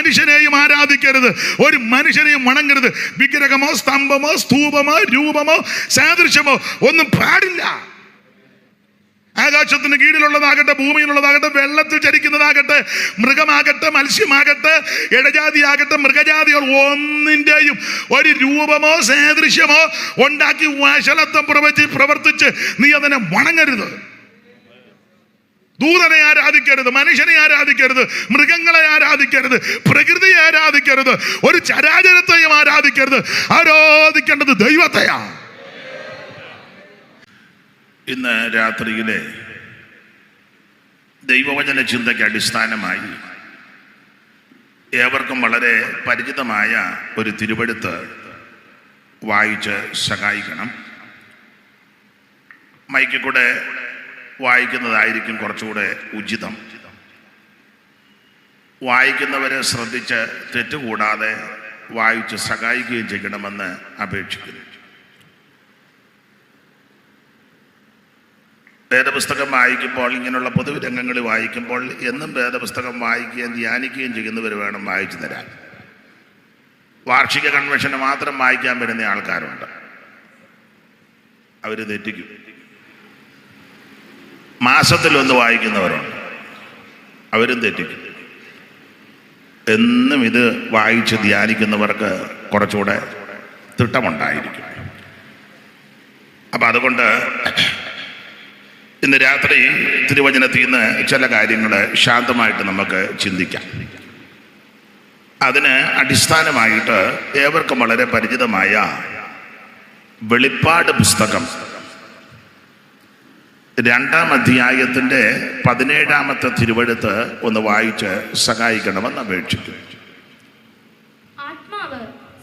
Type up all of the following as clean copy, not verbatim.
മനുഷ്യനെയും ആരാധിക്കരുത്, ഒരു മനുഷ്യനെയും വണങ്ങരുത്. വിഗ്രഹമോ സ്തംഭമോ സ്തൂപമോ രൂപമോ സാദൃശ്യമോ ഒന്നും പാടില്ല. ആകാശത്തിന് കീഴിലുള്ളതാകട്ടെ, ഭൂമിയിലുള്ളതാകട്ടെ, വെള്ളത്തിൽ ചരിക്കുന്നതാകട്ടെ, മൃഗമാകട്ടെ, മത്സ്യമാകട്ടെ, ഇടജാതിയാകട്ടെ, മൃഗജാതികൾ ഒന്നിൻ്റെയും ഒരു രൂപമോ സാദൃശ്യമോ ഉണ്ടാക്കി വഷളത്വം പ്രവർത്തിച്ച് നീ അതിനെ വണങ്ങരുത്. ദൂതനെ ആരാധിക്കരുത്, മനുഷ്യനെ ആരാധിക്കരുത്, മൃഗങ്ങളെ ആരാധിക്കരുത്, പ്രകൃതിയെ ആരാധിക്കരുത്, ഒരു ചരാചരത്തെയും ആരാധിക്കരുത്. ആരാധിക്കേണ്ടത് ദൈവത്തെയാ. ഇന്ന് രാത്രിയിലെ ദൈവവചന ചിന്തയ്ക്ക് അടിസ്ഥാനമായി ഏവർക്കും വളരെ പരിചിതമായ ഒരു തിരുവെഴുത്ത് വായിച്ച് സഹായിക്കണം. മൈക്കിൽ കൂടെ വായിക്കുന്നതായിരിക്കും കുറച്ചുകൂടെ ഉചിതം. വായിക്കുന്നവരെ ശ്രദ്ധിച്ച് തെറ്റുകൂടാതെ വായിച്ച് സഹായിക്കുകയും ചെയ്യണമെന്ന് അപേക്ഷിക്കുന്നു. വേദപുസ്തകം വായിക്കുമ്പോൾ, ഇങ്ങനെയുള്ള പൊതുരംഗങ്ങളിൽ വായിക്കുമ്പോൾ എന്നും വേദപുസ്തകം വായിക്കുകയും ധ്യാനിക്കുകയും ചെയ്യുന്നവർ വേണം വായിച്ചു തരാൻ. വാർഷിക കൺവെൻഷന് മാത്രം വായിക്കാൻ വരുന്ന ആൾക്കാരുണ്ട്, അവർ തെറ്റിക്കും. മാസത്തിലൊന്ന് വായിക്കുന്നവരുണ്ട്, അവരും തെറ്റിക്കും. എന്നും ഇത് വായിച്ച് ധ്യാനിക്കുന്നവർക്ക് കുറച്ചുകൂടെ തിട്ടമുണ്ടായിരിക്കും. അപ്പം അതുകൊണ്ട് ഇന്ന് രാത്രി തിരുവചനത്തിൽ നിന്ന് ചില കാര്യങ്ങൾ ശാന്തമായിട്ട് നമുക്ക് ചിന്തിക്കാം. അതിന് അടിസ്ഥാനമായിട്ട് ഏവർക്കും വളരെ പരിചിതമായ വെളിപ്പാട് പുസ്തകം 2-ാം അധ്യായത്തിൻ്റെ 17-ാമത്തെ തിരുവെഴുത്ത് ഒന്ന് വായിച്ച് സഹായിക്കണമെന്ന് അപേക്ഷിക്കുന്നു. ആത്മാവ്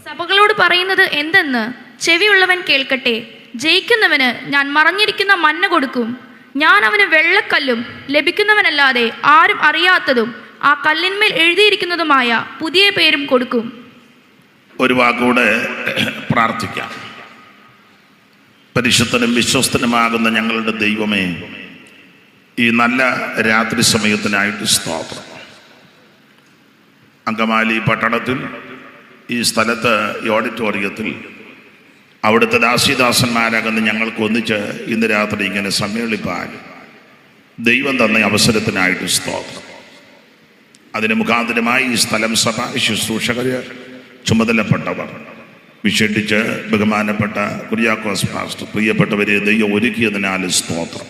സഭകളോട് പറയുന്നത് എന്തെന്ന് ചെവിയുള്ളവൻ കേൾക്കട്ടെ. ജയിക്കുന്നവന് ഞാൻ മറഞ്ഞിരിക്കുന്ന മന്ന കൊടുക്കും. ഞാൻ അവന് വെള്ളക്കല്ലും ലഭിക്കുന്നവനല്ലാതെ ആരും അറിയാത്തതും ആ കല്ലിന്മേൽ എഴുതിയിരിക്കുന്നതുമായ പുതിയ പേരും കൊടുക്കും. ഒരു വാക്കുകൂടെ പ്രാർത്ഥിക്കാം. പരിശുദ്ധനും വിശ്വസ്തനുമാകുന്ന ഞങ്ങളുടെ ദൈവമേ, ഈ നല്ല രാത്രി സമയത്തിനായിട്ട് സ്തോത്രം. അങ്കമാലി പട്ടണത്തിൽ ഈ സ്ഥലത്ത് ഈ ഓഡിറ്റോറിയത്തിൽ അവിടുത്തെ ദാസിദാസന്മാരാകുന്ന ഞങ്ങൾക്ക് ഒന്നിച്ച് ഇന്ന് രാത്രി ഇങ്ങനെ സമ്മേളിപ്പാൻ ദൈവം തന്ന അവസരത്തിനായിട്ട് സ്തോത്രം. അതിന് മുഖാന്തരമായി ഈ സ്ഥലം സഭ ശുശ്രൂഷകർ ചുമതലപ്പെട്ടവർ വിശേഷിച്ച് ബഹുമാനപ്പെട്ട കുര്യാക്കോസ് പാസ്റ്റർ, പ്രിയപ്പെട്ടവരെ ദൈവം ഒരുക്കിയതിനാൽ സ്തോത്രം.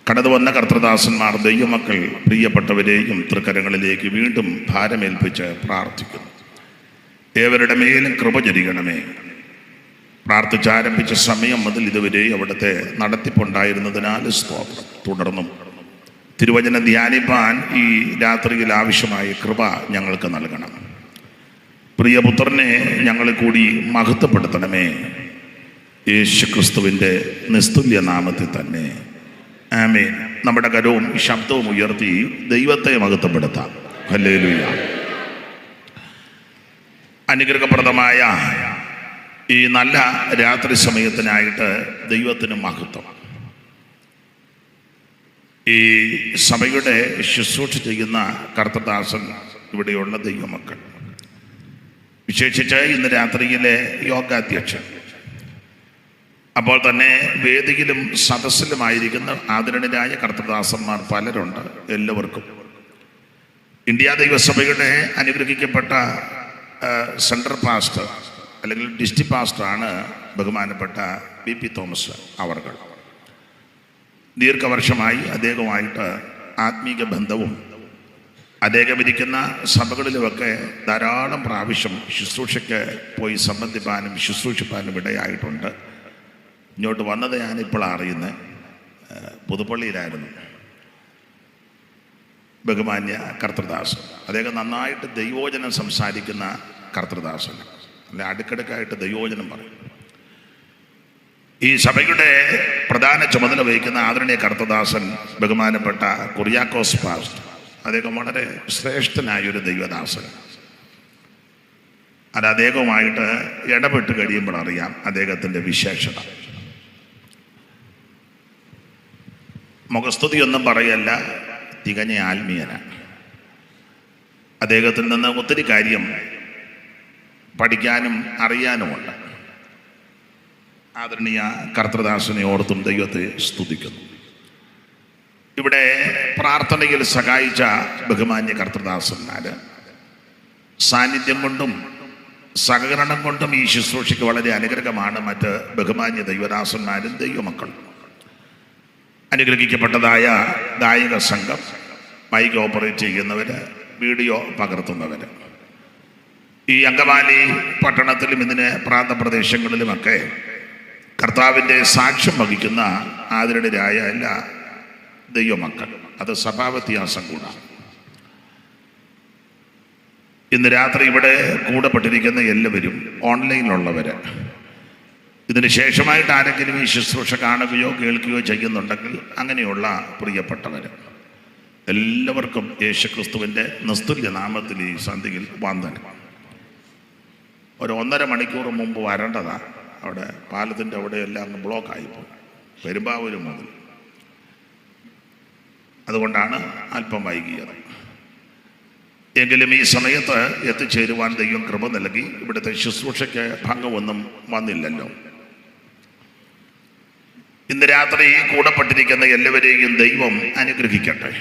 കടന്നു വന്ന കർത്തൃദാസന്മാർ, ദൈവമക്കൾ, പ്രിയപ്പെട്ടവരെയും തൃക്കരങ്ങളിലേക്ക് വീണ്ടും ഭാരമേൽപ്പിച്ച് പ്രാർത്ഥിക്കുന്നു. ഏവരുടെ മേലും കൃപ ചൊരിയണമേ. പ്രാർത്ഥിച്ചാരംഭിച്ച സമയം മുതൽ ഇതുവരെ അവിടുത്തെ നടത്തിപ്പുണ്ടായിരുന്നതിനാൽ സ്തോത്രം. തുടർന്നും തിരുവചനം ധ്യാനിപ്പാൻ ഈ രാത്രിയിൽ ആവശ്യമായ കൃപ ഞങ്ങൾക്ക് നൽകണം. പ്രിയപുത്രനെ ഞങ്ങളെ കൂടി മഹത്വപ്പെടുത്തണമേ. യേശു ക്രിസ്തുവിൻ്റെ നിസ്തുല്യ നാമത്തിൽ തന്നെ ആമേൻ. നമ്മുടെ കരവും ശബ്ദവും ഉയർത്തി ദൈവത്തെ മഹത്വപ്പെടുത്താം. ഹല്ലേലൂയ. അനുഗ്രഹപ്രദമായ ഈ നല്ല രാത്രി സമയത്തിനായിട്ട് ദൈവത്തിന് മഹത്വം. ഈ സഭയുടെ ശുശ്രൂഷ ചെയ്യുന്ന കർത്തദാസൻ, ഇവിടെയുള്ള ദൈവമക്കൾ, വിശേഷിച്ച് ഇന്ന് രാത്രിയിലെ യോഗാധ്യക്ഷൻ, അപ്പോൾ തന്നെ വേദിയിലും സദസ്സിലുമായിരിക്കുന്ന ആദരണീയരായ കർത്തദാസന്മാർ പലരുണ്ട്. എല്ലാവർക്കും ഇന്ത്യ ദൈവസഭയുടെ അനുഗ്രഹിക്കപ്പെട്ട സെൻട്രൽ പാസ്റ്റർ അല്ലെങ്കിൽ ഡിസ്ട്രിക്ട് പാസ്റ്ററാണ് ബഹുമാനപ്പെട്ട BP തോമസ് അവർകൾ. ദീർഘവർഷമായി അദ്ദേഹവുമായിട്ട് ആത്മീക ബന്ധവും അദ്ദേഹം ഇരിക്കുന്ന സഭകളിലുമൊക്കെ ധാരാളം പ്രാവശ്യം ശുശ്രൂഷയ്ക്ക് പോയി സംബന്ധിപ്പാനും ശുശ്രൂഷിപ്പാനും ഇടയായിട്ടുണ്ട്. ഇങ്ങോട്ട് വന്നത് ഞാനിപ്പോൾ അറിയുന്നത് പുതുപ്പള്ളിയിലായിരുന്നു. ബഹുമാന്യ കർത്തൃദാസൻ, അദ്ദേഹം നന്നായിട്ട് ദൈവോചനം സംസാരിക്കുന്ന കർത്തൃദാസൻ, അല്ലെ അടുക്കടുക്കായിട്ട് ദൈവോചനം പറയും. ഈ സഭയുടെ പ്രധാന ചുമതല വഹിക്കുന്ന ആദരണീയ കർത്തൃദാസൻ ബഹുമാനപ്പെട്ട കുര്യാക്കോസ് പാസ്റ്റർ, അദ്ദേഹം വളരെ ശ്രേഷ്ഠനായൊരു ദൈവദാസൻ. അത് അദ്ദേഹവുമായിട്ട് ഇടപെട്ട് കഴിയുമ്പോൾ അറിയാം അദ്ദേഹത്തിൻ്റെ വിശേഷത. മുഖസ്തുതിയൊന്നും പറയല്ല, തികഞ്ഞ ആത്മീയനാണ്. അദ്ദേഹത്തിൽ നിന്ന് ഒത്തിരി കാര്യം പഠിക്കാനും അറിയാനുമുണ്ട്. ആദരണീയ കർത്തൃദാസനെ ഓർത്തും ദൈവത്തെ സ്തുതിക്കുന്നു. ഇവിടെ പ്രാർത്ഥനയിൽ സഹായിച്ച ബഹുമാന്യ കർത്തൃദാസന്മാര് സാന്നിധ്യം കൊണ്ടും സഹകരണം കൊണ്ടും ഈ ശുശ്രൂഷയ്ക്ക് വളരെ അനുഗ്രഹമാണ്. മറ്റ് ബഹുമാന്യ ദൈവദാസന്മാരും ദൈവമക്കളും, അനുഗ്രഹിക്കപ്പെട്ടതായ ഗായക സംഘം, മൈക്ക് ഓപ്പറേറ്റ് ചെയ്യുന്നവര്, വീഡിയോ പകർത്തുന്നവര്, ഈ അങ്കമാലി പട്ടണത്തിലും ഇതിന് പ്രാന്തപ്രദേശങ്ങളിലുമൊക്കെ കർത്താവിൻ്റെ സാക്ഷ്യം വഹിക്കുന്ന ആദരണീയരായ എല്ലാ ദൈവമക്കൾ, അത് സഭാവ്യത്യാസം കൂടാണ്. ഇന്ന് രാത്രി ഇവിടെ കൂടപ്പെട്ടിരിക്കുന്ന എല്ലാവരും, ഓൺലൈനിലുള്ളവര്, ഇതിന് ശേഷമായിട്ട് ആരെങ്കിലും ഈ ശുശ്രൂഷ കാണുകയോ കേൾക്കുകയോ ചെയ്യുന്നുണ്ടെങ്കിൽ അങ്ങനെയുള്ള പ്രിയപ്പെട്ടവർ എല്ലാവർക്കും യേശുക്രിസ്തുവിൻ്റെ നിസ്തുല്യ നാമത്തിൽ ഈ സന്ധിയിൽ വന്ദനം. ഒരു 1.5 മണിക്കൂർ മുമ്പ് വരേണ്ടതാണ്. അവിടെ പാലത്തിൻ്റെ അവിടെയെല്ലാം അങ്ങ് ബ്ലോക്കായിപ്പോയി, പെരുമ്പാവൂര് മുതൽ. അതുകൊണ്ടാണ് അല്പം വൈകിയത്. എങ്കിലും ഈ സമയത്ത് എത്തിച്ചേരുവാൻ ദൈവം കൃപ നൽകി. ഇവിടുത്തെ ശുശ്രൂഷയ്ക്ക് ഭംഗമൊന്നും വന്നില്ലല്ലോ. ഇന്ന് രാത്രി കൂടപ്പെട്ടിരിക്കുന്ന എല്ലാവരെയും ദൈവം അനുഗ്രഹിക്കട്ടെ.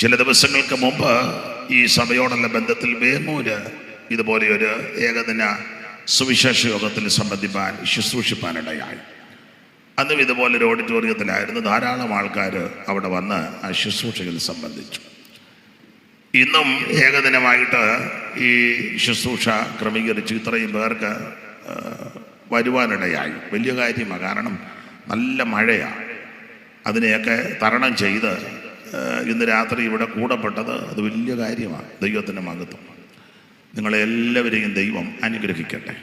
ചില ദിവസങ്ങൾക്ക് മുമ്പ് ഈ സഭയോടുള്ള ബന്ധത്തിൽ വേങ്ങൂര് ഇതുപോലെ ഒരു ഏകദിന സുവിശേഷ യോഗത്തിൽ സംബന്ധിപ്പാൻ ശുശ്രൂഷിപ്പാനിടയായി. അന്നും ഇതുപോലൊരു ഓഡിറ്റോറിയത്തിലായിരുന്നു. ധാരാളം ആൾക്കാർ അവിടെ വന്ന് ആ ശുശ്രൂഷയിൽ സംബന്ധിച്ചു. ഇന്നും ഏകദിനമായിട്ട് ഈ ശുശ്രൂഷ ക്രമീകരിച്ച് ഇത്രയും പേർക്ക് വരുവാനിടയായി. വലിയ കാര്യമാണ്. കാരണം നല്ല മഴയാണ്. അതിനെയൊക്കെ തരണം ചെയ്ത് ഇന്ന് രാത്രി ഇവിടെ കൂടപ്പെട്ടത് അത് വലിയ കാര്യമാണ്. ദൈവത്തിൻ്റെ മഹത്വം. നിങ്ങളെല്ലാവരെയും ദൈവം അനുഗ്രഹിക്കട്ടെ.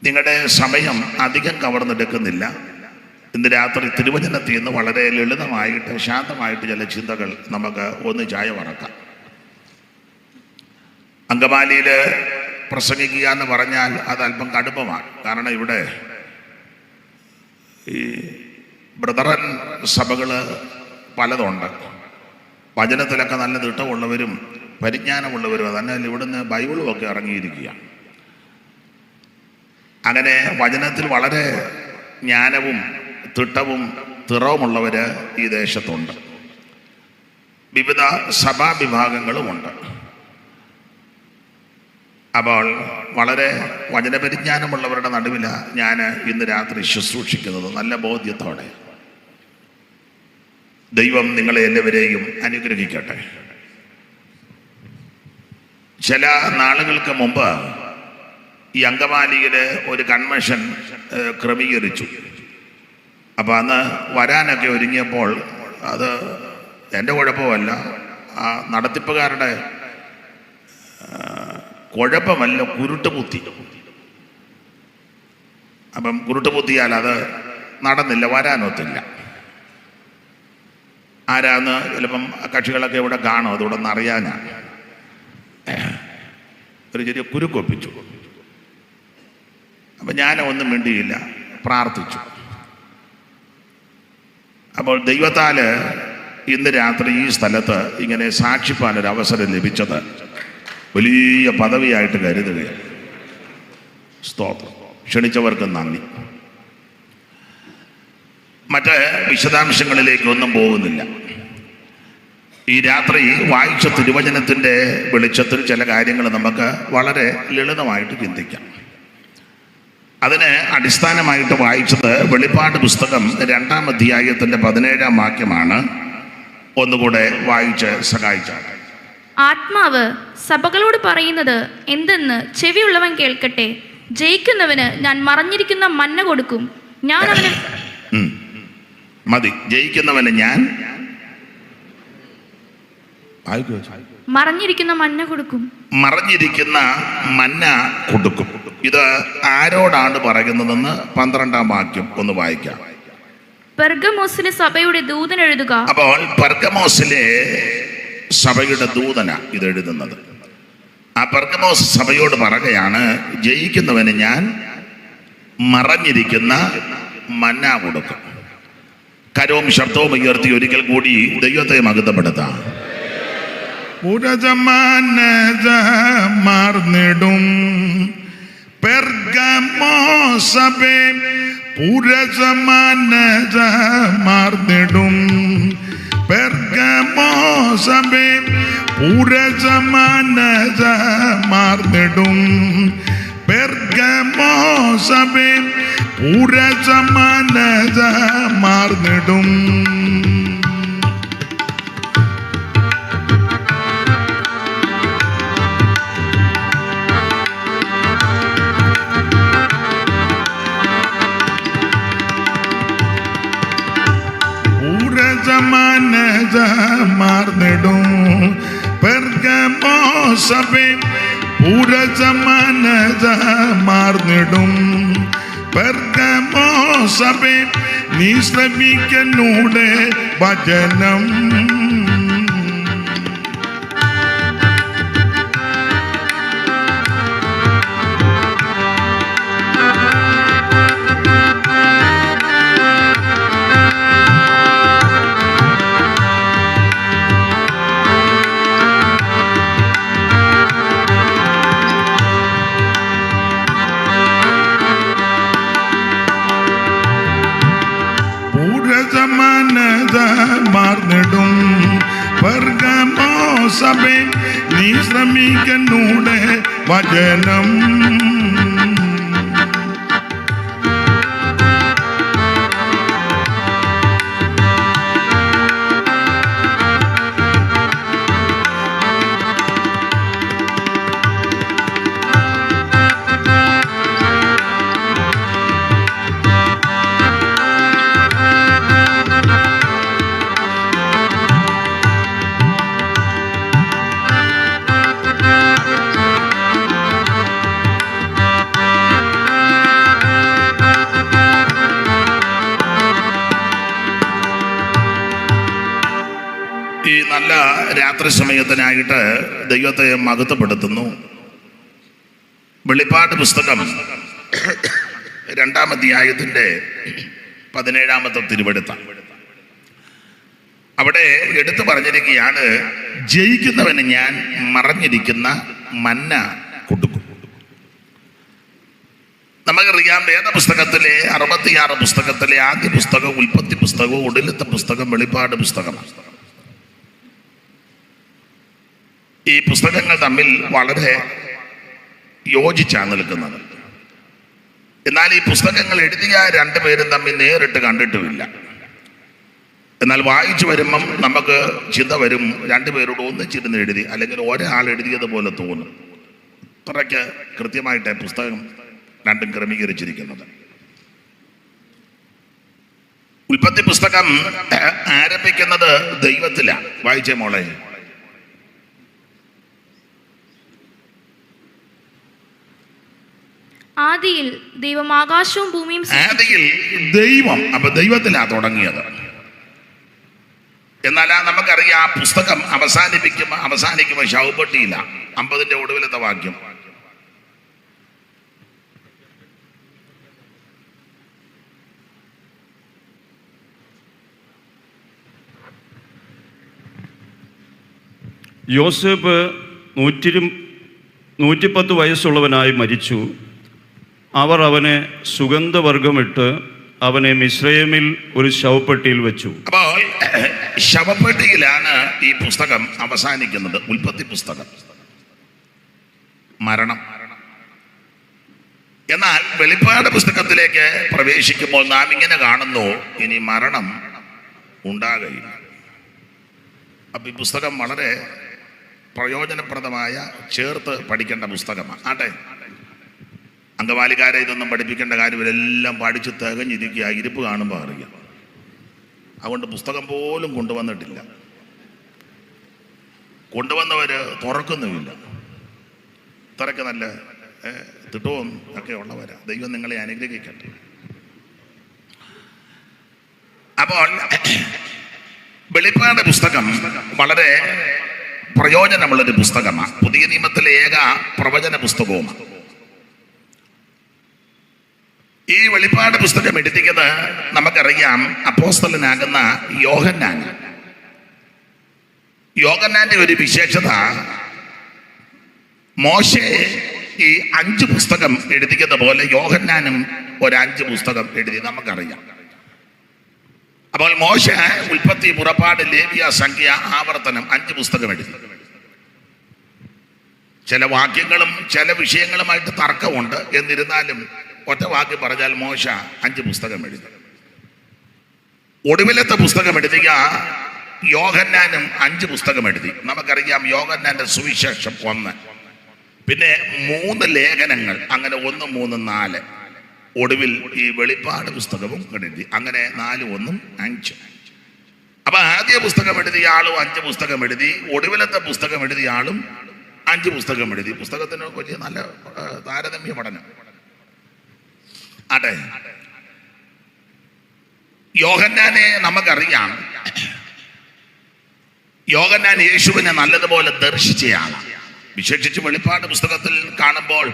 നിങ്ങളുടെ സമയം അധികം കവർന്നെടുക്കുന്നില്ല. ഇന്ന് രാത്രി തിരുവചനത്തിൽ നിന്ന് വളരെ ലളിതമായിട്ട് ശാന്തമായിട്ട് ചില ചിന്തകൾ നമുക്ക് ഒന്ന് ചായ വറക്കാം. അങ്കമാലിയിൽ പ്രസംഗിക്കുക എന്ന് പറഞ്ഞാൽ അത് അല്പം കടുപ്പമാണ്. കാരണം ഇവിടെ ഈ ബ്രദറൻ സഭകൾ പലതുണ്ട്. വചനത്തിലൊക്കെ നല്ല തിട്ടമുള്ളവരും പരിജ്ഞാനമുള്ളവരും, അതന്നാൽ ഇവിടുന്ന് ബൈബിളും ഒക്കെ ഇറങ്ങിയിരിക്കുക. അങ്ങനെ വചനത്തിൽ വളരെ ജ്ഞാനവും തിട്ടവും തിറവുമുള്ളവർ ഈ ദേശത്തുണ്ട്. വിവിധ സഭാവിഭാഗങ്ങളുമുണ്ട്. അപ്പോൾ വളരെ വചനപരിജ്ഞാനമുള്ളവരുടെ നടുവിലാണ് ഞാൻ ഇന്ന് രാത്രി ശുശ്രൂഷിക്കുന്നത്, നല്ല ബോധ്യത്തോടെ. ദൈവം നിങ്ങളെ എല്ലാവരെയും അനുഗ്രഹിക്കട്ടെ. ചില നാളുകൾക്ക് മുമ്പ് ഈ അങ്കമാലിയിൽ ഒരു കൺവെൻഷൻ ക്രമീകരിച്ചു. അപ്പോൾ അന്ന് വരാനൊക്കെ ഒരുങ്ങിയപ്പോൾ അത് എൻ്റെ കുഴപ്പമല്ല, ആ നടത്തിപ്പുകാരുടെ കുഴപ്പമല്ല, കുരുട്ടുബുദ്ധി. അപ്പം കുരുട്ടുബുദ്ധിയാൽ അത് നടന്നില്ല, വരാനൊത്തില്ല. ആരാന്ന് ചിലപ്പം കക്ഷികളൊക്കെ ഇവിടെ കാണും, അതുകൂടെ ഒന്ന് അറിയാനാണ്. ഒരു ചെറിയ കുരുക്കൊപ്പിച്ചു. അപ്പം ഞാനൊന്നും മിണ്ടിയില്ല, പ്രാർത്ഥിച്ചു. അപ്പോൾ ദൈവത്താൽ ഇന്ന് രാത്രി ഈ സ്ഥലത്ത് ഇങ്ങനെ സാക്ഷിപ്പാനൊരു അവസരം ലഭിച്ചത് വലിയ പദവിയായിട്ട് കരുതുകയാണ്. സ്തോത്രം. ക്ഷണിച്ചവർക്ക് നന്ദി. മറ്റ് വിശദാംശങ്ങളിലേക്കൊന്നും പോകുന്നില്ല. ഈ രാത്രി വായിച്ച തിരുവചനത്തിൻ്റെ വെളിച്ചത്തിൽ ചില കാര്യങ്ങൾ നമുക്ക് വളരെ ലളിതമായിട്ട് ചിന്തിക്കാം. അതിന് അടിസ്ഥാനമായിട്ട് വായിച്ചത് വെളിപ്പാട് പുസ്തകം 2-ാം അധ്യായത്തിൻ്റെ 17-ാം വാക്യമാണ്. ഒന്നുകൂടെ വായിച്ച് സഹായിച്ചാണ്. ആത്മാവ് സഭകളോട് പറയുന്നത് എന്തെന്ന് ചെവിയുള്ളവൻ കേൾക്കട്ടെ. ജയിക്കുന്നവന് ഞാൻ മറഞ്ഞിരിക്കുന്ന മന്ന കൊടുക്കും. ഞാൻ അവന് മതി. ജയിക്കുന്നവന് ഞാൻ മറഞ്ഞിരിക്കുന്ന മന്ന കൊടുക്കും. മറഞ്ഞിരിക്കുന്ന മന്ന കൊടുക്കും. ഇത് ആരോടാണ് പറയുന്നതെന്ന് 12-ാം വാക്യം ഒന്ന് വായിക്കാം. പെർഗമോസിലെ സഭയുടെ ദൂതൻ എഴുതുക. അപ്പോൾ പെർഗമോസിലെ സഭയുടെ ദൂതന ഇത് എഴുതുന്നത്. ആ പെർഗമോസ് സഭയോട് പറയുകയാണ്, ജയിക്കുന്നവന് ഞാൻ മറഞ്ഞിരിക്കുന്ന മന്ന കൊടുക്കും. കരവും ശബ്ദവും ഉയർത്തി ഒരിക്കൽ കൂടി ദൈവത്തെ മഹത്വപ്പെടുത്താം. പുരജമാനജമാർന്നിടും പെർഗമോസഭേ പുരജമാനജമാർന്നിടും പെർഗമോസഭേ പുരജമാനജമാർന്നിടും പെർഗമോസഭേ പുരജമാനജമാർന്നിടും മാർന്നിടും പെർഗമോസഭേ പുരജമാനജമാർന്നിടും പെർഗമോസഭേ നീ ശ്രമിക്കന്നൂടെ വചനം മാർന്നിടും പെർഗമോസഭേ നീ ശ്രമിക്കന്നൂടെ വചനം ഈ നല്ല രാത്രി സമയത്തിനായിട്ട് ദൈവത്തെ മഹത്വപ്പെടുത്തുന്നു. വെളിപ്പാട് പുസ്തകം 2-ാം അധ്യായത്തിന്റെ 17-ാമത്തെ തിരുവെടുത്ത അവിടെ എടുത്തു പറഞ്ഞിരിക്കുകയാണ്, ജയിക്കുന്നവന് ഞാൻ മറഞ്ഞിരിക്കുന്ന മന്ന കൊടുക്കും. നമുക്കറിയാം വേദപുസ്തകത്തിലെ 66 പുസ്തകത്തിലെ ആദ്യ പുസ്തകം ഉൽപ്പത്തി പുസ്തകവും ഒടുവിലത്തെ പുസ്തകം വെളിപ്പാട് പുസ്തകമാണ്. ഈ പുസ്തകങ്ങൾ തമ്മിൽ വളരെ യോജിച്ചാണ് നിൽക്കുന്നത്. എന്നാൽ ഈ പുസ്തകങ്ങൾ എഴുതിയ രണ്ടുപേരും തമ്മിൽ നേരിട്ട് കണ്ടിട്ടുമില്ല. എന്നാൽ വായിച്ചു വരുമ്പം നമുക്ക് ചിന്ത വരും, രണ്ടുപേരോട് ഒന്നിച്ചിരുന്ന് എഴുതി, അല്ലെങ്കിൽ ഒരാൾ എഴുതിയതുപോലെ തോന്നും. അത്രയ്ക്ക് കൃത്യമായിട്ട് പുസ്തകം രണ്ടും ക്രമീകരിച്ചിരിക്കുന്നത്. ഉൽപ്പത്തി പുസ്തകം ആരംഭിക്കുന്നത് ദൈവത്തിലാണ്. വായിച്ചേ മോളെ. ആദിയിൽ ദൈവം ആകാശവും ഭൂമിയും ആദിയിൽ ദൈവം, അപ്പൊ ദൈവത്തിലാ തുടങ്ങിയത്. എന്നാൽ നമുക്കറിയാം ആ പുസ്തകം അവസാനിക്കുമ്പോൾ ശവപ്പെട്ടിയില്ല. 50-ന്റെ ഒടുവിലത്തെ വാക്യം. യോസേപ്പ് 110 വയസ്സുള്ളവനായി മരിച്ചു. അവർ അവനെ സുഗന്ധവർഗമിട്ട് അവനെ മിസ്രയീമിൽ ഒരു ശവപ്പെട്ടിയിൽ വെച്ചു. അപ്പോൾ ശവപ്പെട്ടിയിലാണ് ഈ പുസ്തകം അവസാനിക്കുന്നത്. ഉൽപ്പത്തി പുസ്തകം മരണം. എന്നാൽ വെളിപ്പാട് പുസ്തകത്തിലേക്ക് പ്രവേശിക്കുമ്പോൾ നാം ഇങ്ങനെ കാണുന്നു, ഇനി മരണം ഉണ്ടാകയില്ല. അപ്പൊ ഈ പുസ്തകം വളരെ പ്രയോജനപ്രദമായ ചേർത്ത് പഠിക്കേണ്ട പുസ്തകമാണ്. ആട്ടെ, അംഗവാലിക്കാരെ ഇതൊന്നും പഠിപ്പിക്കേണ്ട കാര്യമില്ല. എല്ലാം പഠിച്ച് തികഞ്ഞിരിക്കുക, ഇരിപ്പ് കാണുമ്പോൾ അറിയാം. അതുകൊണ്ട് പുസ്തകം പോലും കൊണ്ടുവന്നിട്ടില്ല. കൊണ്ടുവന്നവര് തുറക്കുന്നുമില്ല. ഇത്രയ്ക്ക് നല്ല തിട്ടവും ഒക്കെ ഉള്ളവരാ. ദൈവം നിങ്ങളെ അനുഗ്രഹിക്കട്ടെ. അപ്പോൾ വെളിപ്പാട് പുസ്തകം വളരെ പ്രയോജനമുള്ളൊരു പുസ്തകമാണ്. പുതിയ നിയമത്തിലെ ഏക പ്രവചന പുസ്തകവുമാണ്. ഈ വെളിപ്പാട് പുസ്തകം എഴുതിയത് നമുക്കറിയാം അപ്പോസ്തലനാകുന്ന യോഹന്നാൻ. യോഹന്നാന്റെ ഒരു വിശേഷത, മോശെ ഈ 5 പുസ്തകം എഴുതിക്കുന്ന പോലെ യോഹന്നാനും ഒരു 5 പുസ്തകം എഴുതി, നമുക്കറിയാം. അപ്പോൾ മോശ ഉൽപ്പത്തി, പുറപ്പാട്, ലേവ്യ, സംഖ്യ, ആവർത്തനം 5 പുസ്തകം എഴുതി. ചില വാക്യങ്ങളും ചില വിഷയങ്ങളുമായിട്ട് തർക്കമുണ്ട്. എന്നിരുന്നാലും ഒറ്റ വാക്യം പറഞ്ഞാൽ മോശ 5 പുസ്തകം എഴുതി. ഒടുവിലത്തെ പുസ്തകം എഴുതിയ യോഹന്നാനും 5 പുസ്തകം എഴുതി. നമുക്കറിയാം യോഹന്നാന്റെ സുവിശേഷം 1, പിന്നെ 3 ലേഖനങ്ങൾ, അങ്ങനെ 1, 3, 4. ഒടുവിൽ ഈ വെളിപ്പാട് പുസ്തകവും എഴുതി. അങ്ങനെ 4, 1, 5. അപ്പൊ ആദ്യ പുസ്തകം എഴുതിയ ആളും 5 പുസ്തകം എഴുതി. ഒടുവിലത്തെ പുസ്തകം എഴുതിയ ആളും 5 പുസ്തകം എഴുതി. പുസ്തകത്തിന് വലിയ നല്ല താരതമ്യ പഠനം. അതെ, യോഹന്നാനെ നമുക്കറിയാം. യോഹന്നാൻ യേശുവിനെ നല്ലതുപോലെ ദർശിച്ചയാളാണ്. വിശേഷിച്ച് വെളിപ്പാട് പുസ്തകത്തിൽ കാണുമ്പോൾ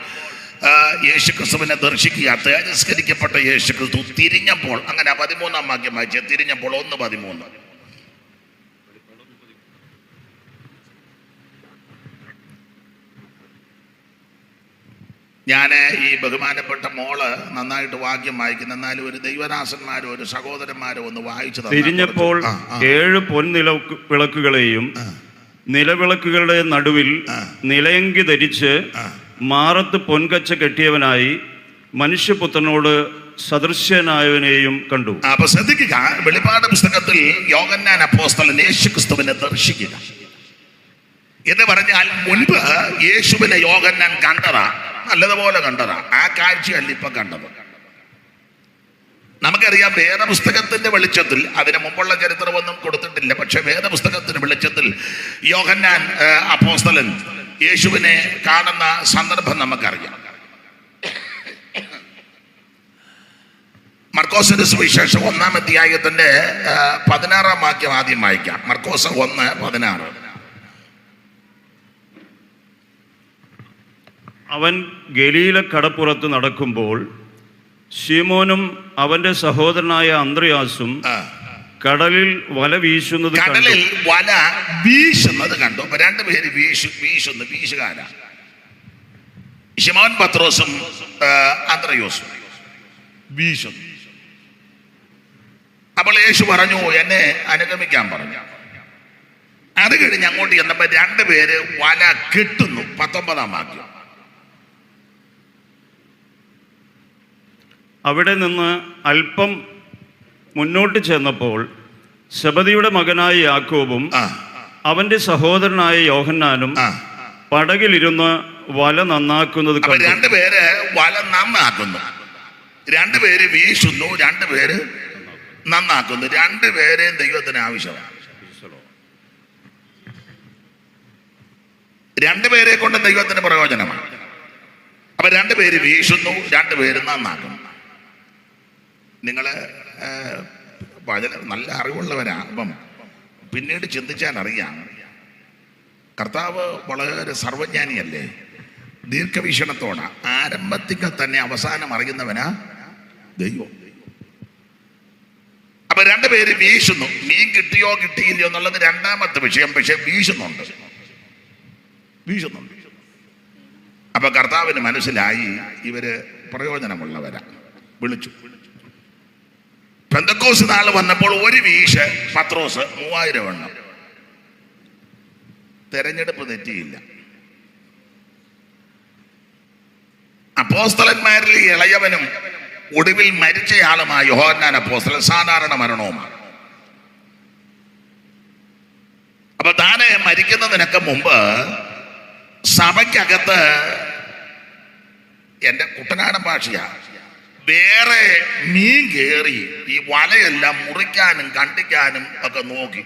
യേശു ക്രിസ്തുവിനെ ദർശിക്കുക, തേജസ്കരിക്കപ്പെട്ട യേശു ക്രിസ്തു തിരിഞ്ഞപ്പോൾ, അങ്ങനെ 13-ാം വാക്യം വായിച്ച തിരിഞ്ഞപ്പോൾ 1:13. ഞാൻ ഈ ബഹുമാനപ്പെട്ട മോള് നന്നായിട്ട് വാക്യം വായിക്കുന്ന, എന്നാലും ഒരു ദൈവദാസന്മാരോ ഒരു സഹോദരന്മാരോ ഒന്ന് വായിച്ചു. തിരിഞ്ഞപ്പോൾ 7 പൊൻനില വിളക്കുകളെയും നിലവിളക്കുകളുടെ നടുവിൽ നിലയങ്കി ധരിച്ച് മാറത്ത് പൊൻകച്ച കെട്ടിയവനായി മനുഷ്യപുത്രനോട് സദൃശ്യനായവനെയും കണ്ടു. അപ്പൊ ശ്രദ്ധിക്കുക, വെളിപ്പാട് പുസ്തകത്തിൽ യോഹന്നാൻ അപ്പോസ്തലൻ യേശുക്രിസ്തുവിനെ ദർശിക്കുക എന്ന് പറഞ്ഞാൽ, മുൻപ് യേശുവിനെ യോഹന്നാൻ കണ്ടതാ, നല്ലതുപോലെ കണ്ടതാ. ആ കാഴ്ചയല്ല ഇപ്പൊ കണ്ടത്. നമുക്കറിയാം വേദപുസ്തകത്തിന്റെ വെളിച്ചത്തിൽ, അതിന് മുമ്പുള്ള ചരിത്രമൊന്നും കൊടുത്തിട്ടില്ല, പക്ഷെ വേദപുസ്തകത്തിന്റെ വെളിച്ചത്തിൽ യോഹന്നാൻ അപ്പോസ്തലൻ യേശുവിനെ കാണുന്ന സന്ദർഭം നമുക്കറിയാം. മർക്കോസിന്റെ സുവിശേഷം 1-ാം അധ്യായത്തിന്റെ 16-ാം വാക്യം ആദ്യം വായിക്കാം. മർക്കോസ് 1:16. അവൻ ഗലീല കടപ്പുറത്ത് നടക്കുമ്പോൾ ശിമോനും അവന്റെ സഹോദരനായ അന്ത്രയാസും കടലിൽ വല വീശുന്നത് കണ്ടു. 2 പേര് വീശുന്നു, വീശുകാരാ. ശിമോൻ പത്രോസും അന്ത്രയോസും വീശുന്നു. അപ്പോൾ യേശു പറഞ്ഞു, എന്നെ അനുഗമിക്കാൻ പറഞ്ഞു. അത് കഴിഞ്ഞ് അങ്ങോട്ട് ചെന്നപ്പോ 2 പേര് വല കെട്ടുന്നു. 19-ാം വാക്യം. അവിടെ നിന്ന് അല്പം മുന്നോട്ട് ചെന്നപ്പോൾ സെബദിയുടെ മകനായ യാക്കോബും അവന്റെ സഹോദരനായ യോഹന്നാനും പടകിലിരുന്ന് വല നന്നാക്കുന്നത് കണ്ടു. 2 പേര് വല നന്നാക്കുന്നു, 2 പേര് വീശുന്നു, 2 പേര് നന്നാക്കുന്നു. 2 പേരെയും ദൈവത്തിന് ആവശ്യമാണ്. 2 പേരെ കൊണ്ട് ദൈവത്തിന് പ്രയോജനമാണ്. അപ്പൊ 2 പേര് വീശുന്നു, 2 പേര് നന്നാക്കുന്നു. നിങ്ങള് നല്ല അറിവുള്ളവരാ. അപ്പം പിന്നീട് ചിന്തിച്ചാൽ അറിയാം, കർത്താവ് വളരെ സർവജ്ഞാനിയല്ലേ, ദീർഘവീക്ഷണത്തോടെ. ആരംഭത്തിൽ തന്നെ അവസാനം അറിയുന്നവനാ ദൈവം. അപ്പൊ 2 പേര് വീശുന്നു. മീൻ കിട്ടിയോ കിട്ടിയില്ലയോ എന്നുള്ളത് 2ാമത്തെ വിഷയം. പക്ഷെ വീശുന്നുണ്ട്. അപ്പൊ കർത്താവിന് മനസ്സിലായി ഇവര് പ്രയോജനമുള്ളവരാ. വിളിച്ചു. പെന്തക്കോസ്ത് നാൾ വന്നപ്പോൾ ഒരു വീശ് പത്രോസ് 3000 എണ്ണം. തെരഞ്ഞെടുപ്പ് തെറ്റിയില്ല. അപ്പോസ്തലന്മാരിൽ ഇളയവനും ഒടുവിൽ മരിച്ചയാളുമായ യോഹന്നാൻ അപ്പോസ്തലൻ സാധാരണ മരണവുമാണ്. അപ്പൊ താനെ മരിക്കുന്നതിനൊക്കെ മുമ്പ് സഭയ്ക്കകത്ത്, എൻ്റെ കുട്ടനാടൻ ഭാഷയാ, വേറെ മീൻ കയറി ഈ വലയെല്ലാം മുറിക്കാനും കണ്ടിക്കാനും ഒക്കെ നോക്കി.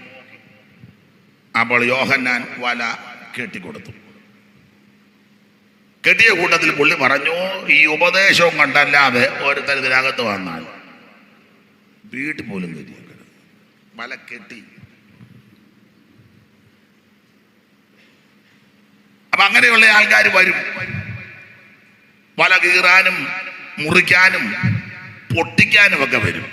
അപ്പോൾ യോഹന്നാൻ വല കെട്ടിക്കൊടുത്തു. കെട്ടിയ കൂട്ടത്തിൽ പുള്ളി പറഞ്ഞു, ഈ ഉപദേശവും കണ്ടല്ലാതെ ഓരോരുത്തർ ഇതിനകത്ത് വന്നാൽ വീട്ടിൽ പോലും കയറി വല കെട്ടി. അപ്പൊ അങ്ങനെയുള്ള ആൾക്കാർ വരും, വല കീറാനും മുറിക്കാനും പൊട്ടിക്കാനും ഒക്കെ വരും.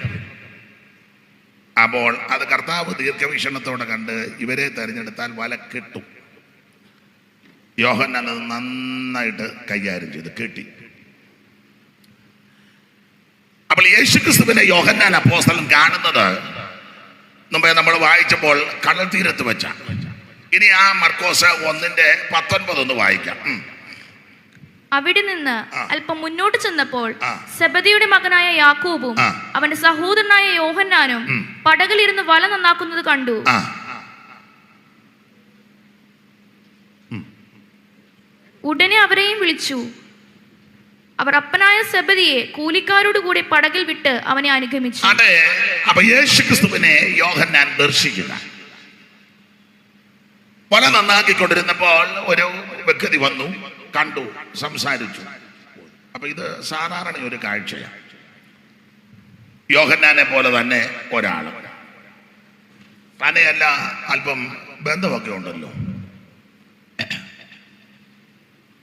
അപ്പോൾ അത് കർത്താവ് ദീർഘവീക്ഷണത്തോടെ കണ്ട് ഇവരെ തെരഞ്ഞെടുത്താൽ വല കെട്ടും. യോഹന്നാൻ അത് നന്നായിട്ട് കൈകാര്യം ചെയ്ത് കെട്ടി. അപ്പോൾ യേശുക്രിസ്തുവിനെ യോഹന്നാൻ അപ്പോസ്തലൻ കാണുന്നത് മുമ്പേ നമ്മൾ വായിച്ചപ്പോൾ കടൽ തീരത്ത് വെച്ച. ഇനി ആ മർക്കോസ് 1:19 ഒന്ന് വായിക്കാം. അവിടെ നിന്ന് അല്പം മുന്നോട്ട് ചെന്നപ്പോൾ സെബദിയുടെ മകനായ യാക്കോബും അവന്റെ സഹോദരനായ യോഹന്നാനും പടകിലിരുന്ന് വല നന്നാക്കുന്നത് കണ്ടു. ഉടനെ അവരെയും വിളിച്ചു. അവർ അപ്പനായ സെബദിയെ കൂലിക്കാരോട് കൂടി പടകിൽ വിട്ട് അവനെ അനുഗമിച്ചു. അപ്പൊ യേശുക്രിസ്തുവിനെ യോഹന്നാൻ ദർശിക്കുക. വല നന്നാക്കിക്കൊണ്ടിരുന്നപ്പോൾ ഒരു വ്യക്തി വന്നു, കണ്ടു, സംസാരിച്ചു. അപ്പൊ ഇത് സാധാരണ ഒരു കാഴ്ചയാണ്. യോഹന്നാനെ പോലെ തന്നെ ഒരാള് തന്നെയല്ല, അല്പം ബന്ധമൊക്കെ ഉണ്ടല്ലോ.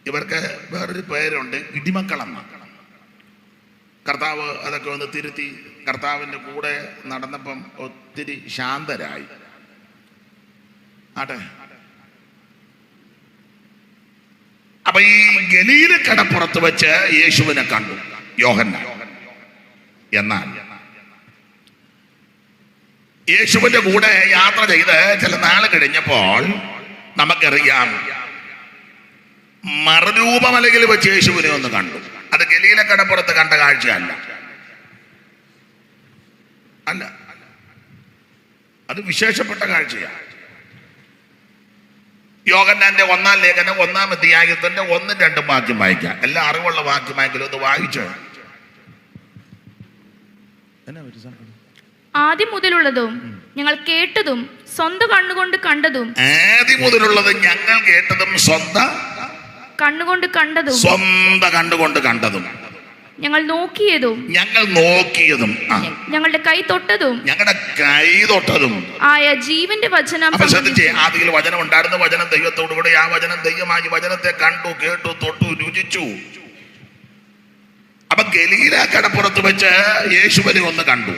ഇവർക്ക് വേറൊരു പേരുണ്ട്, ഇടിമക്കളെന്ന്. കർത്താവ് അതൊക്കെ ഒന്ന് തിരുത്തി. കർത്താവിൻ്റെ കൂടെ നടന്നപ്പം ഒത്തിരി ശാന്തരായി. ആട്ടെ, അപ്പൊ ഈ ഗലീല കടപ്പുറത്ത് വെച്ച് യേശുവിനെ കണ്ടു യോഹന്നാൻ. എന്നാൽ യേശുവിന്റെ കൂടെ യാത്ര ചെയ്ത് ചില നാൾ കഴിഞ്ഞപ്പോൾ നമുക്കറിയാം, മറുരൂപമലയിൽ വെച്ച് യേശുവിനെ ഒന്ന് കണ്ടു. അത് ഗലീല കടപ്പുറത്ത് കണ്ട കാഴ്ചയല്ല, അല്ല, അത് വിശേഷപ്പെട്ട കാഴ്ചയാണ്. യോഹന്നാന്റെ 1-ാം ലേഖനം 1-ാം അധ്യായത്തിന്റെ 1-2 വാക്യം വായിക്കാം. എല്ലാം അറിവുള്ള വാക്യമായെങ്കിലും ഒന്ന് വായിച്ചോ. ആദ്യം മുതലുള്ളതും ഞങ്ങൾ കേട്ടതും സ്വന്തം കണ്ണുകൊണ്ട് കണ്ടതും. ആദ്യം മുതലുള്ളത് ഞങ്ങൾ കേട്ടതും സ്വന്തം കണ്ണുകൊണ്ട് കണ്ടതും ഞങ്ങൾ നോക്കിയതും ഞങ്ങളുടെ കൈ തൊട്ടതും ആയ ജീവന്റെ വചനം. ആദിയിൽ വചനം ഉണ്ടായിരുന്നു, വചനം ദൈവത്തോടുകൂടി, ആ വചനം ദൈവമായി, വചനത്തെ കണ്ടു, കേട്ടു, തൊട്ടു, രുചിച്ചു. അപ്പൊ ഗലീല കടപ്പുറത്ത് വെച്ച് യേശുവിനെ ഒന്ന് കണ്ടു.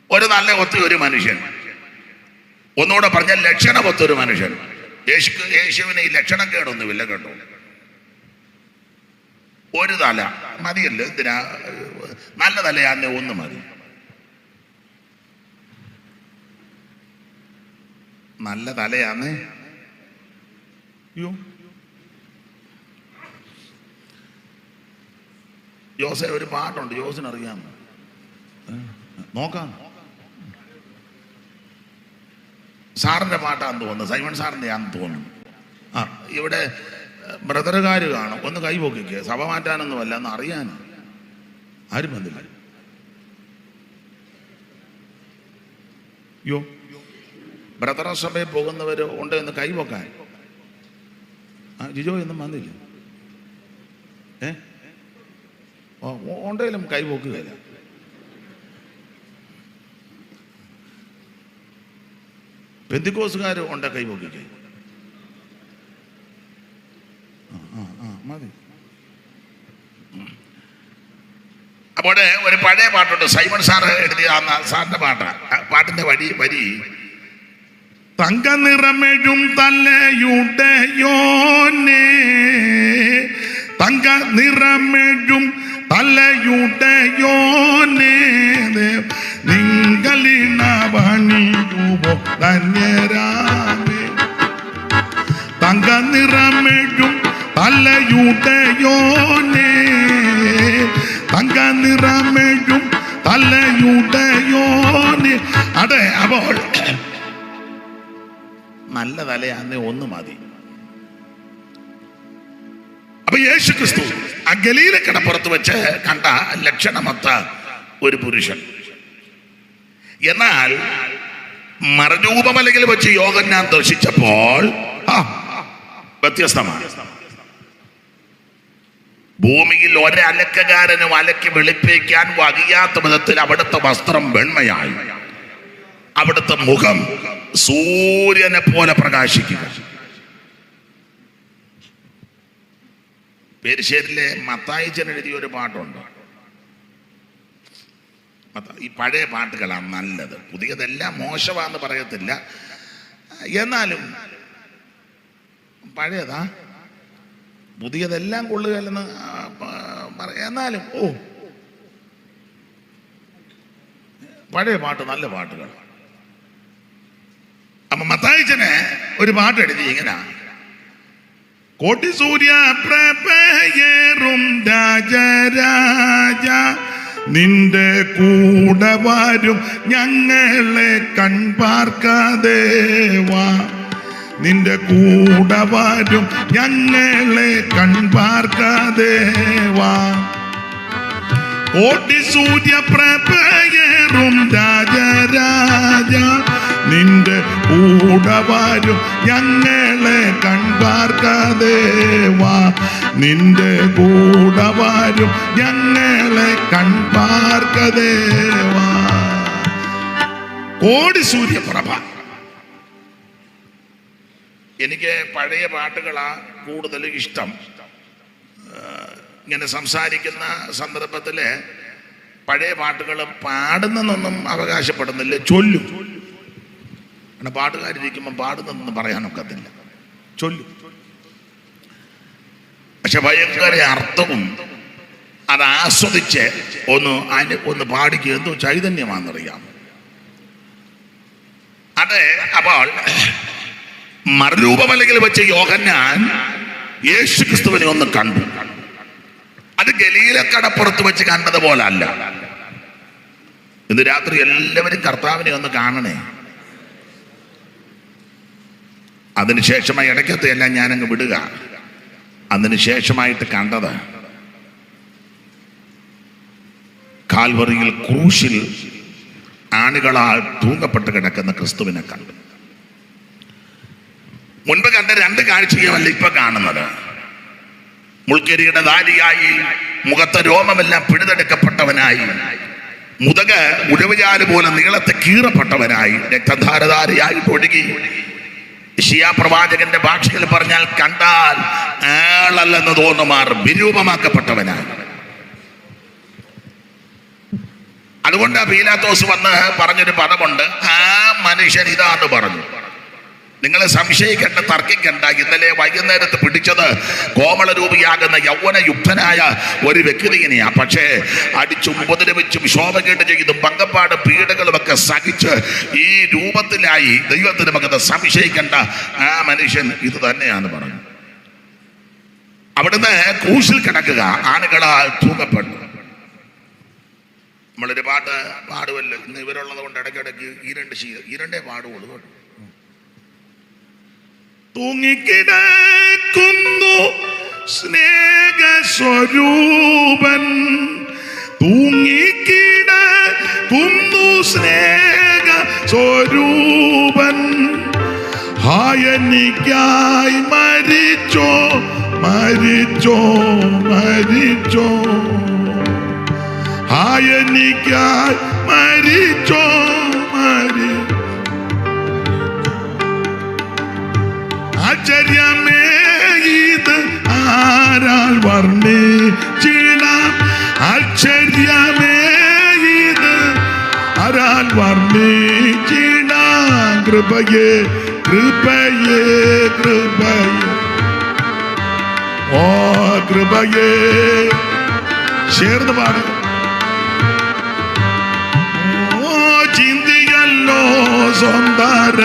ഒരു നല്ല ഒത്തൊരു മനുഷ്യൻ, ഒന്നുകൂടെ പറഞ്ഞ ലക്ഷണമൊത്തൊരു മനുഷ്യൻ. യേശുവിന് ഈ ലക്ഷണക്കേടൊന്നുമില്ല കേട്ടോ. ഒരു തല മതിയല്ലോ, എന്തിനാ? നല്ല തലയാന്നെ ഒന്ന് മതി. നല്ല തലയാന്നേ. യോസെ ഒരു പാട്ടുണ്ട്, യോസിനറിയാമോ? നോക്കാം. സാറിന്റെ പാട്ടാന്ന് തോന്നുന്നു, സൈമൺ സാറിന്റെ ആണെന്ന് തോന്നുന്നു. ഇവിടെ ബ്രദറുകാർ കാണും, ഒന്ന് കൈ പൊക്കിക്കുക. സഭ മാറ്റാനൊന്നുമല്ല, എന്ന് അറിയാനോ. ആരും വന്നില്ല. ബ്രദർ സഭയിൽ പോകുന്നവർ ഉണ്ട് എന്ന് കൈ പൊക്കാൻ. ജിജോ ഒന്നും വന്നില്ല. ഉണ്ടെങ്കിലും കൈ പൊക്കുകയില്ല. പെന്തിക്കോസുകാർ ഉണ്ട്, കൈ പൊക്കിക്കേ. മതി. അപ്പോൾ ഒരു പഴയ പാട്ടുണ്ട്, സൈമൺ സാറ് എഴുതിയ സാറിന്റെ പാട്ടാ. പാട്ടിന്റെ വരി തങ്ക നിറമെഴും തലയുടയോനെ, തങ്ക നിറമെഴും തലയുടയോനെ, നിങ്ങളിന പണിയുവോ ധന്യരാമേ. തങ്ക നിറമെഴും തലയുടയോനെ, തങ്ക നിറമെഴും തലയുടയോനെ. അതെ, അപ്പോൾ നല്ല തലയാന്നേ ഒന്ന് മതി. അപ്പൊ യേശു ക്രിസ്തു ആ ഗലീല കടപ്പുറത്ത് വെച്ച് കണ്ട ലക്ഷണമൊത്ത ഒരു പുരുഷൻ. എന്നാൽ മറുരൂപമലയിൽ വെച്ച് യോഹന്നാൻ ദർശിച്ചപ്പോൾ വ്യത്യസ്തമാണ്. ഭൂമിയിൽ ഒരലക്കകാരനും അലക്കി വെളുപ്പിക്കാൻ വകയാത്ത വിധത്തിൽ അവിടുത്തെ വസ്ത്രം വെണ്മയായി, അവിടുത്തെ മുഖം സൂര്യനെ പോലെ പ്രകാശിക്കുക. പെരിശ്ശേരിലെ മത്തായിച്ചൻ എഴുതിയ ഒരു പാട്ടുണ്ട്. ഈ പഴയ പാട്ടുകളാണ് നല്ലത്. പുതിയതെല്ലാം മോശമാണെന്ന് പറയത്തില്ല, എന്നാലും പഴയതാ പുതിയതെല്ലാം കൊള്ളുകയല്ലെന്ന് എന്നാലും പഴയ പാട്ട് നല്ല പാട്ടുകൾ. അപ്പൊ മത്തായിച്ചന് ഒരു പാട്ട് എഴുതി ഇങ്ങനെ: കോട്ടി സൂര്യ പ്രഭയേറും രാജരാജ നിന്റെ കൂടെ വരും ഞങ്ങളെ കൺപാർക്കാതെ വാ, നിന്റെ കൂടെ വരും ഞങ്ങളെ കൺപാർക്കാതെ വാ. കോട്ടി സൂര്യ പ്രഭയേറും രാജരാജ നിന്റെ കൂടെ വരും ഞങ്ങളെ കൺപാർക്കാതെ വാ, നിന്റെ കൂടെ വരും ഞങ്ങളെ കൺപാർക്കാതെ വാ. കോടി സൂര്യപ്രഭ. എനിക്ക് പഴയ പാട്ടുകളാ കൂടുതൽ ഇഷ്ടം. ഇങ്ങനെ സംസാരിക്കുന്ന സന്ദർഭത്തില് പഴയ പാട്ടുകൾ പാടുന്നെന്നൊന്നും അവകാശപ്പെടുന്നില്ല, ചൊല്ലും. അങ്ങനെ പാട്ടുകാരിരിക്കുമ്പോൾ പാടുന്നതെന്ന് പറയാനൊക്കത്തില്ല, ചൊല്ലും. പക്ഷെ ഭയങ്കര അർത്ഥവും അത് ആസ്വദിച്ച് ഒന്ന് പാടിക്കുക, എന്തോ ചൈതന്യമാണെന്നറിയാം. അത് അപ്പോൾ മറുരൂപമലയിൽ വെച്ച് യോഹന്നാൻ യേശു ക്രിസ്തുവിനെ ഒന്ന് കണ്ടു. അത് ഗലീലക്കടപ്പുറത്ത് വെച്ച് കണ്ടതുപോലെ അല്ല. ഇന്ന് രാത്രി എല്ലാവരും കർത്താവിനെ ഒന്ന് കാണണേ. അതിനുശേഷമായി ഇടയ്ക്കത്തെ എല്ലാം ഞാനങ്ങ് വിടുക. അതിനുശേഷമായിട്ട് കണ്ടത് കാൽവറിയിൽ ക്രൂശിൽ ആണികളാൽ തൂങ്ങപ്പെട്ട് കിടക്കുന്ന ക്രിസ്തുവിനെ കണ്ടു. മുൻപ് കണ്ട രണ്ട് കാഴ്ചയുമല്ല ഇപ്പൊ കാണുന്നത്. മുൾക്കിരീട ധാരിയായി, മുഖത്തെ രോമമെല്ലാം പിഴുതെടുക്കപ്പെട്ടവനായി, മുതക് ഉഴവുചാല് പോലെ നീളത്തെ കീറപ്പെട്ടവനായി, രക്തധാരധാരയായി ഒഴുകി, യെശയ്യാ പ്രവാചകന്റെ ഭാഷയിൽ പറഞ്ഞാൽ കണ്ടാൽ ആളല്ലെന്ന് തോന്നുമാർ വിരൂപമാക്കപ്പെട്ടവനായി. അതുകൊണ്ട് പീലാത്തോസ് വന്ന് പറഞ്ഞൊരു പദമുണ്ട്, ആ മനുഷ്യൻ ഇതാന്ന് പറഞ്ഞു. നിങ്ങൾ സംശയിക്കേണ്ട, തർക്കിക്കണ്ട. ഇന്നലെ വൈകുന്നേരത്ത് പിടിച്ചത് കോമളരൂപിയാകുന്ന യൗവനയുക്തനായ ഒരു വ്യക്തിനെയാ. പക്ഷേ അടിച്ചും ഉപദ്രവിച്ചും ശോഭകേട് ചെയ്തും പങ്കപ്പാട് പീഡകളും ഒക്കെ സഹിച്ച് ഈ രൂപത്തിലായി ദൈവത്തിന് മകത്ത് സംശയിക്കേണ്ട, ആ മനുഷ്യൻ ഇത് തന്നെയാന്ന് പറഞ്ഞു. അവിടുന്ന് ക്രൂശിൽ കിടക്കുക, ആണുകളാൽ തൂങ്ങപ്പെട്ടു. നമ്മളൊരു പാട്ട് പാടുമല്ലോ, ഇന്ന് ഇവരുള്ളത് കൊണ്ട് ഇടയ്ക്കിടയ്ക്ക് ഈരണ്ടേ പാടുള്ളൂ. തൂങ്ങിക്കിടക്കുന്നു സ്നേഹസ്വരൂപൻ, തൂങ്ങിക്കിടക്കുന്നു സ്നേഹസ്വരൂപൻ, ഹായനിക്കായി മരിച്ചോ മരിച്ചോ മരിച്ചോ, ഹായനിക്കായി മരിച്ചോ മരിച്ചോ. ആശ്ചര്യമേ ഇത് ആരാൽ വർണ്ണിച്ചിടാം, ആശ്ചര്യമേ ഇത് ആരാൽ വർണ്ണിച്ചിടാം. കൃപയേ കൃപയേ കൃപയേ, ഓ കൃപയേ. ചേർന്ന് പാടുക. ഓ ചിന്തിയല്ലോ സ്വന്തര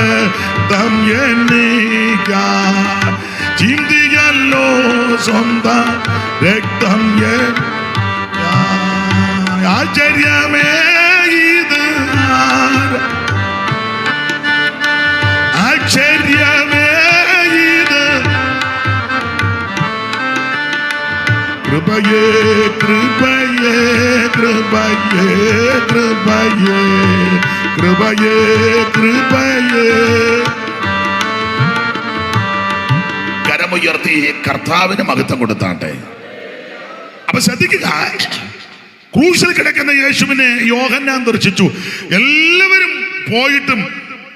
തം എനിക്കായി, ചിന്തിയല്ലോ സ്വന്തം രക്തം എനിക്കായി. ആശ്ചര്യമേ ഇത്, ആശ്ചര്യമേ ഇത്. കൃപയേ കൃപയേ കൃപയേ കൃപയേ കൃപയേ കൃപയേ. കരമുയർത്തി കർത്താവിന് മഹത്വം കൊടുത്താട്ടെ. അപ്പൊ ശ്രദ്ധിക്കുക, ക്രൂശിൽ കിടക്കുന്ന യേശുവിനെ യോഹന്നാൻ ദർശിച്ചു. എല്ലാവരും പോയിട്ടും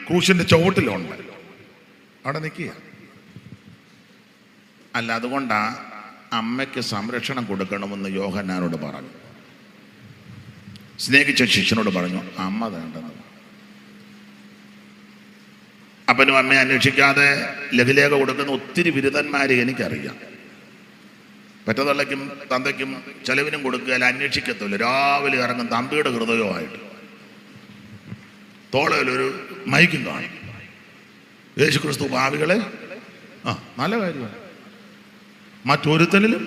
ക്രൂശിന്റെ ചുവട്ടിലുണ്ട്, അവിടെ നിൽക്കുക. അല്ല, അതുകൊണ്ടാ അമ്മയ്ക്ക് സംരക്ഷണം കൊടുക്കണമെന്ന് യോഹന്നാനോട് പറഞ്ഞു. സ്നേഹിച്ച ശിഷ്യനോട് പറഞ്ഞു, അമ്മ വേണ്ടെന്ന്. അപ്പനും അമ്മയെ അന്വേഷിക്കാതെ ലഘുലേഖ കൊടുക്കുന്ന ഒത്തിരി ബിരുദന്മാരെ എനിക്കറിയാം. പെറ്റതള്ളയ്ക്കും തന്തയ്ക്കും ചെലവിനും കൊടുക്കുകയല്ല, അന്വേഷിക്കത്തില്ല. രാവിലെ ഇറങ്ങും തമ്പിയുടെ ഹൃദയമായിട്ട്, തോളയിലൊരു മൈക്കും കാണും. യേശു ക്രിസ്തു പാപികളെ നല്ല കാര്യമാണ്. മറ്റൊരുത്തലിലും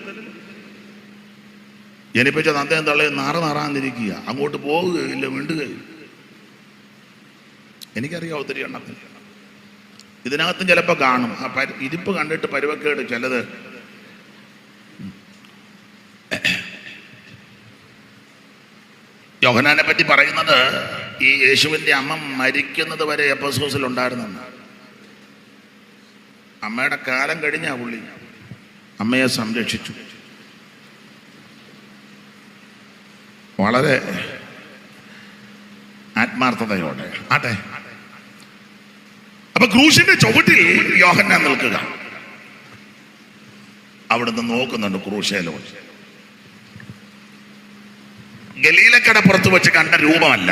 ജനിപ്പിച്ച തന്തയും തള്ളയും നാറാന്നിരിക്കുക, അങ്ങോട്ട് പോവുകയില്ല, മിണ്ടുകയില്ല. എനിക്കറിയാം ഒത്തിരി എണ്ണത്തിൽ. ഇതിനകത്തും ചിലപ്പോൾ കാണും ആ ഇരിപ്പ് കണ്ടിട്ട് പരുവക്കേട് ചിലത്. യോഹന്നാനെ പറ്റി പറയുന്നത് ഈ യേശുവിൻ്റെ അമ്മ മരിക്കുന്നത് വരെ എഫെസോസിൽ ഉണ്ടായിരുന്നെന്ന്. അമ്മയുടെ കാലം കഴിഞ്ഞാ പുള്ളി അമ്മയെ സംരക്ഷിച്ചു. വളരെ ആത്മാർത്ഥതയോടെ. ആട്ടെ, അപ്പൊ ക്രൂശിന്റെ ചുവട്ടിൽ യോഹന്നാൻ നിൽക്കുക. അവിടുന്ന് നോക്കുന്നുണ്ട് ക്രൂശയിലോട്ട്. ഗലീലക്കടപ്പുറത്ത് വെച്ച് കണ്ട രൂപമല്ല,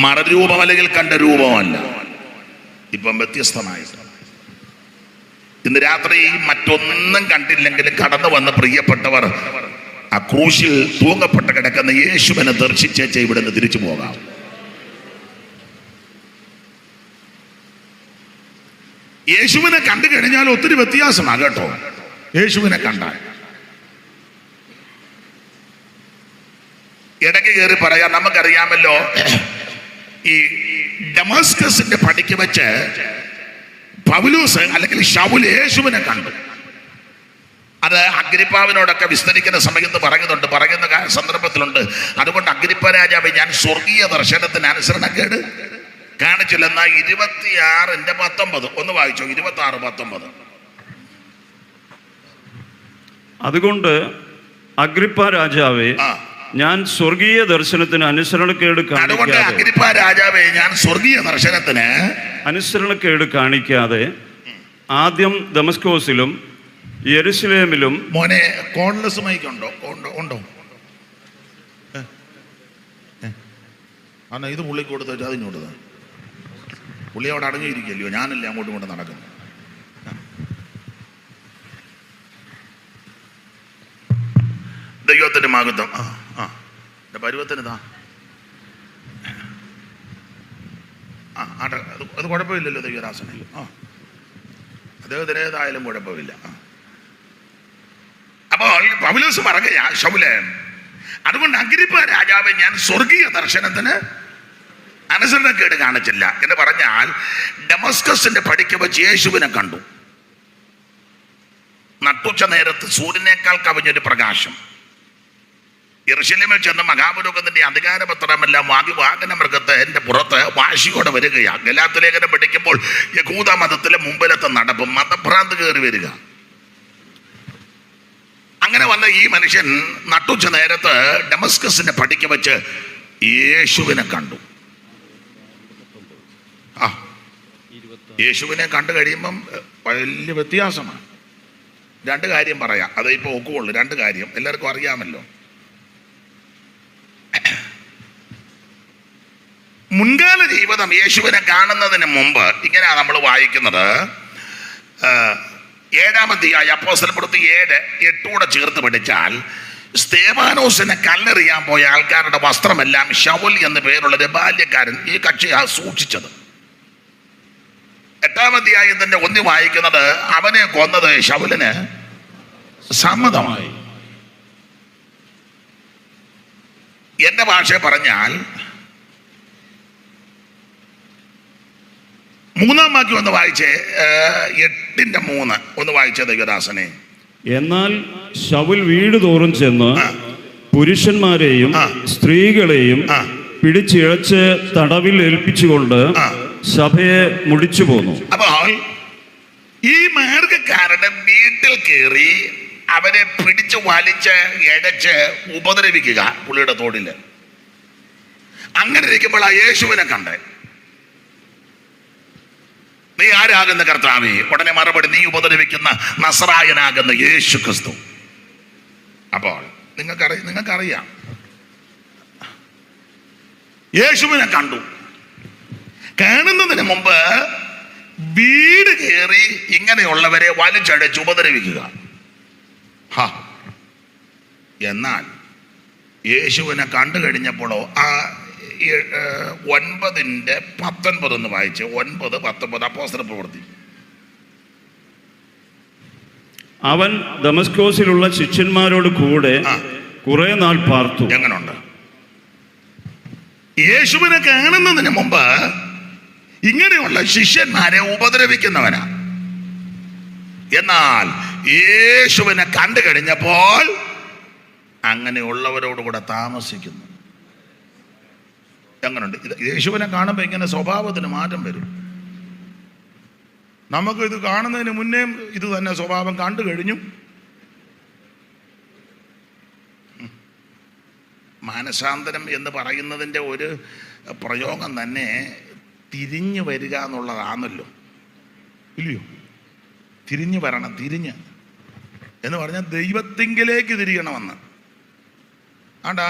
മറരൂപം അല്ലെങ്കിൽ കണ്ട രൂപമല്ല, ഇപ്പം വ്യത്യസ്തമായി. ഇന്ന് രാത്രി മറ്റൊന്നും കണ്ടില്ലെങ്കിലും കടന്നു വന്ന പ്രിയപ്പെട്ടവർ ആ ക്രൂശിൽ തൂങ്ങപ്പെട്ട് കിടക്കുന്ന യേശുവിനെ ദർശിച്ചേച്ച് ഇവിടുന്ന് തിരിച്ചു പോകാം. യേശുവിനെ കണ്ടു കഴിഞ്ഞാൽ ഒത്തിരി വ്യത്യാസമാണ് കേട്ടോ. യേശുവിനെ കണ്ടാൽ ഇടയ്ക്ക് കയറി പറയാം, നമുക്കറിയാമല്ലോ ഈ ഡമാസ്കസിന്റെ പടിക്ക് വെച്ച് പൗലോസ് അല്ലെങ്കിൽ ശൗൽ യേശുവിനെ കണ്ടു. അത് അഗ്രിപ്പാവിനോടൊക്കെ വിസ്തരിക്കുന്ന സമയത്ത് പറയുന്ന സന്ദർഭത്തിലുണ്ട്. അതുകൊണ്ട് അഗ്രിപ്പ രാജാവ്, ഞാൻ സ്വർഗീയ ദർശനത്തിന് അനുസരണക്കേട് കാണിച്ചില്ല. എന്നാൽ 26:19 ഒന്ന് വായിച്ചോ. 26:19. അതുകൊണ്ട് അഗ്രിപ്പ രാജാവേ, ഞാൻ സ്വർഗീയ ദർശനത്തിന് അനുസരണക്കേട് കാണിക്കാതെ ആദ്യം ദമസ്കോസിലും യെരുശലേമിലും. മോനെ കോൺലെസ് മൈക്ക് ഉണ്ടോ? ഇത് പുള്ളി കൊടുത്ത് വെച്ചാൽ അതിങ്ങോട്ട് പുള്ളി അവിടെ അടങ്ങിയിരിക്കല്ലോ, ഞാനല്ലേ അങ്ങോട്ടും ഇങ്ങോട്ട് നടക്കുന്നു. ദൈവത്തിന്റെ മഹത്വം. എന്റെ പരുവത്തിന് അത് കുഴപ്പമില്ലല്ലോ ദൈവദാസനെ. അദ്ദേഹത്തിന് ഏതായാലും കുഴപ്പമില്ല. അപ്പോൾ പൗലോസ് പറയുകയാ, ശൗലേ, അതുകൊണ്ട് അഗ്രിപ്പ രാജാവേ, ഞാൻ സ്വർഗീയ ദർശനത്തിന് അനുസരണക്കേട് കാണിച്ചില്ല എന്ന് പറഞ്ഞാൽ ഡമസ്കസിന്റെ പടിക്ക് വെച്ച് യേശുവിനെ കണ്ടു. നട്ടുച്ച നേരത്ത് സൂര്യനേക്കാൾ കവിഞ്ഞൊരു പ്രകാശം. യെരൂശലേമിൽ ചെന്ന് മഹാപുരോഹിതന്റെ അധികാരപത്രമെല്ലാം വാങ്ങി വാഹന മൃഗത്തെ എന്റെ പുറത്ത് വാശിയോടെ വരികയാ. ഗലാത്യലേഖനം പഠിക്കുമ്പോൾ യഹൂദ മതത്തിലെ മുമ്പിലത്തെ നടപ്പ്, മതഭ്രാന്ത് കയറി വരിക. അങ്ങനെ വന്ന ഈ മനുഷ്യൻ നട്ടുച്ച നേരത്ത് ഡമസ്കസിന്റെ പടിക്ക് വെച്ച് യേശുവിനെ കണ്ടു. യേശുവിനെ കണ്ടു കഴിയുമ്പം വലിയ വ്യത്യാസമാണ്. 2 കാര്യം പറയാം, അതേ ഇപ്പോൾ ഒക്കുള്ളൂ. 2 കാര്യം എല്ലാവർക്കും അറിയാമല്ലോ. മുൻകാല ജീവിതം യേശുവിനെ കാണുന്നതിന് മുമ്പ് ഇങ്ങനെയാണ് നമ്മൾ വായിക്കുന്നത്. 7-ാം അധ്യായം അപ്പോസ്തലപ്രവൃത്തി 7:8 ചേർത്ത് പഠിച്ചാൽ, സ്തേഫാനോസിനെ കല്ലെറിയാൻ പോയ ആൾക്കാരുടെ വസ്ത്രമെല്ലാം ശൗൽ എന്ന് പേരുള്ള ഒരു ബാല്യക്കാരൻ ഈ കക്ഷിയാ സൂക്ഷിച്ചത്. 8-ാം അധ്യായത്തിന്റെ 1 വായിക്കുന്നത്, അവനെ കൊന്നത് ശൗലിന് സമ്മതമായി. എന്റെ ഭാഷ പറഞ്ഞാൽ 3-ാം വാക്യം ഒന്ന് വായിച്ചേ. 8:3 ഒന്ന് വായിച്ചേ ദൈവദാസനെ. എന്നാൽ ശൗൽ വീട് തോറും ചെന്ന് പുരുഷന്മാരെയും സ്ത്രീകളെയും പിടിച്ചിഴച്ച് തടവിൽ ഏൽപ്പിച്ചുകൊണ്ട് സഭയെ മുടിച്ചു പോന്നു. അപ്പോൾ ഈ മാർഗക്കാരുടെ വീട്ടിൽ കയറി അവരെ പിടിച്ച് വലിച്ച് ഇഴച്ച് ഉപദ്രവിക്കുക പുള്ളിയുടെ തോടില്. അങ്ങനെ ഇരിക്കുമ്പോൾ ആ യേശുവിനെ കണ്ടേ. നീ ആരാകുന്ന കർത്താവേ? ഉടനെ മറുപടി, നീ ഉപദ്രവിക്കുന്ന നസറായനാകുന്ന യേശു ക്രിസ്തു. അപ്പോൾ നിങ്ങൾക്കറിയാം യേശുവിനെ കണ്ടു. കാണുന്നതിന് മുമ്പ് വീട് കയറി ഇങ്ങനെയുള്ളവരെ വലിച്ചഴച്ച് ഉപദ്രവിക്കുക. എന്നാൽ യേശുവിനെ കണ്ടു കഴിഞ്ഞപ്പോഴോ ആ 9:19 ഒന്ന് വായിച്ച്, 9:19 അപ്പോസ്തല പ്രവൃത്തി. അവൻ ദമസ്കോസിലുള്ള ശിഷ്യന്മാരോട് കൂടെ കുറെ നാൾ പാർത്തു. എങ്ങനുണ്ട്? യേശുവിനെ കാണുന്നതിന് മുമ്പ് ഇങ്ങനെയുള്ള ശിഷ്യന്മാരെ ഉപദ്രവിക്കുന്നവനാ. എന്നാൽ യേശുവിനെ കണ്ടു കഴിഞ്ഞപ്പോൾ അങ്ങനെയുള്ളവരോടുകൂടെ താമസിക്കുന്നു. എങ്ങനുണ്ട്? ഇത് യേശുവിനെ കാണുമ്പോൾ ഇങ്ങനെ സ്വഭാവത്തിന് മാറ്റം വരും. നമുക്ക് ഇത് കാണുന്നതിന് മുന്നേ ഇത് തന്നെ സ്വഭാവം കണ്ടു കഴിഞ്ഞു. മാനസാന്തരം എന്ന് പറയുന്നതിൻ്റെ ഒരു പ്രയോഗം തന്നെ തിരിഞ്ഞു വരിക എന്നുള്ളതാണല്ലോ, ഇല്ലയോ? തിരിഞ്ഞു വരണം, തിരിഞ്ഞ് എന്ന് പറഞ്ഞാൽ ദൈവത്തിങ്കിലേക്ക് തിരിയണമെന്ന്. ആണ്ട്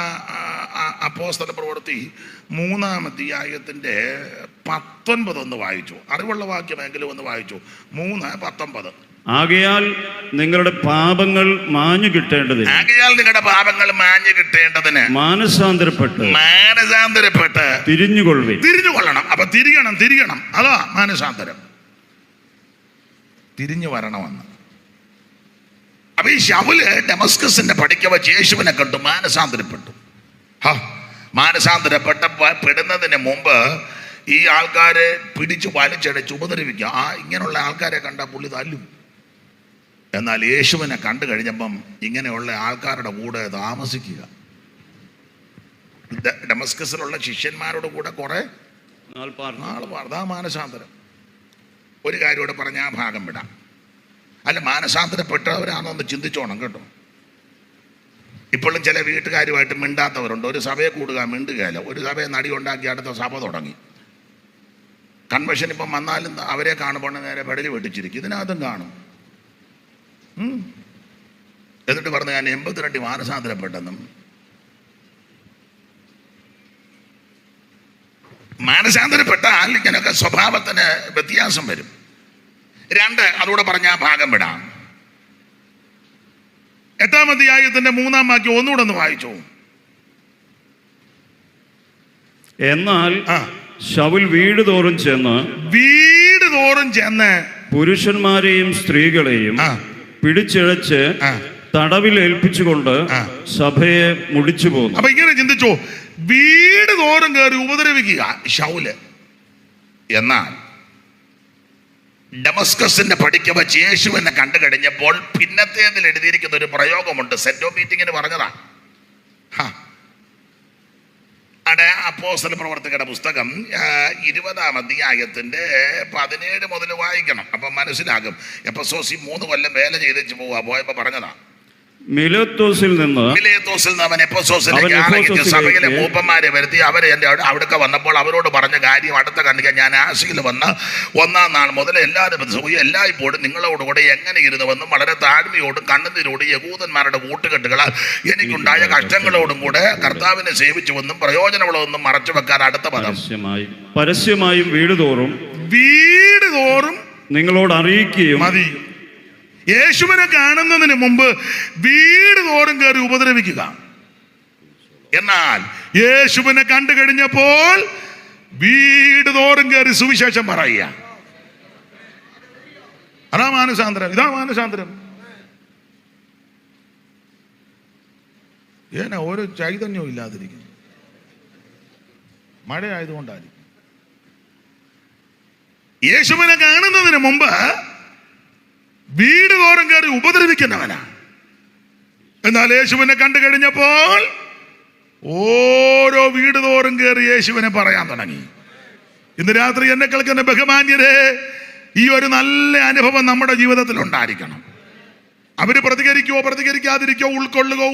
അപ്പോസ്തല പ്രവൃത്തി 3-ാം അധ്യായത്തിൻ്റെ 19 ഒന്ന് വായിച്ചു. അറിവുള്ള വാക്യമെങ്കിലും ഒന്ന് വായിച്ചു. 3:19. ആകയാൽ നിങ്ങളുടെ പാപങ്ങൾ മാഞ്ഞു കിട്ടേണ്ടതിന്, ആകയാൽ നിങ്ങളുടെ പാപങ്ങൾ മാഞ്ഞു കിട്ടേണ്ടതിന് മാനസാന്തരപ്പെട്ട് തിരിഞ്ഞുകൊള്ളണം. അപ്പൊ തിരിയണം. അതാ മാനസാന്തരം, തിരിഞ്ഞു വരണമെന്ന്. അപ്പൊ ഈ ശൗല് ഡമസ്കസിന്റെ പടിക്ക വെച്ച് യേശുവിനെ കണ്ടു, മാനസാന്തരപ്പെട്ടു. മാനസാന്തരപ്പെടുന്നതിന് മുമ്പ് ഈ ആൾക്കാരെ പിടിച്ച് വലിച്ചടച്ച് ഉപദ്രവിക്കുക. ഇങ്ങനെയുള്ള ആൾക്കാരെ കണ്ടാൽ പുള്ളി തല്ലും. എന്നാൽ യേശുവിനെ കണ്ടു കഴിഞ്ഞപ്പം ഇങ്ങനെയുള്ള ആൾക്കാരുടെ കൂടെ താമസിക്കുക. ഡമസ്കസിലുള്ള ശിഷ്യന്മാരോട് കൂടെ കുറെ നാൾ വാർത്താ മാനസാന്തരം. ഒരു കാര്യം കൂടെ പറഞ്ഞ ആ ഭാഗം വിടാം. അല്ല, മാനസാന്തരപ്പെട്ടവരാണെന്ന് ചിന്തിച്ചോണം കേട്ടോ. ഇപ്പോഴും ചില വീട്ടുകാരുമായിട്ട് മിണ്ടാത്തവരുണ്ട്. ഒരു സഭയെ കൂടുക, മിണ്ടുകയല്ല. ഒരു സഭയെ നടി ഉണ്ടാക്കി അടുത്ത സഭ തുടങ്ങി. കൺവെൻഷൻ ഇപ്പം വന്നാലും അവരെ കാണുമ്പോൾ നേരെ പെടലി വെട്ടിച്ചിരിക്കും. ഇതിനകത്തും കാണും. എന്നിട്ട് പറഞ്ഞു ഞാൻ 82 മാനസാന്തരപ്പെട്ടെന്നും. മാനസാന്തരപ്പെട്ടാൽ ഇങ്ങനെയൊക്കെ സ്വഭാവത്തിന് വ്യത്യാസം വരും. 2 അതുകൂടെ പറഞ്ഞ ആ ഭാഗം വിടാം. 8-ാം അധ്യായത്തിന്റെ 3-ാം വാക്യം ഒന്നുകൂടെ ഒന്ന് വായിച്ചു. എന്നാൽ ശൗൽ വീട് തോറും ചെന്ന് പുരുഷന്മാരെയും സ്ത്രീകളെയും പിടിച്ചിഴച്ച് തടവിൽ ഏൽപ്പിച്ചുകൊണ്ട് സഭയെ മുടിച്ചു പോകുന്നു. അപ്പൊ ഇങ്ങനെ ചിന്തിച്ചോ, വീട് തോറും കയറി ഉപദ്രവിക്കുക ശൗല്. എന്നാൽ ഡമസ്കസിന്റെ പടിക്ക വെച്ച് യേശുവിനെ കണ്ടു കഴിഞ്ഞപ്പോൾ പിന്നത്തേതിൽ എഴുതിയിരിക്കുന്ന ഒരു പ്രയോഗമുണ്ട്. സെന്റോ മീറ്റിങ്ങിന് പറഞ്ഞതാ. അവിടെ അപ്പോസ്തല പ്രവർത്തകരുടെ പുസ്തകം 20-ാം അധ്യായത്തിന്റെ 17 മുതൽ വായിക്കണം. അപ്പൊ മനസ്സിലാകും. എഫെസോസിൽ 3 കൊല്ലം വേല ചെയ്തു പോയപ്പോ പറഞ്ഞതാ. മിലേത്തോസിൽ നിന്ന് അവൻ എഫെസോസിലേക്ക് ആളയച്ച് സഭയിലെ മൂപ്പന്മാരെ വരുത്തി അവരെ എൻ്റെ അവിടേക്ക് വന്നപ്പോൾ അവരോട് പറഞ്ഞ കാര്യം അടുത്ത കണ്ടിക്കാൻ ഞാൻ ആശയിൽ വന്ന 1-ാം നാൾ മുതൽ എല്ലായ്പ്പോഴും നിങ്ങളോടുകൂടെ എങ്ങനെ ഇരുന്നുവെന്നും വളരെ താഴ്മയോടും കണ്ണുനീരോടും യഹൂദന്മാരുടെ കൂട്ടുകെട്ടുകളാൽ എനിക്കുണ്ടായ കഷ്ടങ്ങളോടും കൂടെ കർത്താവിനെ സേവിച്ചുവെന്നും പ്രയോജനമുള്ളതെന്നും മറച്ചു വെക്കാൻ അടുത്ത പദം. പരസ്യമായും വീട് തോറും നിങ്ങളോട് അറിയിക്കുകയും മതി. യേശുവിനെ കാണുന്നതിന് മുമ്പ് വീട് തോറും കയറി ഉപദ്രവിക്കുക. എന്നാൽ യേശുവിനെ കണ്ടു കഴിഞ്ഞപ്പോൾ വീട് തോറും കയറി സുവിശേഷം പറയുക. അതാ മാനസാന്തരം. ഇതാ മാനസാന്തരം. ഒരു ചൈതന്യവും ഇല്ലാതിരിക്കും. മഴ ആയതുകൊണ്ടായിരിക്കും. യേശുവിനെ കാണുന്നതിന് മുമ്പ് വീട് തോറും കയറി ഉപദ്രവിക്കുന്നവനാ. എന്നാൽ യേശുവിനെ കണ്ടു കഴിഞ്ഞപ്പോൾ ഓരോ വീട് തോറും കയറി യേശുവിനെ പറയാൻ തുടങ്ങി. ഇന്ന് രാത്രി എന്നെ കേൾക്കുന്ന ബഹുമാന്യരെ, ഈ ഒരു നല്ല അനുഭവം നമ്മുടെ ജീവിതത്തിൽ ഉണ്ടായിരിക്കണം. അവര് പ്രതികരിക്കാതിരിക്കോ,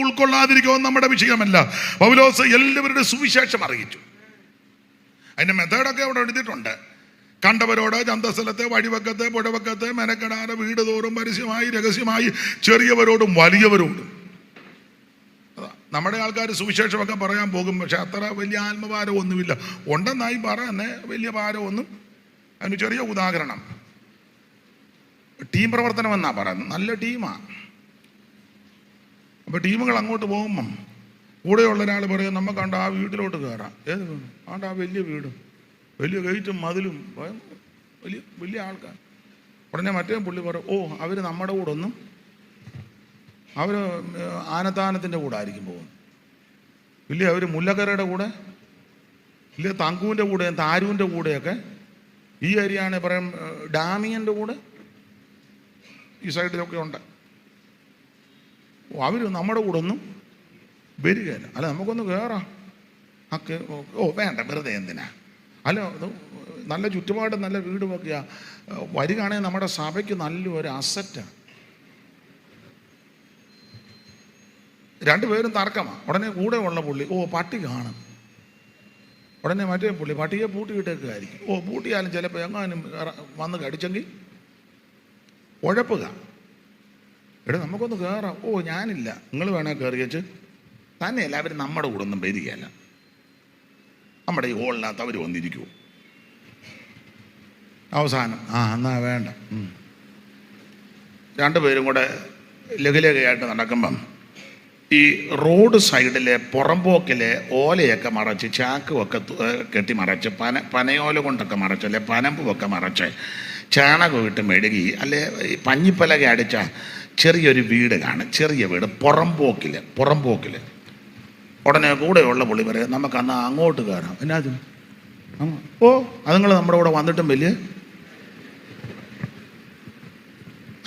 ഉൾക്കൊള്ളാതിരിക്കോ നമ്മുടെ വിഷയമല്ല. പൗലോസ് എല്ലാവരുടെ സുവിശേഷം അറിയിച്ചു. അതിന്റെ മെത്തേഡൊക്കെ അവിടെ എഴുതിയിട്ടുണ്ട്. കണ്ടവരോട് ചന്തസ്ഥലത്തെ, വഴിവക്കത്തെ, പുഴവക്കത്തെ, മെനക്കെടാതെ വീട് തോറും പരസ്യമായി രഹസ്യമായി ചെറിയവരോടും വലിയവരോടും. അതാ നമ്മുടെ ആൾക്കാർ സുവിശേഷമൊക്കെ പറയാൻ പോകും, പക്ഷെ അത്ര വലിയ ആത്മഭാരം ഒന്നുമില്ല. ഉണ്ടെന്നായി പറയുന്നേ, വലിയ ഭാരമൊന്നും. അതിന് ചെറിയ ഉദാഹരണം, ടീം പ്രവർത്തനം എന്നാ പറയുന്നത്. നല്ല ടീമാണ്. അപ്പോൾ ടീമുകൾ അങ്ങോട്ട് പോകുമ്പം കൂടെയുള്ള ഒരാൾ പറയും, നമുക്ക് കണ്ട ആ വീട്ടിലോട്ട് കയറാം. ഏത് വീട്? ആണ്ട് ആ വലിയ വീടും വലിയ ഗേറ്റും മതിലും വലിയ വലിയ ആൾക്കാർ. ഉടനെ മറ്റേ പുള്ളി പറയും, ഓ അവർ നമ്മുടെ കൂടെ ഒന്നും, അവർ ആനത്താനത്തിൻ്റെ കൂടെ ആയിരിക്കും പോകുന്നത്. ഇല്ല അവർ മുല്ലക്കരയുടെ കൂടെ, ഇല്ല തങ്കുവിൻ്റെ കൂടെ, താരുവിൻ്റെ കൂടെയൊക്കെ. ഈ ഏരിയയാണ് പറയും ഡാമിയൻ്റെ കൂടെ, ഈ സൈഡിലൊക്കെ ഉണ്ട്. അവർ നമ്മുടെ കൂടെ ഒന്നും വരികയില്ല. അല്ല നമുക്കൊന്ന് കയറാം. ഓ വേണ്ട, വെറുതെ എന്തിനാ? അല്ല അത് നല്ല ചുറ്റുപാടും നല്ല വീടുമൊക്കെയാ. വരികയാണെങ്കിൽ നമ്മുടെ സഭയ്ക്ക് നല്ലൊരു അസറ്റാണ്. രണ്ടുപേരും തർക്കമാണ്. ഉടനെ കൂടെ ഉള്ള പുള്ളി, ഓ പട്ടി കാണും. ഉടനെ മറ്റേ പുള്ളി പട്ടിയെ പൂട്ടിയിട്ടേക്കായിരിക്കും. ഓ പൂട്ടിയാലും ചിലപ്പോൾ എങ്ങാനും വന്ന് കടിച്ചെങ്കിൽ ഉഴപ്പുക. എടാ നമുക്കൊന്ന് കയറാം. ഓ ഞാനില്ല, നിങ്ങൾ വേണേൽ കയറി വെച്ച്. തന്നെയല്ല അവർ നമ്മുടെ കൂടെ ഒന്നും വരികയല്ല. നമ്മുടെ ഈ ഹോളിനകത്ത് അവർ വന്നിരിക്കുമോ? അവസാനം എന്നാ വേണ്ട. രണ്ടുപേരും കൂടെ ലഘുലഘയായിട്ട് നടക്കുമ്പം ഈ റോഡ് സൈഡിലെ പുറമ്പോക്കിലെ ഓലയൊക്കെ മറച്ച്, ചാക്കുമൊക്കെ കെട്ടി മറച്ച്, പനയോല കൊണ്ടൊക്കെ മറച്ച്, അല്ലെ പനമ്പുമൊക്കെ മറച്ച്, ചാണകം ഇട്ട് മെഴുകി, അല്ലെ ഈ പഞ്ഞിപ്പലക അടിച്ച ചെറിയൊരു വീട് കാണും. ചെറിയ വീട് പുറമ്പോക്കിൽ. ഉടനെ കൂടെയുള്ള പുള്ളി പറയാം, നമുക്ക് അന്ന് അങ്ങോട്ട് കയറാം. എന്നാതിന്? ഓ അത് നിങ്ങൾ നമ്മുടെ കൂടെ വന്നിട്ടും വലിയ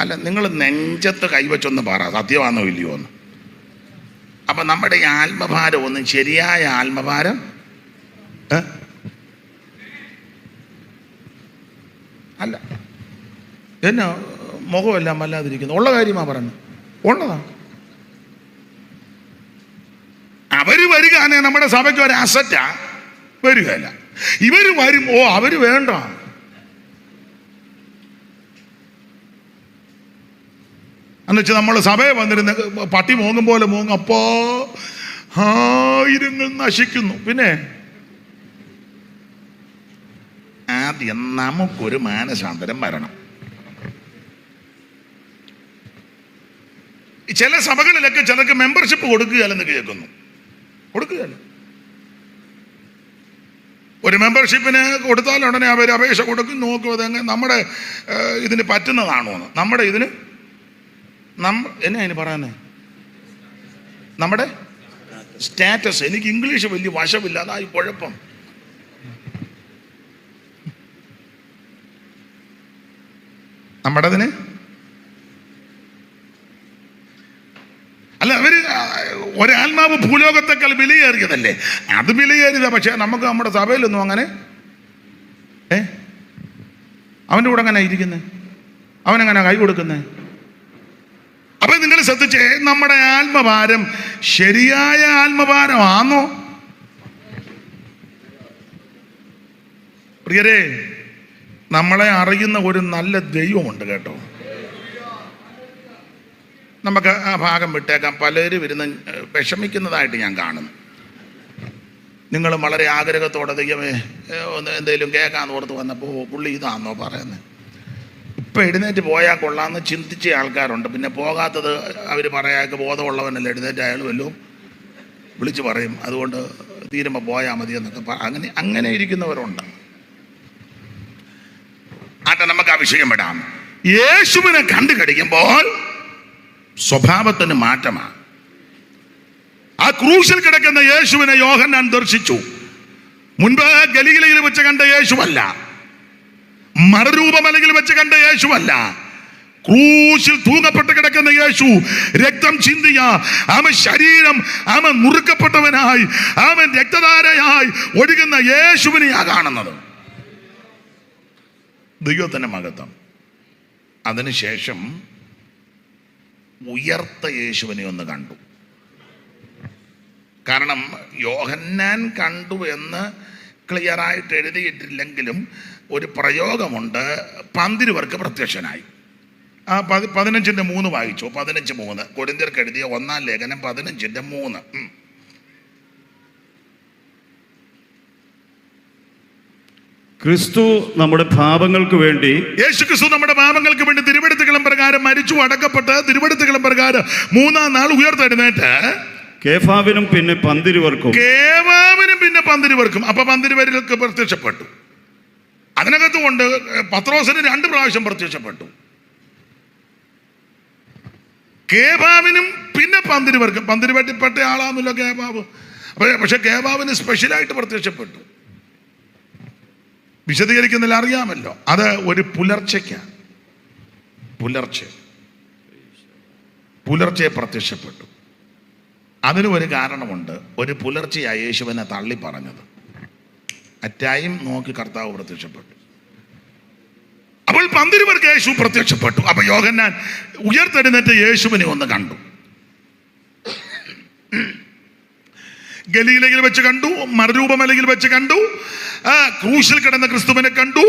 അല്ല, നിങ്ങൾ നെഞ്ചത്ത് കൈവച്ചൊന്ന് പറ, സത്യമാണോ ഇല്ലയോ എന്ന്. അപ്പം നമ്മുടെ ഈ ആത്മഭാരം ഒന്നും ശരിയായ ആത്മഭാരം അല്ല. എന്നാ മുഖമെല്ലാം വല്ലാതിരിക്കുന്നു? ഉള്ള കാര്യമാണ് പറഞ്ഞു, ഉള്ളതാണ്. അവർ വരികയാണെങ്കിൽ നമ്മുടെ സഭയ്ക്ക് ഒരു അസറ്റാ, വരികയല്ല. ഇവർ വരും, ഓ അവർ വേണ്ട. എന്നുവെച്ചാൽ നമ്മൾ സഭയെ വന്നിരുന്ന പട്ടി മോങ്ങും പോലെ മോങ്ങും. അപ്പോ ആയിരങ്ങൾ നശിക്കുന്നു. പിന്നെ ആദ്യം നമുക്കൊരു മാനസാന്തരം വരണം. ചില സഭകളിലൊക്കെ ചിലർക്ക് മെമ്പർഷിപ്പ് കൊടുക്കുകയല്ലെന്ന് കേൾക്കുന്നു. കൊടുക്കുകയല്ല. ഒരു മെമ്പർഷിപ്പിന് കൊടുത്താൽ ഉടനെ അവർ അപേക്ഷ കൊടുക്കും, നോക്കും അതെങ്ങനെ നമ്മുടെ ഇതിന് പറ്റുന്നതാണോ എന്ന്. നമ്മുടെ ഇതിന് എന്നാ അതിന് പറയാനേ, നമ്മുടെ സ്റ്റാറ്റസ്. എനിക്ക് ഇംഗ്ലീഷ് വലിയ വശമില്ല, അതായി കുഴപ്പം. നമ്മുടേതിന് അല്ല, അവര് ഒരാത്മാവ് ഭൂലോകത്തെക്കാൾ വിലയേറിയതല്ലേ. അത് വിലയേറിയതാ. പക്ഷെ നമുക്ക് നമ്മുടെ സഭയിലൊന്നും അങ്ങനെ അവൻ്റെ കൂടെ അങ്ങനെ ഇരിക്കുന്നത്, അവനെങ്ങനെ കൈ കൊടുക്കുന്നത്? അപ്പൊ നിങ്ങൾ ശ്രദ്ധിച്ചേ, നമ്മുടെ ആത്മഭാരം ശരിയായ ആത്മഭാരമാണോ? പ്രിയരെ, നമ്മളെ അറിയുന്ന ഒരു നല്ല ദൈവമുണ്ട് കേട്ടോ. നമുക്ക് ആ ഭാഗം വിട്ടേക്കാം. പലരും ഇരുന്ന് വിഷമിക്കുന്നതായിട്ട് ഞാൻ കാണുന്നു. നിങ്ങൾ വളരെ ആഗ്രഹത്തോടെ ദൈവമേ ഒന്ന് എന്തെങ്കിലും കേൾക്കാന്ന് ഓർത്ത് വന്നപ്പോൾ പുള്ളി ഇതാണെന്നോ പറയുന്നത്. ഇപ്പം എഴുന്നേറ്റ് പോയാൽ കൊള്ളാമെന്ന് ചിന്തിച്ച ആൾക്കാരുണ്ട്. പിന്നെ പോകാത്തത് അവർ പറയാക്ക് ബോധമുള്ളവനല്ല, എഴുന്നേറ്റ് അയാൾ വല്ലതും വിളിച്ച് പറയും, അതുകൊണ്ട് തീരുമ്പോൾ പോയാൽ മതി എന്നൊക്കെ അങ്ങനെ ഇരിക്കുന്നവരുണ്ട്. ആട്ടെ, നമുക്ക് ആ വിഷയം വിടാം. യേശുവിനെ കണ്ടു കഴിയുമ്പോൾ സ്വഭാവത്തിന് മാറ്റമാണ്. ആ ക്രൂശിൽ കിടക്കുന്ന യേശുവിനെ യോഹന്നാൻ ദർശിച്ചു. മുൻപ് ഗലീലയിൽ വെച്ച് കണ്ട യേശുവല്ല, മറുരൂപമലയിൽ വെച്ച് കണ്ട യേശുവല്ല, ക്രൂശിൽ തൂങ്ങപ്പെട്ട് കിടക്കുന്ന യേശു, രക്തം ചിന്തിയ അവൻ ശരീരം അവൻ മുറുക്കപ്പെട്ടവനായി അവൻ രക്തധാരയായി ഒഴുകുന്ന യേശുവിനെയാ കാണുന്നത്. ദൈവത്തിന്റെ മഹത്വം. അതിനുശേഷം ഉയർത്ത യേശുവിനെ ഒന്ന് കണ്ടു. കാരണം യോഹന്നാൻ കണ്ടു എന്ന് ക്ലിയറായിട്ട് എഴുതിയിട്ടില്ലെങ്കിലും ഒരു പ്രയോഗമുണ്ട്, 12 പേർക്ക് പ്രത്യക്ഷനായി. 15:3 വായിച്ചു. 15:3 കൊരിന്ത്യർക്ക് എഴുതിയ 1-ാം ലേഖനം 15:3. ക്രിസ്തു നമ്മുടെ പാപങ്ങൾക്ക് വേണ്ടി യേശു ക്രിസ്തു നമ്മുടെ പാപങ്ങൾക്ക് വേണ്ടി തിരുവെടുത്തുകളും പ്രകാരം മരിച്ചു, അടക്കപ്പെട്ട് തിരുവെടുത്തുകളും പ്രകാരം 3-ാം നാൾ ഉയർത്തെഴുന്നേറ്റ് കേഫാവിനും പിന്നെ പന്തിരുവർക്കും അപ്പൊ പന്തിരുവർക്ക് പ്രത്യക്ഷപ്പെട്ടു. അതിനകത്ത് കൊണ്ട് പത്രോസിന് 2 പ്രാവശ്യം പ്രത്യക്ഷപ്പെട്ടു. കേബാവിനും പിന്നെ പന്തിരുവർക്കും. പന്തിരുവട്ടിപ്പെട്ട ആളാന്നല്ലോ കേബാവ്. പക്ഷെ കേബാവിന് സ്പെഷ്യലായിട്ട് പ്രത്യക്ഷപ്പെട്ടു. വിശദീകരിക്കുന്നില്ല, അറിയാമല്ലോ. അത് ഒരു പുലർച്ചയ്ക്കാണ്. പുലർച്ചെ പ്രത്യക്ഷപ്പെട്ടു. അതിന് ഒരു കാരണമുണ്ട്. ഒരു പുലർച്ചയായി യേശുവിനെ തള്ളി പറഞ്ഞത്. ആ ടൈം നോക്കി കർത്താവ് പ്രത്യക്ഷപ്പെട്ടു. അപ്പോൾ 12 പേർക്ക് യേശു പ്രത്യക്ഷപ്പെട്ടു. അപ്പൊ യോഹന്നാൻ ഉയർത്തെഴുന്നേറ്റ് യേശുവിനെ ഒന്ന് കണ്ടു. ഗലീലയിൽ വെച്ച് കണ്ടു, മറുരൂപമലയിൽ വെച്ച് കണ്ടു, ക്രൂശിൽ കിടന്ന ക്രിസ്തുവിനെ കണ്ടു.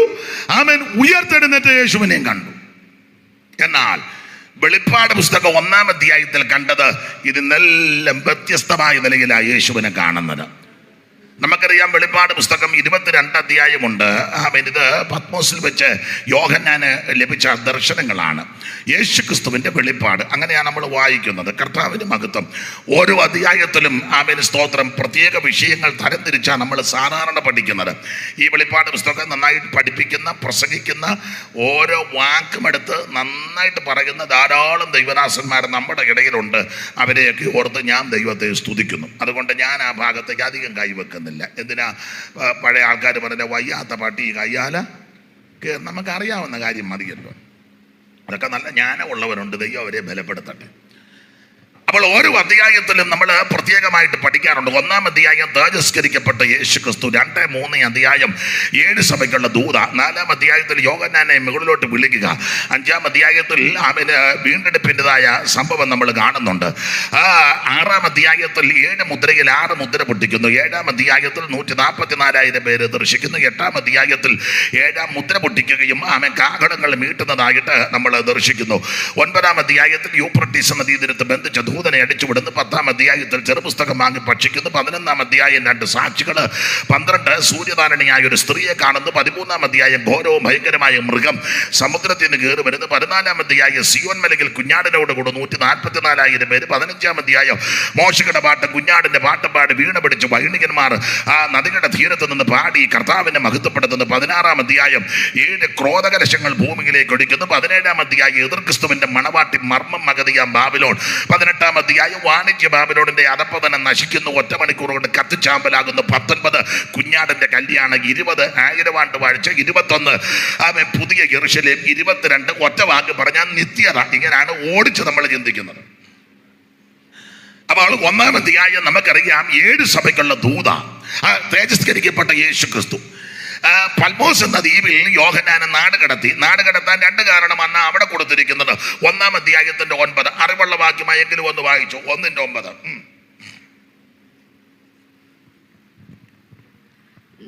ആമേൻ. ഉയർത്തെഴുന്നേറ്റ യേശുവിനെയും കണ്ടു. എന്നാൽ വെളിപ്പാട് പുസ്തകം 1-ാം അധ്യായത്തിൽ കണ്ടത് ഇതിനെല്ലാം വ്യത്യസ്തമായ നിലയിലാണ് യേശുവിനെ കാണുന്നത്. നമുക്കറിയാം, വെളിപ്പാട് പുസ്തകം 22 അധ്യായമുണ്ട്. ഇത് പത്മോസിൽ വെച്ച് യോഹന്നാന് ലഭിച്ച ദർശനങ്ങളാണ്. യേശു ക്രിസ്തുവിൻ്റെ വെളിപ്പാട് അങ്ങനെയാണ് നമ്മൾ വായിക്കുന്നത്. കർത്താവിന് മഹത്വം. ഓരോ അധ്യായത്തിലും സ്തോത്രം പ്രത്യേക വിഷയങ്ങൾ തരംതിരിച്ചാണ് നമ്മൾ സാധാരണ പഠിക്കുന്നത്. ഈ വെളിപ്പാട് പുസ്തകം നന്നായിട്ട് പഠിപ്പിക്കുന്ന, പ്രസംഗിക്കുന്ന, ഓരോ വാക്കുമെടുത്ത് നന്നായിട്ട് പറയുന്ന ധാരാളം ദൈവദാസന്മാർ നമ്മുടെ ഇടയിലുണ്ട്. അവരെയൊക്കെ ഓർത്ത് ഞാൻ ദൈവത്തെ സ്തുതിക്കുന്നു. അതുകൊണ്ട് ഞാൻ ആ ഭാഗത്തേക്ക് അധികം കൈവെക്കുന്നില്ല. എന്തിനാ പഴയ ആൾക്കാർ പറഞ്ഞ വയ്യാത്ത പട്ടി കയ്യാല, നമുക്കറിയാവുന്ന കാര്യം മതിയല്ലോ. അതൊക്കെ നല്ല ജ്ഞാനമുള്ളവരുണ്ട്. ദൈവം അവരെ ബലപ്പെടുത്തട്ടെ. അപ്പോൾ ഓരോ അധ്യായത്തിലും നമ്മൾ പ്രത്യേകമായിട്ട് പഠിക്കാറുണ്ട്. 1-ാം അധ്യായം തേജസ്കരിക്കപ്പെട്ട യേശു ക്രിസ്തു, 2-3 അധ്യായം 7 സഭയ്ക്കുള്ള ദൂത, 4-ാം അധ്യായത്തിൽ യോഹന്നാനെ മുകളിലോട്ട് വിളിക്കുക, 5-ാം അധ്യായത്തിൽ അവന് വീണ്ടെടുപ്പിൻ്റെതായ സംഭവം നമ്മൾ കാണുന്നുണ്ട്. 6-ാം അധ്യായത്തിൽ 7 മുദ്രയിൽ 6 മുദ്ര പൊട്ടിക്കുന്നു. 7-ാം അധ്യായത്തിൽ 144,000 പേര് ദർശിക്കുന്നു. 8-ാം അധ്യായത്തിൽ 7-ാം മുദ്ര പൊട്ടിക്കുകയും കാഹളങ്ങൾ മീട്ടുന്നതായിട്ട് നമ്മൾ ദർശിക്കുന്നു. 9-ാം അധ്യായത്തിൽ യൂഫ്രട്ടീസ് നദീതീരത്ത് ബന്ധിച്ച ദൂതനെ അടിച്ചുവിടുന്നു. 10-ാം അധ്യായത്തിൽ ചെറുപുസ്തകം വാങ്ങി ഭക്ഷിക്കുന്നു. 11-ാം അധ്യായം 2 സാക്ഷികൾ, 12 സൂര്യധാരണിയായ ഒരു സ്ത്രീയെ കാണുന്നു. 13-ാം അധ്യായം ഘോരവും ഭയങ്കരമായ മൃഗം സമുദ്രത്തിൽ നിന്ന് കയറി വരുന്നു. 14-ാം അധ്യായം സിയോൻ മലയിൽ കുഞ്ഞാടിനോട് കൂടെ 144,000 പേര്. 15-ാം അധ്യായം മോശയുടെ പാട്ട്, കുഞ്ഞാടിന്റെ പാട്ടും പാടി വീണ പിടിച്ച് വൈണികന്മാർ ആ നദികളുടെ തീരത്ത് നിന്ന് പാടി കർത്താവിനെ മഹത്വപ്പെടുത്തുന്നു. 16-ാം അധ്യായം 7 ക്രോധകലശങ്ങൾ ഭൂമിയിലേക്ക് ഒടിക്കുന്നു. 17-ാം അധ്യായം എതിർ ക്രിസ്തുവിന്റെ മണവാട്ടി മർമ്മം മഗതിയാം ബാബിലോൺ. 18-ാം അധ്യായം വാണിജ്യ ബാബിലോണിന്റെ അധപ്പതനം നശിക്കുന്നു. 1 മണിക്കൂർ കൊണ്ട് കത്തിച്ചാമ്പലാകുന്നു. 19 കുഞ്ഞാടിന്റെ കല്യാണം. 20 1000 ആണ്ട് വാഴ്ച. 21 അവൻ പുതിയ യെരൂശലേം. 22 ഒറ്റ വാക്ക് പറഞ്ഞാൽ നിത്യത. ഇങ്ങനെയാണ് ഓടിച്ച് നമ്മൾ ചിന്തിക്കുന്നത്. അപ്പോൾ 1-ാം അധ്യായം നമുക്കറിയാം 7 സഭയ്ക്കുള്ള ദൂത, തേജസ്കരിക്കപ്പെട്ട യേശു ക്രിസ്തു. പത്മോസ് എന്ന ദ്വീപിൽ യോഹന്നാനെ നാട് കടത്താൻ 2 കാരണമാണ് അവിടെ കൊടുത്തിരിക്കുന്നത്. 1-ാം അധ്യായത്തിന്റെ 9. അറിവുള്ള വാക്യമായെങ്കിലും ഒന്ന് വായിച്ചു. 1-9.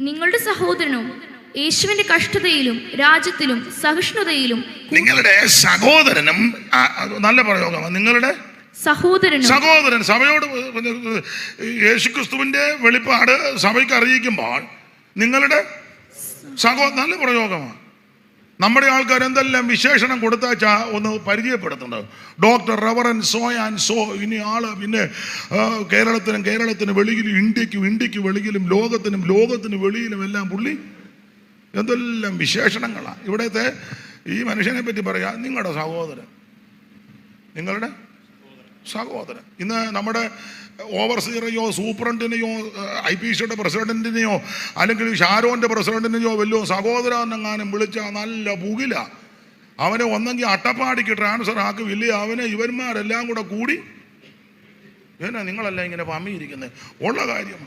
നിങ്ങളുടെ സഹോദരനും യേശുവിന്റെ കഷ്ടതയിലും രാജ്യത്തിലും സഹിഷ്ണുതയിലും നിങ്ങളുടെ സഹോദരനും, നല്ല പ്രയോഗമാണ്, നിങ്ങളുടെ സഹോദരൻ സഭയോട് യേശുക്രിസ്തുവിന്റെ വെളിപ്പാട് സഭയ്ക്ക് അറിയിക്കുമ്പോൾ നിങ്ങളുടെ നല്ല പ്രയോഗമാണ്. നമ്മുടെ ആൾക്കാർ എന്തെല്ലാം വിശേഷണം കൊടുത്താച്ചാ ഒന്ന് പരിചയപ്പെടുത്തുന്നത്. Doctor, reverend, so and so. ഇനി ആള് പിന്നെ കേരളത്തിന് വെളിയിലും ഇന്ത്യക്ക് വെളിയിലും ലോകത്തിന് വെളിയിലും എല്ലാം പുള്ളി എന്തെല്ലാം വിശേഷണങ്ങളാണ്. ഇവിടത്തെ ഈ മനുഷ്യനെ പറ്റി പറയാ നിങ്ങളുടെ സഹോദരൻ. ഇന്ന് നമ്മുടെ ഓവർസീറയോ സൂപ്രണ്ടിനെയോ IPCയുടെ പ്രസിഡന്റിനെയോ അല്ലെങ്കിൽ ഷാരോന്റെ പ്രസിഡന്റിനെയോ വല്ലോ സഹോദരനെങ്ങാനും വിളിച്ചാൽ നല്ല പുകില. അവനെ ഒന്നെങ്കിൽ അട്ടപ്പാടിക്ക് ട്രാൻസ്ഫർ ആക്കുമില്ലേ, അവനെ ഇവന്മാരെല്ലാം കൂടി എന്നാ നിങ്ങളല്ല ഇങ്ങനെ പമ്മിയിരിക്കുന്നത്. ഉള്ള കാര്യം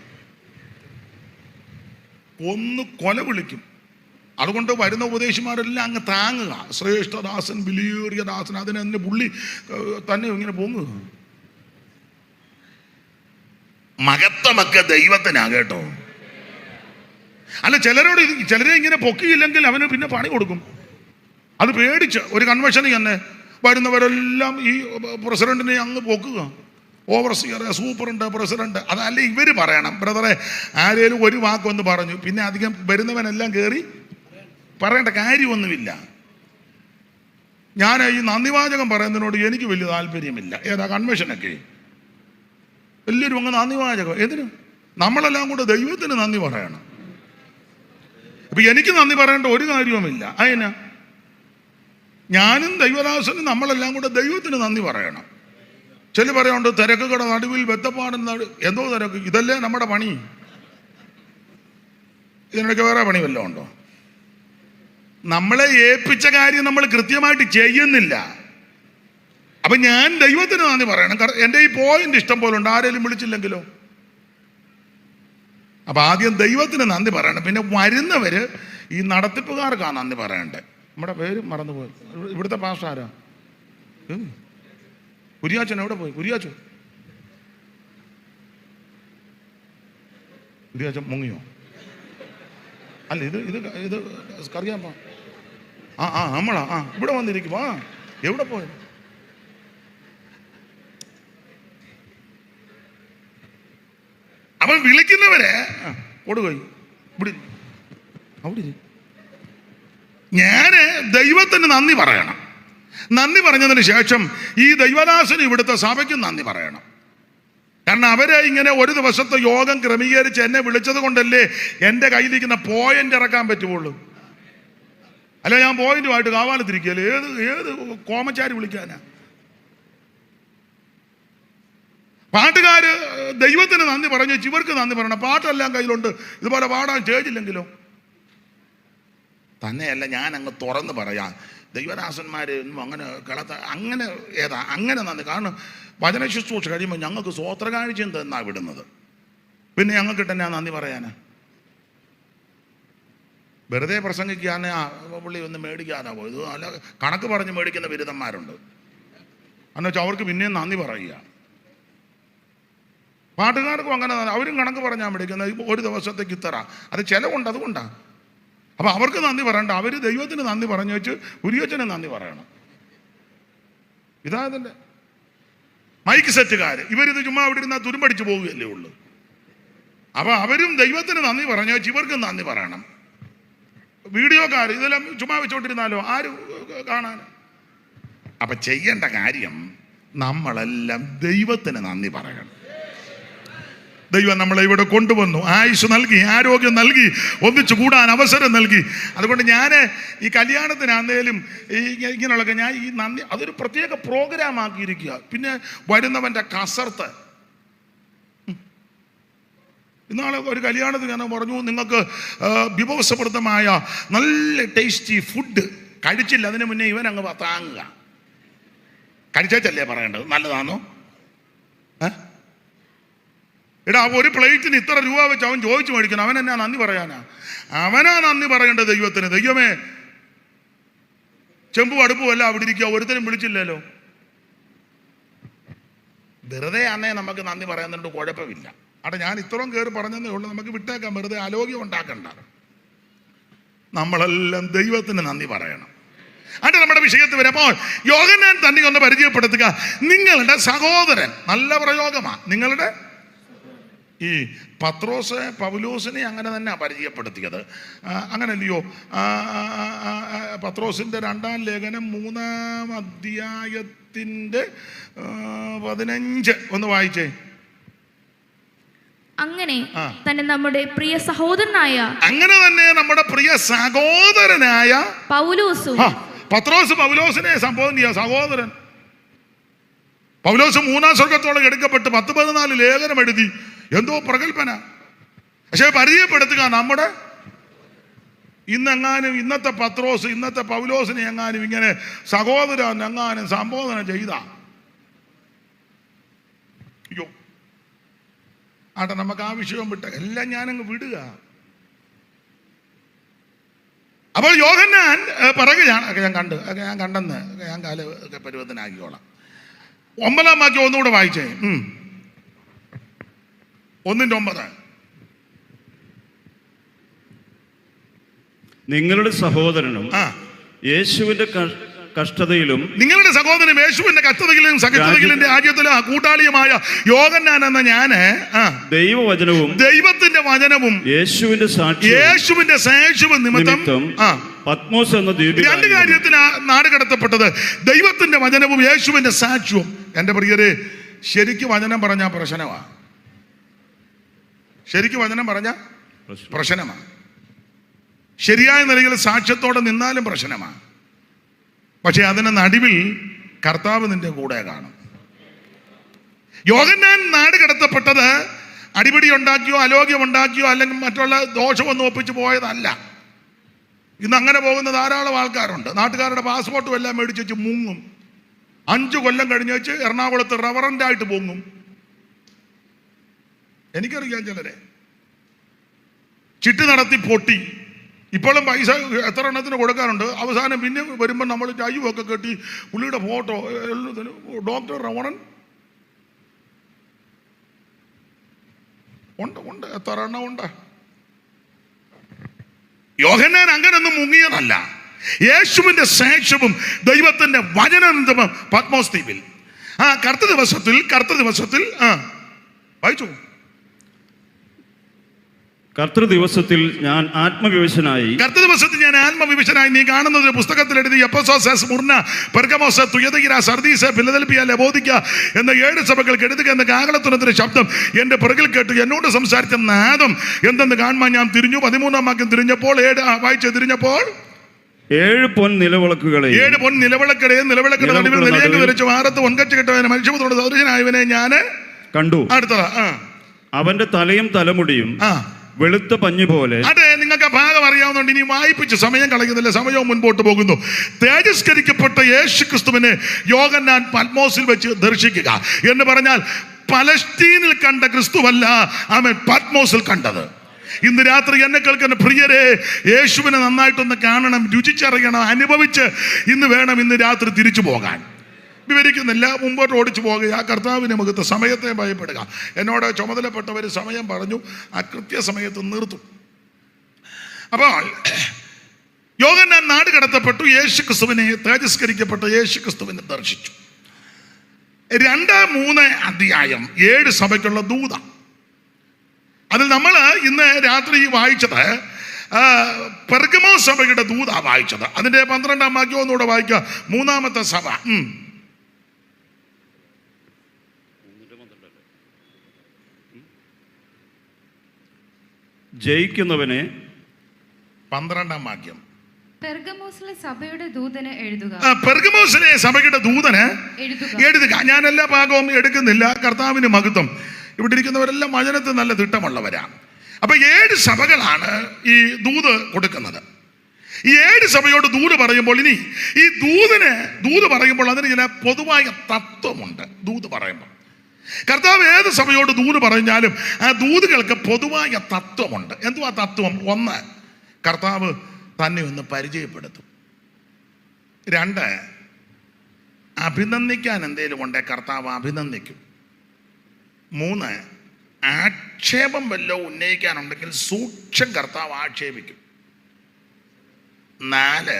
ഒന്ന് കൊല വിളിക്കും. അതുകൊണ്ട് വരുന്ന ഉപദേശിമാരെല്ലാം അങ്ങ് താങ്ങുക. ശ്രേഷ്ഠദാസൻ, വിലയേറിയ ദാസൻ, അതിനെ പുള്ളി തന്നെ ഇങ്ങനെ പൊങ്ങുക. മഹത്വമൊക്കെ ദൈവത്തിനാ കേട്ടോ. അല്ല, ചിലരെ ഇങ്ങനെ പൊക്കിയില്ലെങ്കിൽ അവന് പിന്നെ പണി കൊടുക്കും. അത് പേടിച്ച് ഒരു കൺവെൻഷനിൽ തന്നെ വരുന്നവരെല്ലാം ഈ പ്രസിഡന്റിനെ അങ്ങ് പൊക്കുക. Overseer, സൂപ്പറുണ്ട്, president. അതല്ല ഇവർ പറയണം. ബ്രദറെ ആരേലും ഒരു വാക്കൊന്ന് പറഞ്ഞു, പിന്നെ അധികം വരുന്നവനെല്ലാം കയറി പറയേണ്ട കാര്യമൊന്നുമില്ല. ഞാൻ ഈ നന്ദിവാചകം പറയുന്നതിനോട് എനിക്ക് വലിയ താല്പര്യമില്ല. ഏതാ കൺവെൻഷനൊക്കെ എല്ലാവരും അങ്ങ് നന്ദിവാചകം. എന്തിനും നമ്മളെല്ലാം കൂടെ ദൈവത്തിന് നന്ദി പറയണം. ഇപ്പൊ എനിക്ക് നന്ദി പറയേണ്ട ഒരു കാര്യവുമില്ല. അതിനാ ഞാനും ദൈവദാസനും നമ്മളെല്ലാം കൂടെ ദൈവത്തിന് നന്ദി പറയണം. ചില പറയാറുണ്ട് തിരക്കുകളുടെ നടുവിൽ ബദ്ധപ്പാടുന്ന എന്തോ തിരക്ക്. ഇതല്ലേ നമ്മുടെ പണി. ഇതിനിടയ്ക്ക് വേറെ പണി വല്ലതും ഉണ്ടോ? നമ്മളെ ഏൽപ്പിച്ച കാര്യം നമ്മൾ കൃത്യമായിട്ട് ചെയ്യുന്നില്ല. അപ്പൊ ഞാൻ ദൈവത്തിന് നന്ദി പറയണം. എൻ്റെ ഈ പോയിന്റ് ഇഷ്ടം പോലെ ഉണ്ട്. ആരെങ്കിലും വിളിച്ചില്ലെങ്കിലോ? അപ്പൊ ആദ്യം ദൈവത്തിന് നന്ദി പറയണം. പിന്നെ വരുന്നവര് ഈ നടത്തിപ്പുകാർക്കാണ് നന്ദി പറയണ്ടേ. നമ്മുടെ പേര് മറന്നുപോയി. ഇവിടുത്തെ പാസ്റ്റർ ആരാ? കുര്യാച്ചൻ എവിടെ പോയി? കുര്യാച്ചൻ മുങ്ങിയോ? അല്ല ഇത് കറിയാമ്പ. നമ്മളാ ഇവിടെ വന്നിരിക്കും. എവിടെ പോയി? അവൻ വിളിക്കുന്നവരെ കൊടുകൈ ഇവിടെ അവിടെ. ഞാന് ദൈവത്തിന് നന്ദി പറയണം. നന്ദി പറഞ്ഞതിന് ശേഷം ഈ ദൈവദാസന് ഇവിടുത്തെ സഭയ്ക്കും നന്ദി പറയണം. കാരണം അവരെ ഇങ്ങനെ ഒരു ദിവസത്തെ യോഗം ക്രമീകരിച്ച് എന്നെ വിളിച്ചത് കൊണ്ടല്ലേ എൻ്റെ കയ്യിലിരിക്കുന്ന പോയിന്റ് ഇറക്കാൻ പറ്റുള്ളൂ. അല്ല ഞാൻ പോയിന്റുമായിട്ട് കാവാലത്തിരിക്കുകയല്ലേ. ഏത് കോമച്ചാരി വിളിക്കാനാ? പാട്ടുകാര് ദൈവത്തിന് നന്ദി പറഞ്ഞു, ഇവർക്ക് നന്ദി പറയണം. പാട്ടെല്ലാം കയ്യിലുണ്ട്, ഇതുപോലെ പാടാൻ സ്റ്റേജില്ലെങ്കിലോ? തന്നെയല്ല, ഞാൻ അങ്ങ് തുറന്ന് പറയാം, ദൈവദാസന്മാരൊന്നും അങ്ങനെ അങ്ങനെ അങ്ങനെ നന്ദി. കാരണം വചന ശുശ്രൂഷ കഴിയുമ്പോൾ ഞങ്ങൾക്ക് സ്വോത്രകാഴ്ചയും തന്നാ വിടുന്നത്. പിന്നെ ഞങ്ങൾക്ക് തന്നെ നന്ദി പറയാനാ? വെറുതെ പ്രസംഗിക്കാനേ പുള്ളി ഒന്ന് മേടിക്കാനാ പോയത്. അല്ല, കണക്ക് പറഞ്ഞ് മേടിക്കുന്ന ബിരുദന്മാരുണ്ട്. എന്നുവെച്ചാൽ അവർക്ക് പിന്നെയും നന്ദി പറയുക. പാട്ടുകാർക്കും അങ്ങനെ അവരും കണക്ക് പറഞ്ഞാൽ മേടിക്കുന്നത്. ഒരു ദിവസത്തേക്ക് ഇത്ര, അത് ചിലവുണ്ട്, അതുകൊണ്ടാണ്. അപ്പം അവർക്ക് നന്ദി പറയണ്ട. അവർ ദൈവത്തിന് നന്ദി പറഞ്ഞു വെച്ച് കുര്യോച്ചന് നന്ദി പറയണം. ഇതാ അതിൻ്റെ മൈക്ക് സെറ്റുകാർ. ഇവരിത് ചുമ്മാ അവിടെ ഇരുന്നാൽ തുരുമ്പടിച്ച് പോവുകയല്ലേ ഉള്ളൂ. അപ്പം അവരും ദൈവത്തിന് നന്ദി പറഞ്ഞു വെച്ച് ഇവർക്കും നന്ദി പറയണം. വീഡിയോക്കാർ ഇതെല്ലാം ചുമ്മാ വെച്ചോണ്ടിരുന്നാലോ ആര് കാണാൻ? അപ്പം ചെയ്യേണ്ട കാര്യം നമ്മളെല്ലാം ദൈവത്തിന് നന്ദി പറയണം. ദൈവം നമ്മളെ ഇവിടെ കൊണ്ടുവന്നു, ആയുസ് നൽകി, ആരോഗ്യം നൽകി, ഒന്നിച്ചു കൂടാൻ അവസരം നൽകി. അതുകൊണ്ട് ഞാൻ ഈ കല്യാണത്തിനാന്നേലും ഇങ്ങനെയുള്ളതൊക്കെ ഞാൻ ഈ നന്ദി അതൊരു പ്രത്യേക പ്രോഗ്രാം ആക്കിയിരിക്കുക. പിന്നെ വരുന്നവൻ്റെ കസർത്ത്. ഇന്നാളെ ഒരു കല്യാണത്തിന് ഞാൻ പറഞ്ഞു, നിങ്ങൾക്ക് വിഭവസമൃദ്ധമായ നല്ല ടേസ്റ്റി ഫുഡ് കഴിച്ചില്ല, അതിന് മുന്നേ ഇവൻ അങ്ങ് താങ്ങുക. കഴിച്ചല്ലേ പറയേണ്ടത്, നല്ലതാണോ? എടാ, ഒരു പ്ലേറ്റിന് ഇത്ര രൂപ വെച്ച് അവൻ ചോദിച്ചു മേടിക്കണം. അവൻ എന്നാ നന്ദി പറയാനാ? അവനാ നന്ദി പറയേണ്ടത് ദൈവത്തിന്. ദൈവമേ, ചെമ്പും അടുപ്പും എല്ലാം അവിടെ ഇരിക്കുക, ഒരുത്തരും വിളിച്ചില്ലല്ലോ. വെറുതെ അന്നേ നമുക്ക് നന്ദി പറയുന്നുണ്ട്, കുഴപ്പമില്ല. അവിടെ ഞാൻ ഇത്രയും കയറി പറഞ്ഞതേ ഉള്ളൂ, നമുക്ക് വിട്ടേക്കാം. വെറുതെ ആലോക്യം ഉണ്ടാക്കണ്ട. നമ്മളെല്ലാം ദൈവത്തിന് നന്ദി പറയണം. അത് നമ്മുടെ വിഷയത്തിൽ വരുമ്പോൾ യോഹന്നാൻ തന്നെ ഒന്ന് പരിചയപ്പെടുത്തുക. നിങ്ങളുടെ സഹോദരൻ, നല്ല പ്രയോഗമാണ്. നിങ്ങളുടെ ഈ പത്രോസ് പൗലോസിനെ അങ്ങനെ തന്നെ പരിചയപ്പെടുത്തിയത്. അങ്ങനല്ലയോ? പത്രോസിൻ്റെ 2-ാം ലേഖനം 3-ാം അധ്യായത്തിൻ്റെ 15 ഒന്ന് വായിച്ചേ. അങ്ങനെ തന്നെ നമ്മുടെ പ്രിയ സഹോദരനായ പൗലോസും. പത്രോസ് പൗലോസിനെ സംബോധന ചെയ്യുക, സഹോദരൻ. പൗലോസ് 3-ാം സ്വർഗത്തോളം എടുക്കപ്പെട്ട് 10-14 ലേഖനം എഴുതി. എന്തോ പ്രഗൽഭന. പക്ഷെ പരിചയപ്പെടുത്തുക നമ്മുടെ ഇന്നെങ്ങാനും ഇന്നത്തെ പത്രോസ് ഇന്നത്തെ പൗലോസിനെ എങ്ങാനും ഇങ്ങനെ സഹോദരൻ എങ്ങാനും സംബോധന ചെയ്ത, അയ്യോ ആട്ടെ, നമുക്ക് ആ വിഷയം വിട്ട എല്ലാം ഞാനങ്ങ് വിടുക. അപ്പോൾ യോഹന്നാൻ പറയുകയാണ്, ഞാൻ കണ്ടെന്ന് ഞാൻ കാല പരിവർത്തനാക്കിക്കോളാം. 9-ാം വാക്യം ഒന്നുകൂടെ വായിച്ചേ. 1:9. നിങ്ങളുടെ സഹോദരനും യേശുവിന്റെ കഷ്ടതയിലും നിങ്ങളുടെ സഹോദരൻ യേശുവിന്റെ കഷ്ടതയിലും സകലതയിലും രാജ്യത്തിലെ കൂട്ടാളിയുമായ യോഹന്നാൻ എന്ന ഞാന് ദൈവത്തിന്റെ വചനവും യേശുവിന്റെ സാക്ഷ്യവും നിമിത്തം പത്മോസ് എന്ന ദ്വീപിൽ രണ്ട് കാര്യത്തിന് നാട് കടത്തപ്പെട്ടത്. ദൈവത്തിന്റെ വചനവും യേശുവിന്റെ സാക്ഷ്യവും. എന്റെ പ്രിയരെ, ശരിക്കും വചനം പറഞ്ഞ പ്രശ്നമാണ്. ശരിക്കും വചനം പറഞ്ഞ പ്രശ്നമാണ്. ശരിയായ നിലയിൽ സാക്ഷ്യത്തോടെ നിന്നാലും പ്രശ്നമാണ്. പക്ഷെ അതിന് നടുവിൽ കർത്താവ് നിന്റെ കൂടെ കാണും. യോഹന്നാൻ നാട് കടത്തപ്പെട്ടത് അടിപിടി ഉണ്ടാക്കിയോ അലോഗ്യം ഉണ്ടാക്കിയോ അല്ലെങ്കിൽ മറ്റുള്ള ദോഷമൊന്നും ഒപ്പിച്ചു പോയതല്ല. ഇന്ന് അങ്ങനെ പോകുന്ന ധാരാളം ആൾക്കാരുണ്ട്. നാട്ടുകാരുടെ പാസ്പോർട്ടും എല്ലാം മേടിച്ച് വെച്ച് മുങ്ങും. 5 കൊല്ലം കഴിഞ്ഞ് വെച്ച് എറണാകുളത്ത് റവറൻ്റായിട്ട് പൊങ്ങും. എനിക്കറിയാം ചിലരെ ചിട്ടി നടത്തി പൊട്ടി. ഇപ്പോഴും പൈസ എത്ര എണ്ണത്തിന് കൊടുക്കാറുണ്ട്. അവസാനം പിന്നെ വരുമ്പോൾ നമ്മൾ ചയ്യുമൊക്കെ കെട്ടി പുള്ളിയുടെ ഫോട്ടോ ഡോക്ടർ റവണൻ ഉണ്ട്. എത്ര എണ്ണം ഉണ്ട്. യോഹന്നാൻ അങ്ങനൊന്നും മുങ്ങിയതല്ല. യേശുവിന്റെ സാക്ഷ്യവും ദൈവത്തിന്റെ വചനം പത്മോസ് ദ്വീപിൽ കർത്ത ദിവസത്തിൽ വായിച്ചു. കർത്തൃദിവസത്തിൽ ഞാൻ ആത്മവിവശനായി നീ കാണുന്നത് പുസ്തകത്തിൽ എഴുതി Ephesus, Smyrna, Pergamos, തുയതൈര, Sardis, Philadelphia, ലവോദിക്ക എന്ന 7 സഭകൾ കെടുത്തുക എന്ന കാഹളത്തുണത്തിന്റെ ശബ്ദം എന്റെ പിറകിൽ കേട്ടു. എന്നോട് സംസാരിച്ച നാദം എന്തെന്ന് കാണുവാൻ ഞാൻ തിരിഞ്ഞു. 13-ാം വാക്യം തിരിഞ്ഞപ്പോൾ 7 പൊൻനിലവിളക്കുകളെ നിലവിളക്കുടെ നടുവിൽ നിലയങ്കി ധരിച്ചു വാരത്ത് ഒൻകച്ച് കെട്ടവനെ മനുഷ്യപുത്രനോട് സദൃശനായവനെ ഞാൻ കണ്ടു. അടുത്തതാ, അവന്റെ തലയും തലമുടിയും വെളുത്ത പഞ്ഞു പോലെ. അതെ, നിങ്ങൾക്ക് ഭാഗം അറിയാവുന്നുണ്ട്. ഇനി വായിപ്പിച്ച് സമയം കളയുന്നില്ല, സമയവും മുൻപോട്ട് പോകുന്നു. തേജസ്കരിക്കപ്പെട്ട യേശു ക്രിസ്തുവിനെ യോഹന്നാൻ പത്മോസിൽ വെച്ച് ദർശിക്കുക എന്ന് പറഞ്ഞാൽ പലസ്തീനിൽ കണ്ട ക്രിസ്തുവല്ല അവൻ പത്മോസിൽ കണ്ടത്. ഇന്ന് രാത്രി എന്നെ കേൾക്കുന്ന പ്രിയരെ, യേശുവിനെ നന്നായിട്ടൊന്ന് കാണണം, രുചിച്ചറിയണം, അനുഭവിച്ച് ഇന്ന് വേണം ഇന്ന് രാത്രി തിരിച്ചു പോകാൻ. വിവരിക്കുന്നില്ല, മുമ്പോട്ട് ഓടിച്ചു പോകുക. കർത്താവിനെ മുഖത്ത് സമയത്തെ ഭയപ്പെടുക. എന്നോട് ചുമതലപ്പെട്ടവർ സമയം പറഞ്ഞു, ആ കൃത്യസമയത്ത് നിർത്തും. അപ്പോൾ യോഹന്നാൻ നാട് കടത്തപ്പെട്ടു. യേശു ക്രിസ്തുവിനെ, തേജസ്കരിക്കപ്പെട്ട യേശു ക്രിസ്തുവിനെ ദർശിച്ചു. 2-3 അധ്യായം 7 സഭയ്ക്കുള്ള ദൂത. അതിൽ നമ്മൾ ഇന്ന് രാത്രി വായിച്ചത് പെർഗമോസ് സഭയുടെ ദൂത വായിച്ചത്. അതിന്റെ 12-ാം വാക്യം ഒന്നുകൂടെ വായിക്കുക. 3-ാമത്തെ സഭ. ജയിക്കുന്നവനെ 12-ാം വാക്യം. പെർഗമോസിലെ സഭയുടെ ദൂതന് എഴുതുക. പെർഗമോസിലെ സഭയുടെ ദൂതന് എഴുതുക. ഞാൻ എല്ലാ ഭാഗവും എടുക്കുന്നില്ല. കർത്താവിന് മഹത്വം. ഇവിടെ ഇരിക്കുന്നവരെല്ലാം വചനത്തിൽ നല്ല തിട്ടമുള്ളവരാണ്. അപ്പൊ 7 സഭകളാണ് ഈ ദൂത് കൊടുക്കുന്നത്. ഈ 7 സഭയോട് ദൂത് പറയുമ്പോൾ, ഇനി ഈ ദൂത് പറയുമ്പോൾ അതിന് ചില പൊതുവായ തത്വമുണ്ട്. ദൂത് പറയുമ്പോൾ കർത്താവ് ഏത് സഭയോട് ദൂത് പറഞ്ഞാലും ആ ദൂതുകൾക്ക് പൊതുവായ തത്വമുണ്ട്. എന്തുവാ തത്വം? 1, കർത്താവ് തന്നെ ഒന്ന് പരിചയപ്പെടുത്തും. 2, അഭിനന്ദിക്കാൻ എന്തേലും ഉണ്ടെ കർത്താവ് അഭിനന്ദിക്കും. 3, ആക്ഷേപം വല്ലോ ഉന്നയിക്കാനുണ്ടെങ്കിൽ സൂക്ഷ്മം കർത്താവ് ആക്ഷേപിക്കും. 4,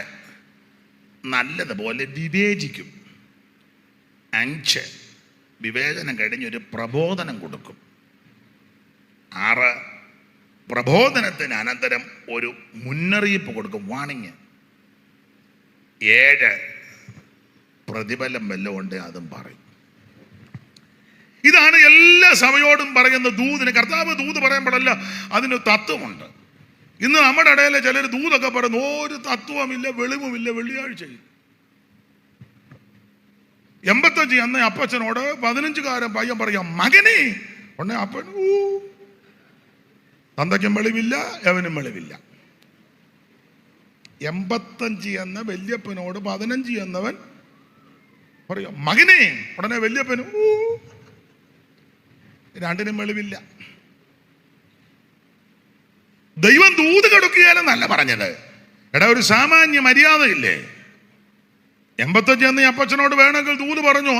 നല്ലതുപോലെ വിവേചിക്കും. 5, വിവേചനം കഴിഞ്ഞൊരു പ്രബോധനം കൊടുക്കും. 6, പ്രബോധനത്തിന് അനന്തരം ഒരു മുന്നറിയിപ്പ് കൊടുക്കും, വാണിങ്. 7, പ്രതിഫലം വല്ലതും ഉണ്ട് അതും പറയും. ഇതാണ് എല്ലാ സഭയോടും പറയുന്ന ദൂതിന്. കർത്താവ് ദൂത് പറയുമ്പോഴല്ല അതിന് തത്വമുണ്ട്. ഇന്ന് നമ്മുടെ ഇടയിലെ ചിലർ ദൂതൊക്കെ പറയുന്നു, ഒരു തത്വമില്ല, വെളിവുമില്ല. വെള്ളിയാഴ്ചയിൽ 85 അന്ന് അപ്പച്ചനോട് 15-കാരൻ പയ്യൻ പറയാം, മകനെ. ഉടനെ അപ്പൻ തന്തയ്ക്കും വെളിവില്ല, എവനും വെളിവില്ല. 85 എന്ന വല്യപ്പനോട് 15 എന്നവൻ പറയാം, മകനെ. ഉടനെ വല്യപ്പനും രണ്ടിനും വെളിവില്ല. ദൈവം ദൂത് കൊടുക്കുകയാലെന്നല്ല പറഞ്ഞത്. എടാ, ഒരു സാമാന്യ മര്യാദയില്ലേ? 85 എന്ന് അപ്പച്ചനോട് വേണമെങ്കിൽ ദൂത് പറഞ്ഞു.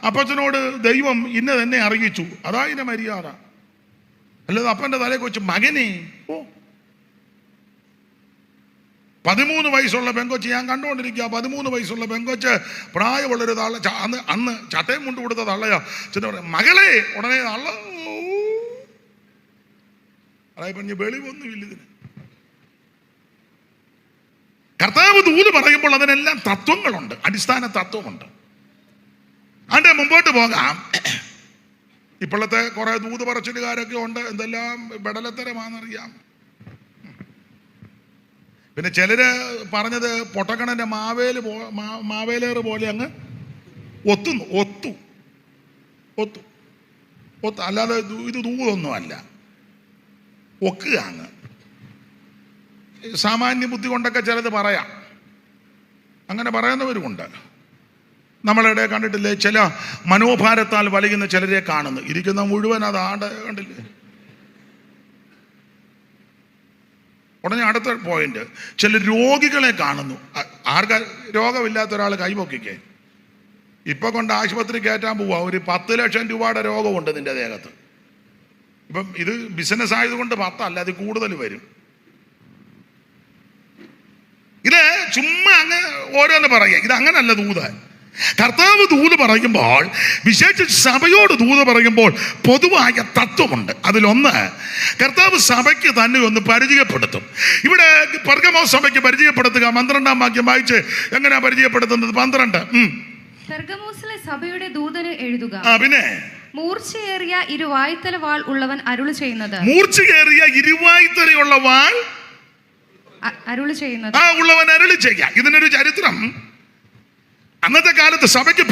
അപ്പച്ചനോട് ദൈവം ഇന്ന തന്നെ അറിയിച്ചു. അതാ ഇതിന്റെ മര്യാദ. അല്ലാതെ അപ്പന്റെ തലയൊക്കെ വെച്ച് മകനെ. 13 വയസ്സുള്ള പെങ്കൊച്ച് ഞാൻ കണ്ടുകൊണ്ടിരിക്കുക. 13 വയസ്സുള്ള പെങ്കൊച്ച് പ്രായമുള്ളൊരു തള്ള, അന്ന് ചട്ടയും മുണ്ട് കൊടുത്ത തള്ളയാ. ചെന്ന് പറയാം, മകളെ. ഉടനെ തള്ള അതായത് പറഞ്ഞ് വെളിവൊന്നുമില്ല ഇതിന്. കർത്താവ് ദൂത് പറയുമ്പോൾ അതിനെല്ലാം തത്വങ്ങളുണ്ട്, അടിസ്ഥാന തത്വമുണ്ട്. അതിൻ്റെ മുമ്പോട്ട് പോകാം. ഇപ്പോഴത്തെ കുറെ ദൂത് പറച്ചിലുകാരൊക്കെ ഉണ്ട്, എന്തെല്ലാം ബെടലത്തരമാണെന്നറിയാം. പിന്നെ ചിലര് പറഞ്ഞത് പൊട്ടക്കണന്റെ മാവേലേറ് പോലെ അങ്ങ് ഒത്തു അല്ലാതെ ഇത് ദൂതൊന്നും അല്ല, ഒക്കുക അങ്ങ്. സാമാന്യ ബുദ്ധി കൊണ്ടൊക്കെ ചിലത് പറയാം, അങ്ങനെ പറയുന്നവരുമുണ്ട്. നമ്മളിടെ കണ്ടിട്ടില്ലേ, ചില മനോഭാരത്താൽ വലിയുന്ന ചിലരെ കാണുന്നു. ഇരിക്കുന്ന മുഴുവൻ അത് കണ്ടില്ലേ. ഉടനെ അടുത്ത പോയിന്റ്, ചില രോഗികളെ കാണുന്നു. ആർക്കാ രോഗമില്ലാത്ത ഒരാൾ കൈപൊക്കിക്കേ, ഇപ്പൊ കൊണ്ട് ആശുപത്രി കയറ്റാൻ പോവാ. ഒരു 10 ലക്ഷം രൂപയുടെ രോഗമുണ്ട് നിന്റെ ദേഹത്ത്. ഇപ്പം ഇത് ബിസിനസ് ആയതുകൊണ്ട് 10 അല്ല, അത് കൂടുതൽ വരും. ഇത് ചുമ്മാ അങ്ങ് ഓരോന്ന് പറയുക, ഇത് അങ്ങനല്ല ദൂത്. കർത്താവ് ദൂത് പറയുമ്പോൾ, വിശേഷിച്ച് സഭയോട് ദൂത് പറയുമ്പോൾ പൊതുവായ തത്വമുണ്ട്. അതിലൊന്ന്, കർത്താവ് സഭയ്ക്ക് തന്നെ ഒന്ന് പരിചയപ്പെടുത്തും. ഇവിടെ പെർഗമോസ് സഭയ്ക്ക് പരിചയപ്പെടുത്തുക. 12-ാം വാക്യം വായിച്ച് എങ്ങനെയാ പരിചയപ്പെടുത്തുന്നത്? 12. പെർഗമോസിലെ സഭയുടെ ദൂതന് എഴുതുക. പിന്നെ മൂർച്ചയേറിയ ഇരുവായ്ത്തല വാൾ ഉള്ളവൻ അരുളി ചെയ്യുന്നത്. മൂർച്ചയേറിയ ഇരുവായ്ത്തലയുള്ള വാൾ അരുളി ചെയ്യുന്നത് ഉള്ളവൻ അരുളി ചെയ്യുക. ഇതിനൊരു ചരിത്രം. അന്നത്തെ കാലത്ത് സഭയ്ക്ക്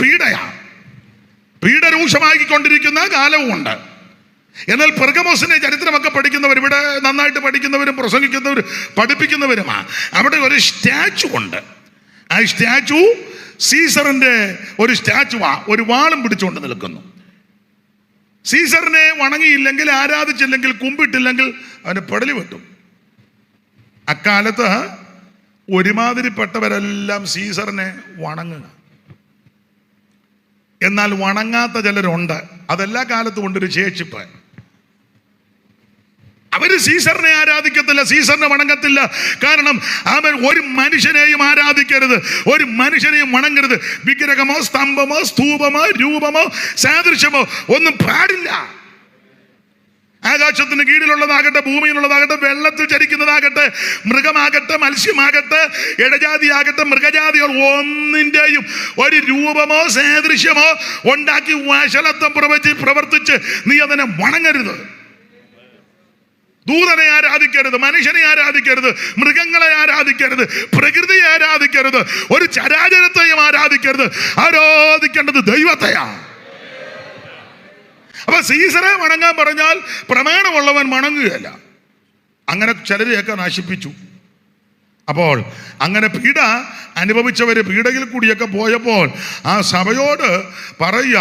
പീഡ രൂക്ഷമാക്കിക്കൊണ്ടിരിക്കുന്ന കാലവുമുണ്ട്. എന്നാൽ പെർഗമോസിന്റെ ചരിത്രമൊക്കെ പഠിക്കുന്നവർ, ഇവിടെ നന്നായിട്ട് പഠിക്കുന്നവരും പ്രസംഗിക്കുന്നവരും പഠിപ്പിക്കുന്നവരുമാണ്. അവിടെ ഒരു സ്റ്റാച്ചു ഉണ്ട്. ആ സ്റ്റാച്ചു സീസറിന്റെ ഒരു സ്റ്റാച്ചുവാ. ഒരു വാളും പിടിച്ചുകൊണ്ട് നിൽക്കുന്നു. സീസറിനെ വണങ്ങിയില്ലെങ്കിൽ, ആരാധിച്ചില്ലെങ്കിൽ, കുമ്പിട്ടില്ലെങ്കിൽ അവന് പെടലി വെട്ടും. അക്കാലത്ത് ഒരുമാതിരിപ്പെട്ടവരെല്ലാം സീസറിനെ വണങ്ങുക. എന്നാൽ വണങ്ങാത്ത ചിലരുണ്ട്. അതെല്ലാ കാലത്തും കൊണ്ടൊരു ശേഷിപ്പ്. അവര് സീസറിനെ ആരാധിക്കത്തില്ല, സീസറിനെ വണങ്ങത്തില്ല. കാരണം അവൻ ഒരു മനുഷ്യനെയും ആരാധിക്കരുത്, ഒരു മനുഷ്യനെയും വണങ്ങരുത്. വിഗ്രഹമോ സ്തംഭമോ സ്തൂപമോ രൂപമോ സാദൃശ്യമോ ഒന്നും പാടില്ല. ആകാശത്തിന് കീഴിലുള്ളതാകട്ടെ, ഭൂമിയിലുള്ളതാകട്ടെ, വെള്ളത്തിൽ ചരിക്കുന്നതാകട്ടെ, മൃഗമാകട്ടെ, മത്സ്യമാകട്ടെ, ഇടജാതിയാകട്ടെ, മൃഗജാതികൾ ഒന്നിൻ്റെയും ഒരു രൂപമോ സാദൃശ്യമോ ഉണ്ടാക്കി വശലത്വം പ്രവർത്തിച്ച് നീ അതിനെ വണങ്ങരുത്. ദൂതനെ ആരാധിക്കരുത്, മനുഷ്യനെ ആരാധിക്കരുത്, മൃഗങ്ങളെ ആരാധിക്കരുത്, പ്രകൃതിയെ ആരാധിക്കരുത്, ഒരു ചരാചരത്തെയും ആരാധിക്കരുത്. ആരാധിക്കേണ്ടത് ദൈവത്തെയാണ്. അപ്പൊ സീസറെ വണങ്ങാൻ പറഞ്ഞാൽ പ്രമാണമുള്ളവൻ വണങ്ങുകയല്ല. അങ്ങനെ ചിലരെയൊക്കെ നശിപ്പിച്ചു. അപ്പോൾ അങ്ങനെ പീഡ അനുഭവിച്ചവര് പീഡയിൽ കൂടിയൊക്കെ പോയപ്പോൾ ആ സഭയോട് പറയുക,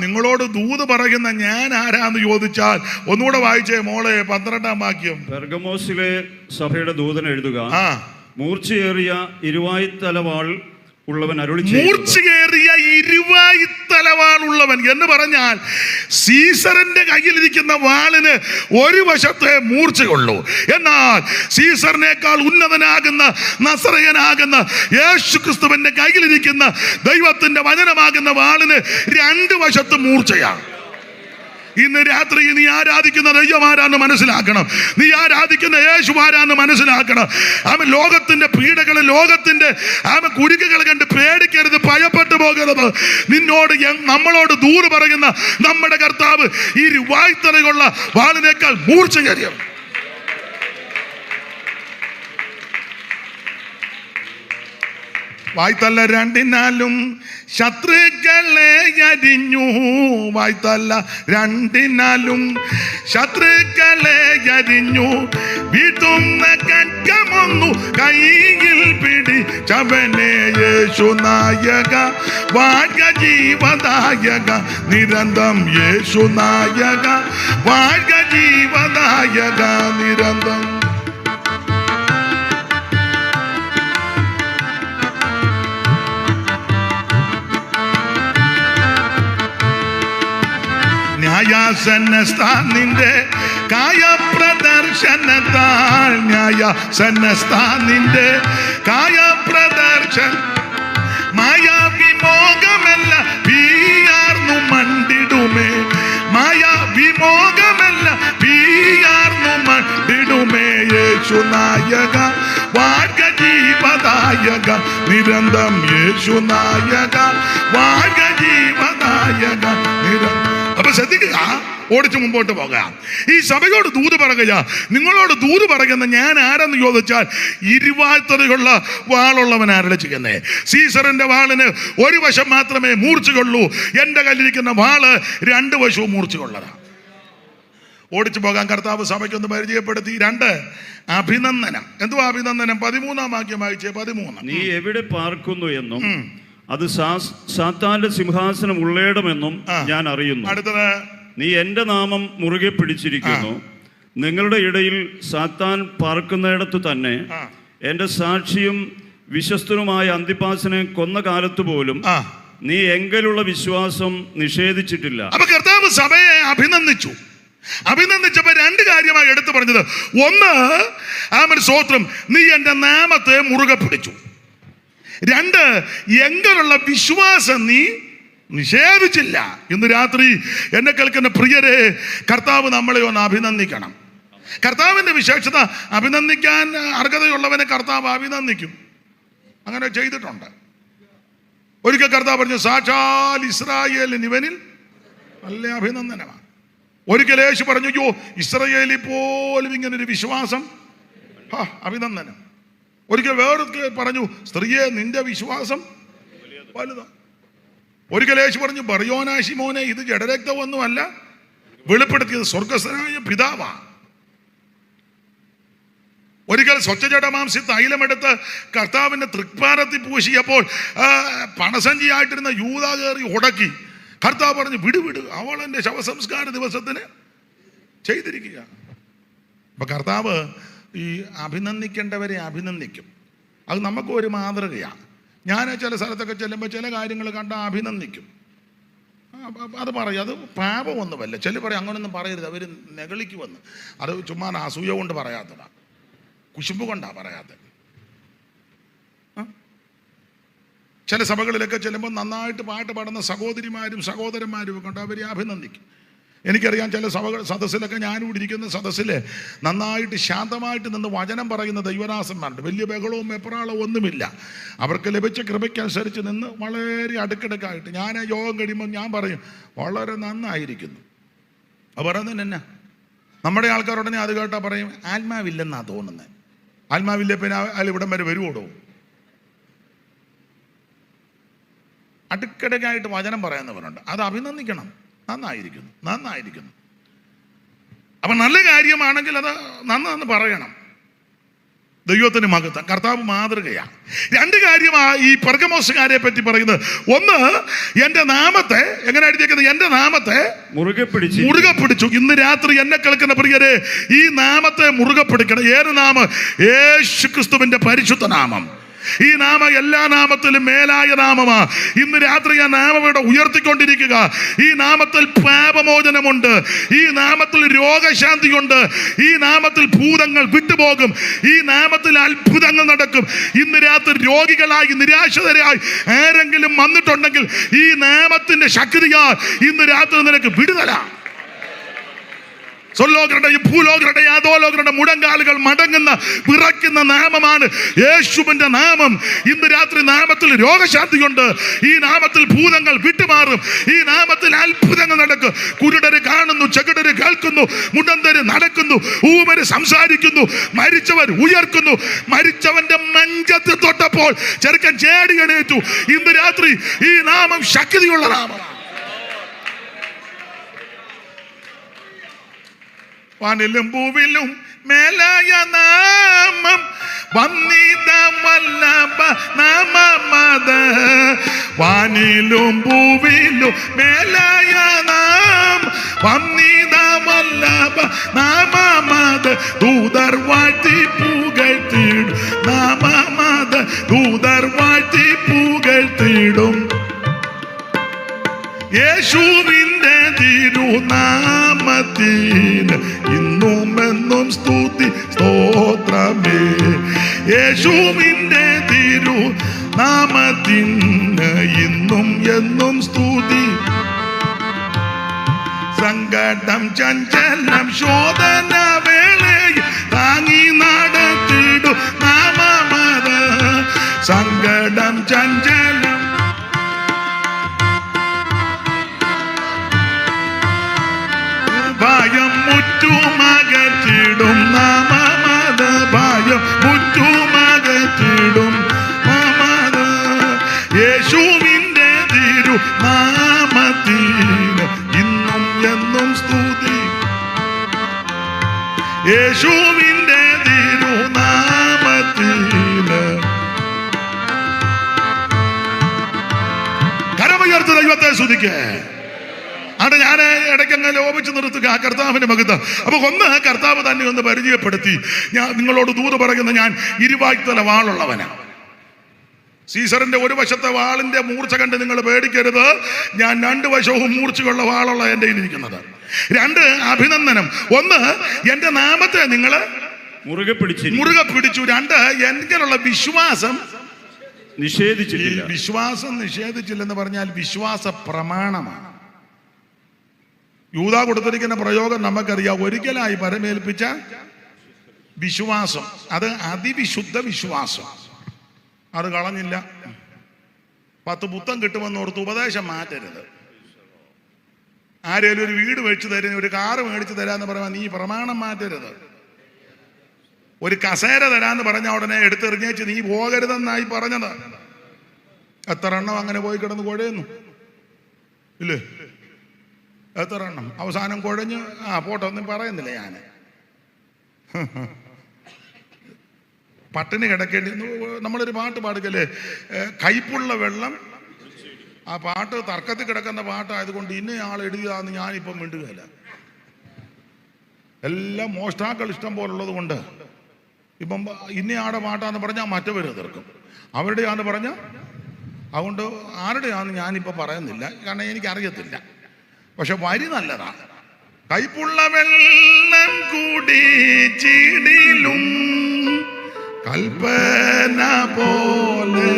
നിങ്ങളോട് ദൂത് പറയുന്ന ഞാൻ ആരാന്ന് ചോദിച്ചാൽ, ഒന്നുകൂടെ വായിച്ചേ മോളെ, 12-ാം വാക്യം. പെർഗമോസിലെ സഭയുടെ ദൂതൻ എഴുതുക, മൂർച്ചയേറിയ ഇരുവായ്ത്തലവാൾ ഉള്ളവൻ അരുളി ചെയ്യുന്നത്. മൂർച്ചയേറിയ ഇരുവായ്ത്തലവാൾ ഉള്ളവൻ എന്ന് പറഞ്ഞാൽ സീസറിന്റെ കയ്യിലിരിക്കുന്ന വാളിന് ഒരു വശത്തെ മൂർച്ചയുള്ളൂ. എന്നാൽ സീസറിനേക്കാൾ ഉന്നതനാകുന്ന നസറയനാകുന്ന യേശു ക്രിസ്തുവിന്റെ കയ്യിലിരിക്കുന്ന ദൈവത്തിന്റെ വചനമാകുന്ന വാളിന് 2 വശത്ത് മൂർച്ചയാണ്. ഇന്ന് രാത്രി നീ ആരാധിക്കുന്ന ദൈവം ആരാന്ന് മനസ്സിലാക്കണം. നീ ആരാധിക്കുന്ന യേശു ആരാന്ന് മനസ്സിലാക്കണം. അവൻ ലോകത്തിന്റെ പീഡകള്, ലോകത്തിന്റെ കുരുക്കുകൾ കണ്ട് പേടിക്കരുത്, ഭയപ്പെട്ടു പോകരുത്. നമ്മളോട് ദൂത് പറയുന്ന നമ്മുടെ കർത്താവ് ഈ വായ്ത്തലയുള്ള വാളിനേക്കാൾ മൂർച്ചയേറിയവൻ. വായ്ത്തല 2-നാലും ശത്രുക്കളെ അരിഞ്ഞു. വായ്ത്തല 2-നാലും ശത്രുക്കളെ അരിഞ്ഞു. വീട്ടുന്ന കറ്റമൊന്നു കൈയിൽ പിടിച്ചവനെ യേശു നായക, വാഴ്ക ജീവദായക, നിരന്തം യേശു നായക, വാഴ്ക ജീവദായക, നിരന്തം. ന്യായാസന സ്ഥാനിന്റെ കായപ്രദർശനത്താൽ ന്യായാസനസ്ഥാനിന്റെ കായപ്രദർശന മായാവിമോകമല്ല വീയാർന്നു മണ്ടിടുമേ, മായാവിമോകമല്ല വീയാർന്നു മണ്ടിടുമേ. യേശുനായക വാഴ്ക ജീവദായക നിരന്തം, യേശുനായക വാഴ്ക ജീവദായക നിരന്തം. അപ്പൊ ശ്രദ്ധിക്കുക, ഓടിച്ചു മുമ്പോട്ട് പോകാം. ഈ സഭയോട് ദൂത് പറയുക, നിങ്ങളോട് ദൂത് പറയുന്ന ഞാൻ ആരെന്ന് ചോദിച്ചാൽ ഇരുവായ്ത്തലയുള്ള വാളുള്ളവൻ ആരുടെ ചെയ്യുന്നേ? സീസറിന്റെ വാളിന് ഒരു വശം മാത്രമേ മൂർച്ചയുള്ളൂ, എൻ്റെ കയ്യിലിരിക്കുന്ന വാള് രണ്ട് വശവും മൂർച്ചയുള്ളതാണ്. ഓടിച്ചു പോകാൻ കർത്താവ് സഭയ്ക്കൊന്ന് പരിചയപ്പെടുത്തി. 2 അഭിനന്ദനം. എന്തുവാ അഭിനന്ദനം? 13-ാം വാക്യം വായിച്ചേ. 13. നീ എവിടെ പാർക്കുന്നു എന്നും അത് സാത്താന്റെ സിംഹാസനം ഉള്ളേടമെന്നും ഞാൻ അറിയുന്നു. അടുത്തത്, നീ എൻ്റെ നാമം മുറുകെ പിടിച്ചിരിക്കുന്നു. നിങ്ങളുടെ ഇടയിൽ സാത്താൻ പാർക്കുന്നിടത്ത് തന്നെ എൻ്റെ സാക്ഷിയും വിശ്വസ്തനുമായ അന്തിപ്പാസിനെ കൊന്ന കാലത്ത് പോലും നീ എങ്കലുള്ള വിശ്വാസം നിഷേധിച്ചിട്ടില്ല. അപ്പൊ കർത്താവ് സഭയെ അഭിനന്ദിച്ചു. അഭിനന്ദിച്ചപ്പോ 2 കാര്യമായി എടുത്തു പറഞ്ഞത്. ഒന്ന്, ആമേൻ സ്തോത്രം, നീ എൻ്റെ നാമത്തെ മുറുകെ പിടിച്ചു. 2, എങ്കലുള്ള വിശ്വാസം നീ നിഷേധിച്ചില്ല. ഇന്ന് രാത്രി എന്നെ കേൾക്കുന്ന പ്രിയരെ, കർത്താവ് നമ്മളെ ഒന്ന് അഭിനന്ദിക്കണം. കർത്താവിന്റെ വിശേഷത, അഭിനന്ദിക്കാൻ അർഹതയുള്ളവനെ കർത്താവ് അഭിനന്ദിക്കും. അങ്ങനെ ചെയ്തിട്ടുണ്ട്. ഒരിക്കൽ കർത്താവ് പറഞ്ഞു, സാക്ഷാൽ ഇസ്രായേലിന് ഇവനിൽ നല്ല അഭിനന്ദനമാണ്. ഒരിക്കൽ യേശു പറഞ്ഞു, യോ ഇസ്രായേലിൽ പോലും ഇങ്ങനൊരു വിശ്വാസം, അഭിനന്ദനം. ഒരിക്കൽ വേറൊക്കെ പറഞ്ഞു, സ്ത്രീയെ നിന്റെ വിശ്വാസം വലുതാണ്. ഒരിക്കൽ യേശു പറഞ്ഞു, ബർയോനാ ശിമോനെ, ഇത് ജഡരക്തമൊന്നുമല്ല, വെളിപ്പെടുത്തിയത് സ്വർഗസ്ഥനായ പിതാവാ. ഒരിക്കൽ സ്വച്ഛജടമാംസി തൈലമെടുത്ത് കർത്താവിന്റെ തൃക്പാരത്തിൽ പൂശിയപ്പോൾ പണസഞ്ചിയായിട്ടിരുന്ന യൂദ കയറി ഉടക്കി. കർത്താവ് പറഞ്ഞു, വിട്, അവൾ എൻ്റെ ശവസംസ്കാര ദിവസത്തിന് ചെയ്തിരിക്കുക. അപ്പൊ കർത്താവ് ഈ അഭിനന്ദിക്കേണ്ടവരെ അഭിനന്ദിക്കും. അത് നമുക്ക് ഒരു മാതൃകയാണ്. ഞാൻ ചില സ്ഥലത്തൊക്കെ ചെല്ലുമ്പോൾ ചില കാര്യങ്ങൾ കണ്ടാൽ അഭിനന്ദിക്കും. അത് പറയും, അത് പാപമൊന്നുമല്ല. ചില പറയും അങ്ങനൊന്നും പറയരുത്, അവർ നെഗളിക്കുമെന്ന്. അത് ചുമ്മാ അസൂയ കൊണ്ട് പറയാത്തതാണ്, കുശുമ്പ് കൊണ്ടാണ് പറയാത്തത്. ചില സഭകളിലൊക്കെ ചെല്ലുമ്പോൾ നന്നായിട്ട് പാട്ട് പാടുന്ന സഹോദരിമാരും സഹോദരന്മാരും ഒക്കെ ഉണ്ട്, അവരെ അഭിനന്ദിക്കും. എനിക്കറിയാം, ചില സദസ്സിലൊക്കെ ഞാനിവിടെ ഇരിക്കുന്ന സദസ്സിൽ നന്നായിട്ട് ശാന്തമായിട്ട് നിന്ന് വചനം പറയുന്ന ദൈവദാസന്മാരുണ്ട്. വലിയ ബഹളവും എപ്രാളവും ഒന്നുമില്ല. അവർക്ക് ലഭിച്ച കൃപയ്ക്കനുസരിച്ച് നിന്ന് വളരെ അടുക്കിടക്കായിട്ട് ഞാൻ യോഗം കഴിയുമ്പോൾ ഞാൻ പറയും, വളരെ നന്നായിരിക്കുന്നു. അത് പറയുന്നത് എന്നാ, നമ്മുടെ ആൾക്കാരുടനെ അത് കേട്ടാൽ പറയും, ആത്മാവില്ലെന്നാണ് തോന്നുന്നത്. ആത്മാവില്ലേ പിന്നെ അയാൾ ഇവിടം വരെ വരുവോടോ? അടുക്കിടക്കായിട്ട് വചനം പറയുന്നവരുണ്ട്, അത് അഭിനന്ദിക്കണം. നന്നായിരിക്കുന്നു. അപ്പൊ നല്ല കാര്യമാണെങ്കിൽ അത് നന്നെന്ന് പറയണം. ദൈവത്തിന് മഹത്വം. കർത്താവ് മാതൃകയാണ്. 2 കാര്യമാണ് ഈ പെർഗമോസുകാരെ പറ്റി പറയുന്നത്. ഒന്ന്, എൻ്റെ നാമത്തെ എങ്ങനെ എഴുതിയിരിക്കുന്നത്? എൻ്റെ നാമത്തെ മുറുകെ പിടിച്ചു. ഇന്ന് രാത്രി എന്നെ കേൾക്കുന്ന പ്രിയരെ, ഈ നാമത്തെ മുറുകെ പിടിക്കണം. ഏത് നാമം? യേശു ക്രിസ്തുവിന്റെ പരിശുദ്ധ നാമം. ഈ നാമം എല്ലാ നാമത്തിലും മേലായ നാമമാ. ഇന്ന് രാത്രി ആ നാമം ഇവിടെ ഉയർത്തിക്കൊണ്ടിരിക്കുക. ഈ നാമത്തിൽ പാപമോചനമുണ്ട്, ഈ നാമത്തിൽ രോഗശാന്തിയുണ്ട്, ഈ നാമത്തിൽ ഭൂതങ്ങൾ വിട്ടുപോകും, ഈ നാമത്തിൽ അത്ഭുതങ്ങൾ നടക്കും. ഇന്ന് രാത്രി രോഗികളായി നിരാശരായി ആരെങ്കിലും വന്നിട്ടുണ്ടെങ്കിൽ ഈ നാമത്തിന്റെ ശക്തിയാൽ ഇന്ന് രാത്രി നിനക്ക് വിടുതല. സ്വർലോകരുടെയും ഭൂലോകരുടെയും അധോലോകരുടെ മുഴങ്കാലുകൾ മടങ്ങുന്ന വിറയ്ക്കുന്ന നാമമാണ് യേശുവിന്റെ നാമം. ഇന്ന് രാത്രി നാമത്തിൽ രോഗശാന്തിയുണ്ട്, ഈ നാമത്തിൽ ഭൂതങ്ങൾ വിട്ടുമാറും, ഈ നാമത്തിൽ അത്ഭുതങ്ങൾ നടക്കും. കുരുടര് കാണുന്നു, ചെകിടര് കേൾക്കുന്നു, മുടന്തര് നടക്കുന്നു, ഊമര് സംസാരിക്കുന്നു, മരിച്ചവർ ഉയർക്കുന്നു. മരിച്ചവന്റെ മഞ്ചത്ത് തൊട്ടപ്പോൾ ചെറുക്കൻ ചേടി എണീറ്റു. ഇന്ന് രാത്രി ഈ നാമം ശക്തിയുള്ള നാമമാണ്. വാനിലും ഭൂവിലും മേലായ നാമം വന്നിതമല്ലഭ നാമമത. വാനിലും ഭൂവിലും മേലായ നാമം വന്നിതമല്ലഭ നാമമത. ദൂതർ വാഴ്ത്തി പുകഴ്ത്തിടും നാമമത. ദൂതർ വാഴ്ത്തി പുകഴ്ത്തിടും യേശുവിന്റെ തിരുനാമത്തിന് ഇന്നു എന്നും സ്തുതി സ്തോത്രമേ. യേശുവിൻ്റെ തിരു നാമത്തിന് ഇന്നും എന്നും സ്തുതി. സങ്കടം ചഞ്ചലം ശോധന വേളയിൽ താങ്ങി നടത്തിടും നാമമത. സങ്കടം ചഞ്ചലം ഭയം മുറ്റുമകറ്റിടും നാമമത. ഭയം മുറ്റുമകറ്റിടും നാമമത. യേശുവിൻ്റെ തിരു നാമത്തിന് ഇന്നും എന്നും സ്തുതി. യേശുവിൻ്റെ തിരുനാമത്തിന്. കരമുയർത്ത് ദൈവത്തെ സ്തുതിക്ക്. അവിടെ ഞാൻ ഇടയ്ക്കങ്ങ് ലോപിച്ച് നിർത്തുക കർത്താവിന്റെ മകത്ത്. അപ്പൊ ഒന്ന് കർത്താവ് തന്നെ ഒന്ന് പരിചയപ്പെടുത്തി. ഞാൻ നിങ്ങളോട് ദൂത് പറയുന്ന ഞാൻ ഇരുവായ്ത്തല വാളുള്ളവനാണ്. സീസറിന്റെ ഒരു വശത്തെ വാളിന്റെ മൂർച്ച കണ്ട് നിങ്ങൾ പേടിക്കരുത്. ഞാൻ രണ്ട് വശവും മൂർച്ചയുള്ള വാളുള്ള എൻ്റെ ഇരിക്കുന്നത്. രണ്ട്, അഭിനന്ദനം. ഒന്ന്, എൻ്റെ നാമത്തെ നിങ്ങൾ മുറുകെ പിടിച്ചു. രണ്ട്, എനിക്കുള്ള വിശ്വാസം നിഷേധിച്ചില്ല. വിശ്വാസം നിഷേധിച്ചില്ലെന്ന് പറഞ്ഞാൽ വിശ്വാസ പ്രമാണമാണ്. യൂദാ കൊടുത്തിരിക്കുന്ന പ്രയോഗം നമുക്കറിയാം. ഒരിക്കലായി പരമേൽപ്പിച്ച വിശ്വാസം, അത് അതിവിശുദ്ധ വിശ്വാസം. അത് കളഞ്ഞില്ല. 10 പുത്തം കിട്ടുമെന്നോർത്ത് ഉപദേശം മാറ്റരുത്. ആരെങ്കിലും ഒരു വീട് മേടിച്ചു തരുന്ന, ഒരു കാറ് മേടിച്ചു തരാന്ന് പറഞ്ഞാൽ നീ പ്രമാണം മാറ്റരുത്. ഒരു കസേര തരാന്ന് പറഞ്ഞ ഉടനെ എടുത്തെറിഞ്ഞേച്ച് നീ പോകരുതെന്നായി പറഞ്ഞത്. എത്ര എണ്ണം അങ്ങനെ പോയി കിടന്ന് കുഴയുന്നു ഇല്ലേ? എത്ര എണ്ണം അവസാനം കുഴഞ്ഞ് പോട്ടെ ഒന്നും പറയുന്നില്ല ഞാൻ. പട്ടിണി കിടക്കേണ്ടി. നമ്മളൊരു പാട്ട് പാടുകല്ലേ, കയ്പുള്ള വെള്ളം. ആ പാട്ട് തർക്കത്തിൽ കിടക്കുന്ന പാട്ടായതുകൊണ്ട് ഇന്നയാൾ എഴുതിയതാന്ന് ഞാനിപ്പം മിണ്ടുകയില്ല. എല്ലാം മോഷ്ടാക്കൾ ഇഷ്ടം പോലുള്ളത് കൊണ്ട് ഇപ്പം ഇന്നയാടെ പാട്ടാന്ന് പറഞ്ഞാൽ മറ്റവർ എതിർക്കും. അവരുടെയാന്ന് പറഞ്ഞാൽ അതുകൊണ്ട് ആരുടെയാന്ന് ഞാനിപ്പോൾ പറയുന്നില്ല, കാരണം എനിക്കറിയത്തില്ല. പക്ഷെ വരി നല്ലതാണ്. കയ്പുള്ള വെള്ളം കുടിച്ചിടിലും കൽപ്പന പോലെ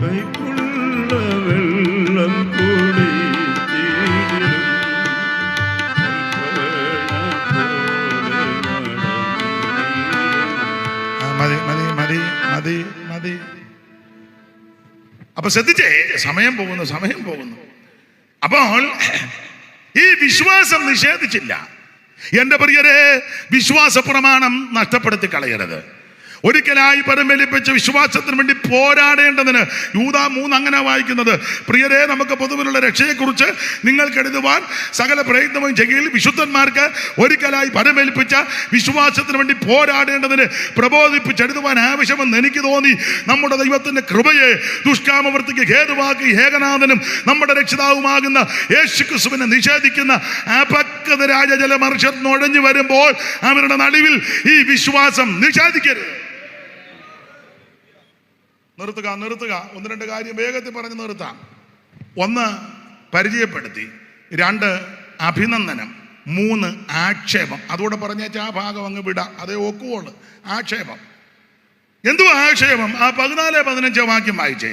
കൈപ്പുള്ള വെള്ളം കൂടി മതി മതി മതി മതി മതി. അപ്പൊ ശ്രദ്ധിച്ചേ, സമയം പോകുന്നു. അപ്പോൾ ഈ വിശ്വാസം നിഷേധിച്ചില്ല. എന്റെ പ്രിയരെ, വിശ്വാസ പ്രമാണം നഷ്ടപ്പെടുത്തി കളയരുത്. ഒരിക്കലായി പരമേൽപ്പിച്ച വിശ്വാസത്തിന് വേണ്ടി പോരാടേണ്ടതിന് യൂദാ 3 അങ്ങനെ വായിക്കുന്നത്. പ്രിയരെ, നമുക്ക് പൊതുവിലുള്ള രക്ഷയെക്കുറിച്ച് നിങ്ങൾക്ക് എഴുതുവാൻ സകല പ്രയത്നവും ചെയ്യൽ വിശുദ്ധന്മാർക്ക് ഒരിക്കലായി പരമേൽപ്പിച്ച വിശ്വാസത്തിന് വേണ്ടി പോരാടേണ്ടതിന് പ്രബോധിപ്പിച്ചെഴുതുവാൻ ആവശ്യമെന്ന് എനിക്ക് തോന്നി. നമ്മുടെ ദൈവത്തിന്റെ കൃപയെ ദുഷ്കാമവൃത്തിക്ക് ഹേതുവാക്കി ഏകനാഥനും നമ്മുടെ രക്ഷിതാവുമാകുന്ന യേശുക്രിസ്തുവിനെ നിഷേധിക്കുന്ന അപക്വതരായ ചില മനുഷ്യർ നുഴഞ്ഞു വരുമ്പോൾ അവരുടെ നടുവിൽ ഈ വിശ്വാസം നിഷേധിക്കരുത്. നിർത്തുക. 1-2 കാര്യം വേഗത്തിൽ പറഞ്ഞ് നിർത്താം. 1, പരിചയപ്പെടുത്തി. 2, അഭിനന്ദനം. 3, ആക്ഷേപം. അതുകൂടെ പറഞ്ഞേച്ച ആ ഭാഗം അങ്ങ് വിടാം, അതേ ഒക്കുവുള്ളു. ആക്ഷേപം. എന്തുവാ ആക്ഷേപം? ആ 14-15 വാക്യം വായിച്ചേ.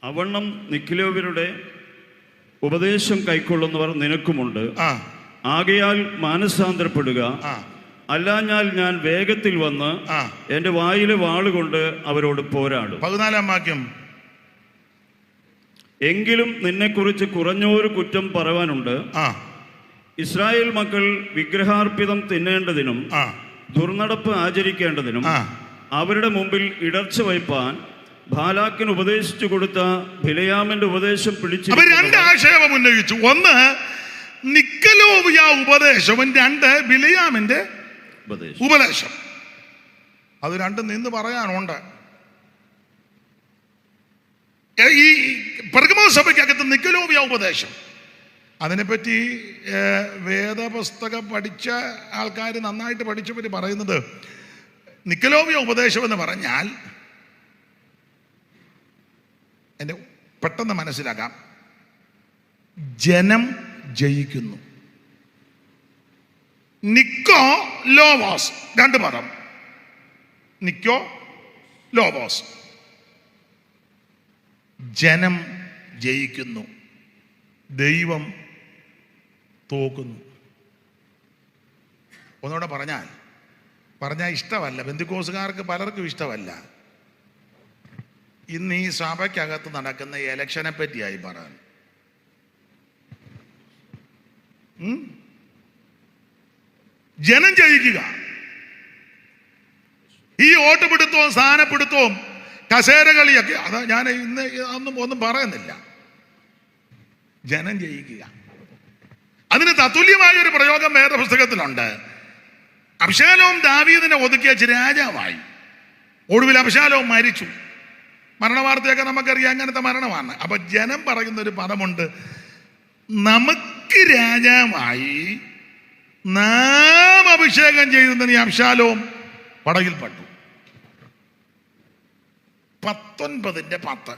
അവണ്ണം നിക്കലോവ്യരുടെ ഉപദേശം കൈക്കൊള്ളുന്നവർ നിനക്കുമുണ്ട്. ആകയാൽ മാനസാന്തരപ്പെടുക, അല്ലാഞ്ഞാൽ ഞാൻ വേഗത്തിൽ വന്ന് എന്റെ വായിലെ വാളുകൊണ്ട് അവരോട് പോരാടും. 14 വാക്യം. എങ്കിലും നിന്നെക്കുറിച്ച് കുറഞ്ഞൊരു കുറ്റം പറവാനുണ്ട്. ഇസ്രായേൽ മക്കൾ വിഗ്രഹാർപ്പിതം തിന്നേണ്ടതിനും ദുർനടപ്പ് ആചരിക്കേണ്ടതിനും അവരുടെ മുമ്പിൽ ഇടർച്ച വയ്പാൻ ബാലാക്കിന് ഉപദേശിച്ചു കൊടുത്ത ബിലയാമിന്റെ ഉപദേശം പിടിച്ചു. 2 ആക്ഷേപം ഉന്നയിച്ചു. 1, നിക്കലോവിയ ഉപദേശം. 2, ബിലയാമിന്റെ ഉപദേശം. അത് രണ്ടും നിന്ന് പറയാനുണ്ട്. ഈ പെർഗമോസ് സഭയ്ക്കകത്ത് നിക്കലോവിയ ഉപദേശം, അതിനെപ്പറ്റി വേദപുസ്തകം പഠിച്ച ആൾക്കാർ, നന്നായിട്ട് പഠിച്ചവർ പറയുന്നത് നിക്കലോവിയ ഉപദേശം എന്ന് പറഞ്ഞാൽ, എൻ്റെ പെട്ടെന്ന് മനസ്സിലാക്കാം, ജനം ജയിക്കുന്നു. നിക്കോ ലോവോസ്, രണ്ട് പദം. നിക്കോ ലോവോസ്, ജനം ജയിക്കുന്നു, ദൈവം തോക്കുന്നു. ഒന്നുകൂടെ പറഞ്ഞാൽ ഇഷ്ടമല്ല, ബന്ധുക്കോസുകാർക്ക് പലർക്കും ഇഷ്ടമല്ല. ഇന്ന് ഈ സഭയ്ക്കകത്ത് നടക്കുന്ന ഇലക്ഷനെ പറ്റിയായി പറയാൻ. ജനം ജയിക്കുക. ഈ വോട്ട് പിടുത്തവും സ്ഥാനപ്പിടുത്തവും കസേരകളിയൊക്കെ അതാ ഞാൻ ഇന്ന് ഒന്നും പറയുന്നില്ല. ജനം ജയിക്കുക. അതിന് തത്തുല്യമായ ഒരു പ്രയോഗം വേദപുസ്തകത്തിലുണ്ട്. അബ്ശാലോം ദാവീദിനെ ഒതുക്കിയ രാജാവായി. ഒടുവിൽ അബ്ശാലോം മരിച്ചു. മരണവാർത്തയൊക്കെ നമുക്കറിയാം, അങ്ങനത്തെ മരണമാണ്. അപ്പൊ ജനം പറയുന്നൊരു പദമുണ്ട്, നമുക്ക് രാജാവായി നാം അഭിഷേകം ചെയ്തെന്ന് അബ്ശാലോം പടകിൽപ്പെട്ടു. 19:10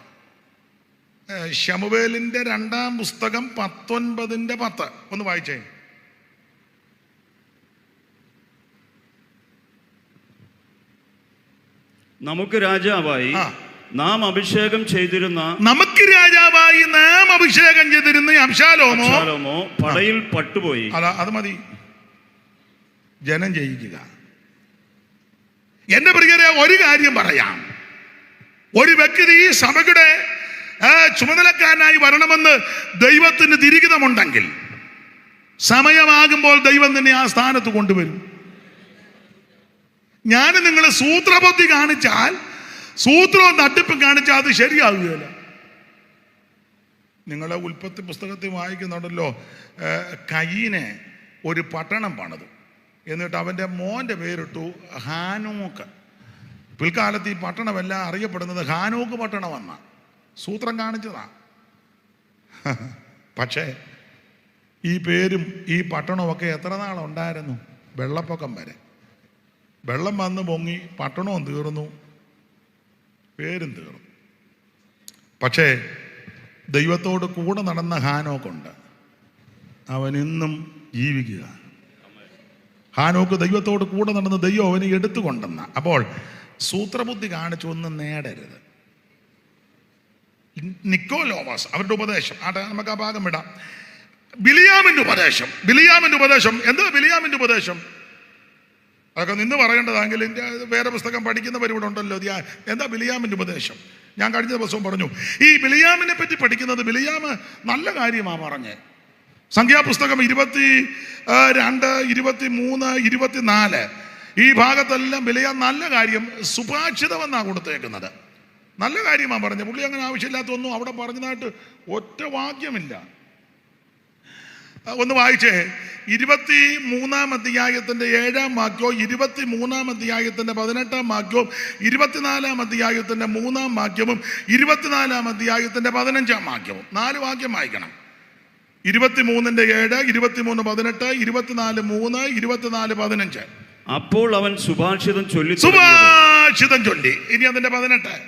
ശമൂവേലിന്റെ 2-ാം പുസ്തകം 19:10 ഒന്ന് വായിച്ചേ. നമുക്ക് രാജാവായി നാം അഭിഷേകം ചെയ്തിരുന്ന അബ്ശാലോമോ പടയിൽ പട്ടുപോയി. അത് മതി. ജനം ജയിക്കുക. എന്റെ പ്രിയരെ, ഒരു കാര്യം പറയാം. ഒരു വ്യക്തി സഭയുടെ ചുമതലക്കാരനായി വരണമെന്ന് ദൈവത്തിന് തിരികിതമുണ്ടെങ്കിൽ സമയമാകുമ്പോൾ ദൈവം തന്നെ ആ സ്ഥാനത്ത് കൊണ്ടുവരും. ഞാൻ നിങ്ങൾ സൂത്രബുദ്ധി കാണിച്ചാൽ, സൂത്രവും തട്ടിപ്പും കാണിച്ചാൽ അത് ശരിയാകുകയില്ല. നിങ്ങളെ ഉൽപ്പത്തി പുസ്തകത്തിൽ വായിക്കുന്നുണ്ടല്ലോ, കയീനെ ഒരു പട്ടണം പണിതു, എന്നിട്ട് അവൻ്റെ മോൻ്റെ പേരിട്ടു ഹാനോക്ക്. പിൽക്കാലത്ത് ഈ പട്ടണമെല്ലാം അറിയപ്പെടുന്നത് ഹാനോക്ക് പട്ടണമെന്നാണ്. സൂത്രം കാണിച്ചതാ. പക്ഷേ ഈ പേരും ഈ പട്ടണമൊക്കെ എത്ര നാളുണ്ടായിരുന്നു? വെള്ളപ്പൊക്കം വരെ. വെള്ളം വന്ന് പൊങ്ങി പട്ടണവും തീർന്നു, പേരും തീർന്നു. പക്ഷേ ദൈവത്തോട് കൂടെ നടന്ന ഹാനോക്കുണ്ട്. അവൻ ഇന്നും ജീവിക്കുക. ഹാനോക്ക് ദൈവത്തോട് കൂടെ നടന്ന് ദൈവം അവനെ എടുത്തുകൊണ്ടെന്ന. അപ്പോൾ സൂത്രബുദ്ധി കാണിച്ചു ഒന്നും നേടരുത്. നിക്കോലോവാസ് അവരുടെ ഉപദേശം നമുക്ക് ആ ഭാഗം വിടാം. ബിലിയാമിന്റെ ഉപദേശം എന്താ? ബിലിയാമിന്റെ ഉപദേശം അതൊക്കെ നിന്ന് പറയേണ്ടതാണെങ്കിൽ വേറെ പുസ്തകം പഠിക്കുന്നവരിവിടെ ഉണ്ടല്ലോ. എന്താ ബിലിയാമിന്റെ ഉപദേശം? ഞാൻ കഴിഞ്ഞ ദിവസവും പറഞ്ഞു, ഈ ബിലിയാമിനെ പറ്റി പഠിക്കുന്നത് ബിലിയാം നല്ല കാര്യമാണ് പറഞ്ഞ്. സംഖ്യാപുസ്തകം 22, 23, 24 ഈ ഭാഗത്തെല്ലാം ബിലിയാം നല്ല കാര്യം സുഭാഷിതമെന്നാണ് കൊടുത്തേക്കുന്നത്. നല്ല കാര്യമാണ് പറഞ്ഞത്. പുള്ളി അങ്ങനെ ആവശ്യമില്ലാത്തൊന്നും അവിടെ പറഞ്ഞതായിട്ട് ഒറ്റ വാക്യമില്ല. ഒന്ന് വായിച്ചേ. 23-ാം അധ്യായത്തിന്റെ 7-ാം വാക്യവും 23-ാം അധ്യായത്തിന്റെ 18-ാം വാക്യവും 24-ാം അധ്യായത്തിന്റെ 3-ാം വാക്യവും 24-ാം അധ്യായത്തിന്റെ 15-ാം വാക്യവും 4 വാക്യം വായിക്കണം. 23-ന്റെ 7, 23, 18, 24, 3, 24, 15. അപ്പോൾ അവൻ സുഭാഷിതം ചൊല്ലി. ഇനി അതിന്റെ 18.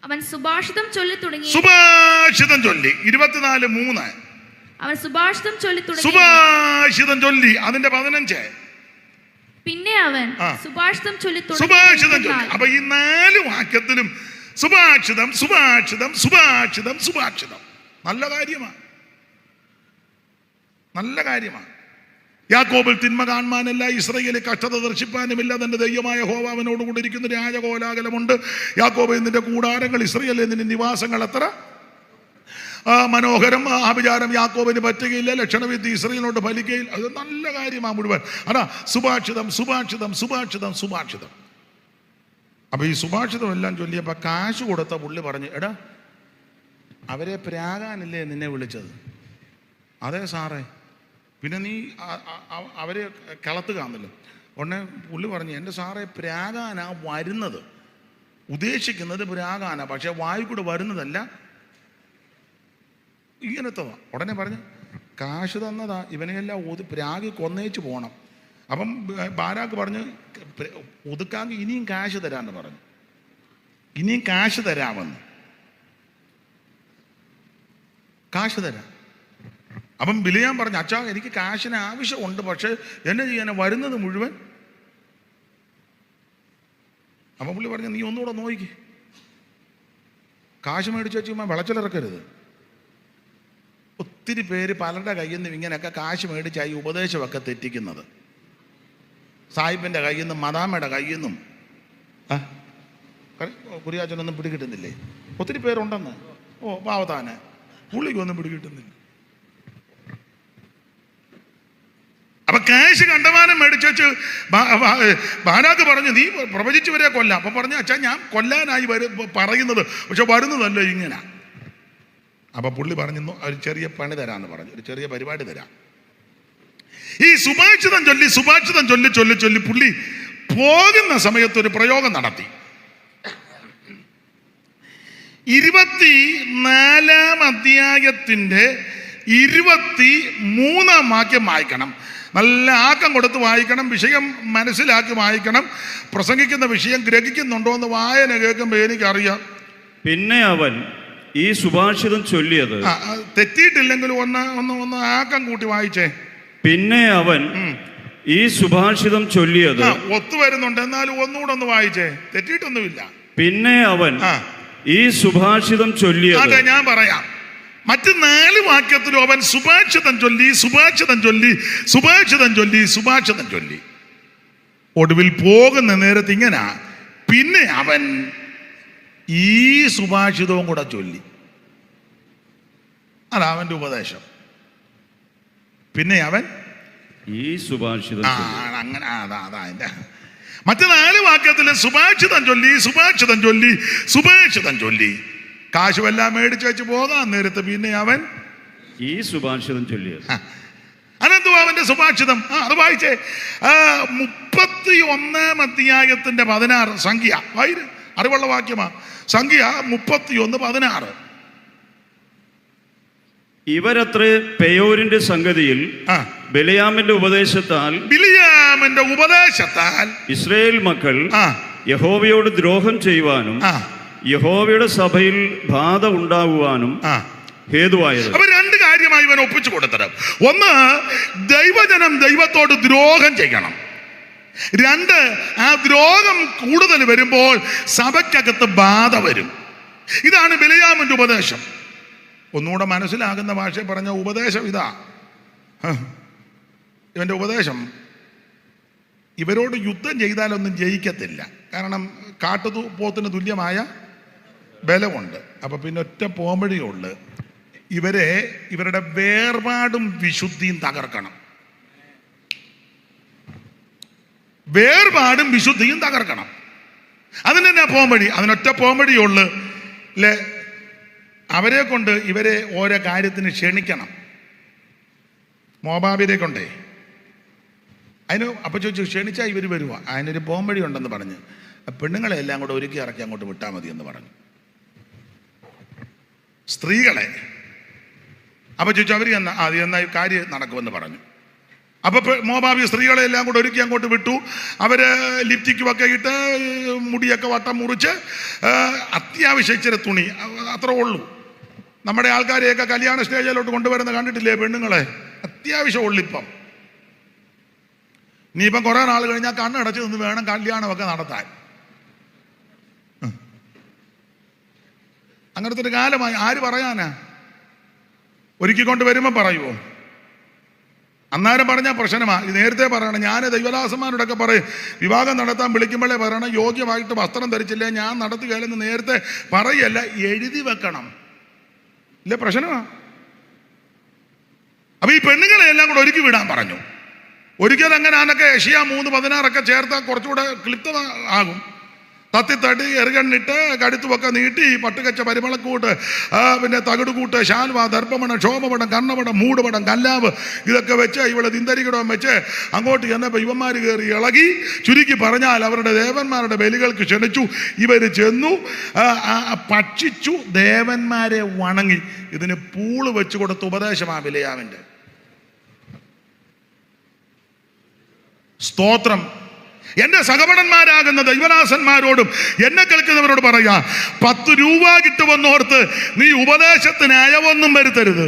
അവൻ സുഭാഷിതം ചൊല്ലി തുടങ്ങി. 24, 3. അവൻ സുഭാഷിതം ചൊല്ലി. അതിന്റെ 15. പിന്നെ അവൻ സുഭാഷിതം ചൊല്ലി. അപ്പൊ ഈ 4 വാക്യത്തിലും സുഭാഷിതം നല്ല കാര്യമാണ്. യാക്കോബിൽ തിന്മ കാണുവാനല്ല, ഇസ്രായേലിൽ കഷ്ടത ദർശിപ്പാനുമില്ല. തന്റെ ദൈവമായ യഹോവ അവനോട് കൂടെ ഇരിക്കുന്ന രാജകോലാഹലമുണ്ട്. യാക്കോബ് നിന്റെ കൂടാരങ്ങൾ, ഇസ്രായേലിൽ നിന്റെ നിവാസങ്ങൾ എത്ര മനോഹരം. ആഭിചാരം യാക്കോബിന് പറ്റുകയില്ല, ലക്ഷണവിദ്യ ഇസ്രായേലിനോട് ഫലിക്കുകയില്ല. അത് നല്ല കാര്യമാണ് മുഴുവൻ. അതാ സുഭാഷിതം. അപ്പൊ ഈ സുഭാഷിതം എല്ലാം ചൊല്ലിയപ്പോ കാശ് കൊടുത്ത പുള്ളി പറഞ്ഞു, എടാ അവരെ പ്രാകാനല്ലേ നിന്നെ വിളിച്ചത്? അതെ സാറേ, പിന്നെ നീ അവരെ കളത്തുകാന്നല്ലോ. ഉടനെ പുള്ളി പറഞ്ഞു, എൻ്റെ സാറേ പ്രാകാനാ വരുന്നത്, ഉദ്ദേശിക്കുന്നത് പ്രാകാനാ, പക്ഷെ വായു കൂടെ വരുന്നതല്ല, ഇങ്ങനത്തതാ. ഉടനെ പറഞ്ഞു, കാശ് തന്നതാ, ഇവനെയെല്ലാം പ്രാഗി കൊന്നേച്ച് പോകണം. അപ്പം ബാരാക്ക് പറഞ്ഞു, ഒതുക്കാങ്കി ഇനിയും കാശ് തരാമെന്ന് പറഞ്ഞു. ഇനിയും കാശ് തരാമെന്ന്. കാശ് തരാം. അപ്പം ബിലിയാം പറഞ്ഞു, അച്ഛാ എനിക്ക് കാശിന് ആവശ്യമുണ്ട്, പക്ഷെ എന്നെ ചെയ്യാൻ വരുന്നത് മുഴുവൻ. അപ്പം പുള്ളി പറഞ്ഞു, നീ ഒന്നുകൂടെ നോക്കി, കാശ് മേടിച്ച് വെച്ചുമ്പോൾ വിളച്ചിലിറക്കരുത്. ഒത്തിരി പേര് പലരുടെ കയ്യിൽ നിന്നും ഇങ്ങനെയൊക്കെ കാശ് മേടിച്ചായി ഉപദേശമൊക്കെ തെറ്റിക്കുന്നത്. സാഹിബിൻ്റെ കയ്യിൽ നിന്നും മദാമയുടെ കയ്യിൽ നിന്നും കുരിയാച്ചനൊന്നും പിടികിട്ടുന്നില്ലേ? ഒത്തിരി പേരുണ്ടെന്ന്. ഓ പാവത്താന് പുള്ളിക്കൊന്നും പിടികിട്ടുന്നില്ല. അപ്പൊ കാശ് കണ്ടമാനം മേടിച്ചു വെച്ച് ബാരാക്ക് പറഞ്ഞു, നീ പ്രവചിച്ചവരെ കൊല്ലാം. അപ്പൊ പറഞ്ഞു, അച്ഛാ ഞാൻ കൊല്ലാനായി പറയുന്നത്, പക്ഷെ വരുന്നതല്ല ഇങ്ങനെ. അപ്പൊ പുള്ളി പറഞ്ഞു, ഒരു ചെറിയ പണി തരാന്ന് പറഞ്ഞു, ഒരു ചെറിയ പരിപാടി തരാം. ഈ സുഭാഷിതം ചൊല്ലി പുള്ളി പോകുന്ന സമയത്ത് ഒരു പ്രയോഗം നടത്തി. 24-ാം അധ്യായത്തിന്റെ 23-ാം വാക്യം വായിക്കണം. നല്ല ആക്കം കൊടുത്ത് വായിക്കണം, വിഷയം മനസ്സിലാക്കി വായിക്കണം. പ്രസംഗിക്കുന്ന വിഷയം ഗ്രഹിക്കുന്നുണ്ടോ എന്ന് വായന കേൾക്കുമ്പോൾ എനിക്കറിയാം. പിന്നെ അവൻ ഈ സുഭാഷിതം ചൊല്ലിയത്, തെറ്റിയിട്ടില്ലെങ്കിൽ ഒന്ന് ആക്കം കൂട്ടി വായിച്ചേ. പിന്നെ അവൻ ഈ സുഭാഷിതം ചൊല്ലിയത് ഒത്തുവരുന്നുണ്ട്, എന്നാലും ഒന്നുകൂടെ ഒന്ന് വായിച്ചേ. തെറ്റിയിട്ടൊന്നുമില്ല. പിന്നെ അവൻ ഈ സുഭാഷിതം ചൊല്ലിയത്. അതെ, ഞാൻ പറയാം. മറ്റ് 4 വാക്യത്തിലും അവൻ സുഭാഷിതം ചൊല്ലി. ഒടുവിൽ പോകുന്ന നേരത്ത് ഇങ്ങനെ, പിന്നെ അവൻ ഈ സുഭാഷിതവും കൂടെ ചൊല്ലി. അതാ അവന്റെ ഉപദേശം. പിന്നെ അവൻ ഈ സുഭാഷിതം അങ്ങനെ അതാ അതിന്റെ മറ്റ് 4 വാക്യത്തിലും സുഭാഷിതം ചൊല്ലി. കാശുമെല്ലാം മേടിച്ചു വെച്ച് പോകാൻ നേരത്ത് പിന്നെ അവൻ ഈ സുഭാഷിതം ചൊല്ലിയത്. അതെന്തുവാ അവന്റെ സുഭാഷിതം? അത് വായിച്ചേ. 31-ാം അധ്യായത്തിന്റെ 16 സംഖ്യ അറിവുള്ള വാക്യമാ. സംഖ്യ 31:16. ഇവരത്രേ പെയോരിന്റെ സംഗതിയിൽ ബിലിയാമിന്റെ ഉപദേശത്താൽ ഇസ്രായേൽ മക്കൾ യഹോവയോട് ദ്രോഹം ചെയ്യുവാനും യഹോവയുടെ സഭയിൽ ബാധ ഉണ്ടാകുവാനും ഹേതുവായത്. അപ്പൊ 2 കാര്യമായി ഇവൻ ഒപ്പിച്ചു കൊടുത്തത്. ഒന്ന്, ദൈവജനം ദൈവത്തോട് ദ്രോഹം ചെയ്യണം. 2, ആ ദ്രോഹം കൂടുതൽ വരുമ്പോൾ സഭയ്ക്കകത്ത് ബാധ വരും. ഇതാണ് ബിലിയാമിന്റെ ഉപദേശം. ഒന്നുകൂടെ മനസ്സിലാകുന്ന ഭാഷ പറഞ്ഞ ഉപദേശം ഇതാ. ഇവന്റെ ഉപദേശം, ഇവരോട് യുദ്ധം ചെയ്താലൊന്നും ജയിക്കത്തില്ല. കാരണം കാട്ടുപോത്തിന് തുല്യമായ ബലമുണ്ട്. അപ്പൊ പിന്നെ ഒറ്റ പോംവഴിയുള്ളു, ഇവരുടെ വേർപാടും വിശുദ്ധിയും തകർക്കണം. അതിന് തന്നെ പോംവഴി. അതിനൊറ്റ പോംവഴിയുള്ളു. അല്ലേ? അവരെ കൊണ്ട് ഇവരെ ഓരോ കാര്യത്തിന് ക്ഷണിക്കണം. മോവാബിനെ കൊണ്ടേ അതിന് അപ്പൊ ചോദിച്ചു, ക്ഷണിച്ചാൽ ഇവർ വരുവാ. അതിനൊരു പോംവഴി ഉണ്ടെന്ന് പറഞ്ഞ് പെണ്ണുങ്ങളെ എല്ലാം കൂടെ ഒരുക്കി ഇറക്കി അങ്ങോട്ട് വിട്ടാൽ മതി എന്ന് പറഞ്ഞു. സ്ത്രീകളെ അപ്പൊ ചോദിച്ചു, അവർ എന്നാ കാര്യം നടക്കുമെന്ന് പറഞ്ഞു. അപ്പൊ മോവാബി സ്ത്രീകളെ എല്ലാം കൂടെ ഒരുക്കി അങ്ങോട്ട് വിട്ടു. അവര് ലിപ്റ്റിക്കുമൊക്കെ ഇട്ട് മുടിയൊക്കെ വട്ടം മുറിച്ച് അത്യാവശ്യം ഇച്ചിരി തുണി അത്രേ ഉള്ളൂ. നമ്മുടെ ആൾക്കാരെയൊക്കെ കല്യാണ സ്റ്റേജിലോട്ട് കൊണ്ടുവരുന്ന കണ്ടിട്ടില്ലേ പെണ്ണുങ്ങളെ? അത്യാവശ്യം ഉള്ളിപ്പം. ഇനിയിപ്പം കുറെ നാൾ കഴിഞ്ഞാൽ കണ്ണടച്ച് നിന്ന് വേണം കല്യാണമൊക്കെ നടത്താൻ. അങ്ങനത്തെ ഒരു കാലമായി. ആര് പറയാനാ? ഒരുക്കിക്കൊണ്ട് വരുമ്പോൾ പറയുമോ? അന്നേരം പറഞ്ഞാൽ പ്രശ്നമാ. ഇത് നേരത്തെ പറയണം. ഞാൻ ദൈവദാസന്മാരോടൊക്കെ പറയും, വിവാഹം നടത്താൻ വിളിക്കുമ്പോഴേ പറയണം, യോഗ്യമായിട്ട് വസ്ത്രം ധരിച്ചില്ലേ ഞാൻ നടത്തുകയില്ലെന്ന് നേരത്തെ പറയല്ല, എഴുതി വെക്കണം. ഇല്ല, പ്രശ്നമാ. അപ്പൊ ഈ പെണ്ണുങ്ങളെ എല്ലാം കൂടെ ഒരുക്കി വിടാൻ പറഞ്ഞു. ഒരിക്കൽ എങ്ങനെയാണൊക്കെ യശയ്യാ 3:16 ചേർത്താൽ കുറച്ചുകൂടെ ക്ലിപ്തത ആകും. തത്തിത്തട്ടി എറുകണ്ണിട്ട് കടുത്തുമൊക്കെ നീട്ടി പട്ടുകച്ച പരിമളക്കൂട്ട്, പിന്നെ തകിടുകൂട്ട്, ശാൽവ, ദർഭമണം, ക്ഷോഭമണം, കർണമണം, മൂടുപടം, കല്ലാവ് ഇതൊക്കെ വെച്ച് ഇവിടെ ദിന്തരികിടം വെച്ച് അങ്ങോട്ട് ചെന്നപ്പോൾ ഇവന്മാർ കയറി ഇളകി. ചുരുക്കി പറഞ്ഞാൽ അവരുടെ ദേവന്മാരുടെ ബലികൾക്ക് ക്ഷണിച്ചു. ഇവർ ചെന്നു, ഭക്ഷിച്ചു, ദേവന്മാരെ വണങ്ങി. ഇതിന് പൂള് വെച്ച് കൊടുത്ത ഉപദേശമാ ബിലിയാമിന്റെ. സ്തോത്രം. എൻ്റെ സഹപടന്മാരാകുന്ന ദൈവദാസന്മാരോടും എന്നെ കേൾക്കുന്നവരോട് പറയാ, 10 രൂപ കിട്ടുമെന്നോർത്ത് നീ ഉപദേശത്തിന് അയവൊന്നും വരുത്തരുത്.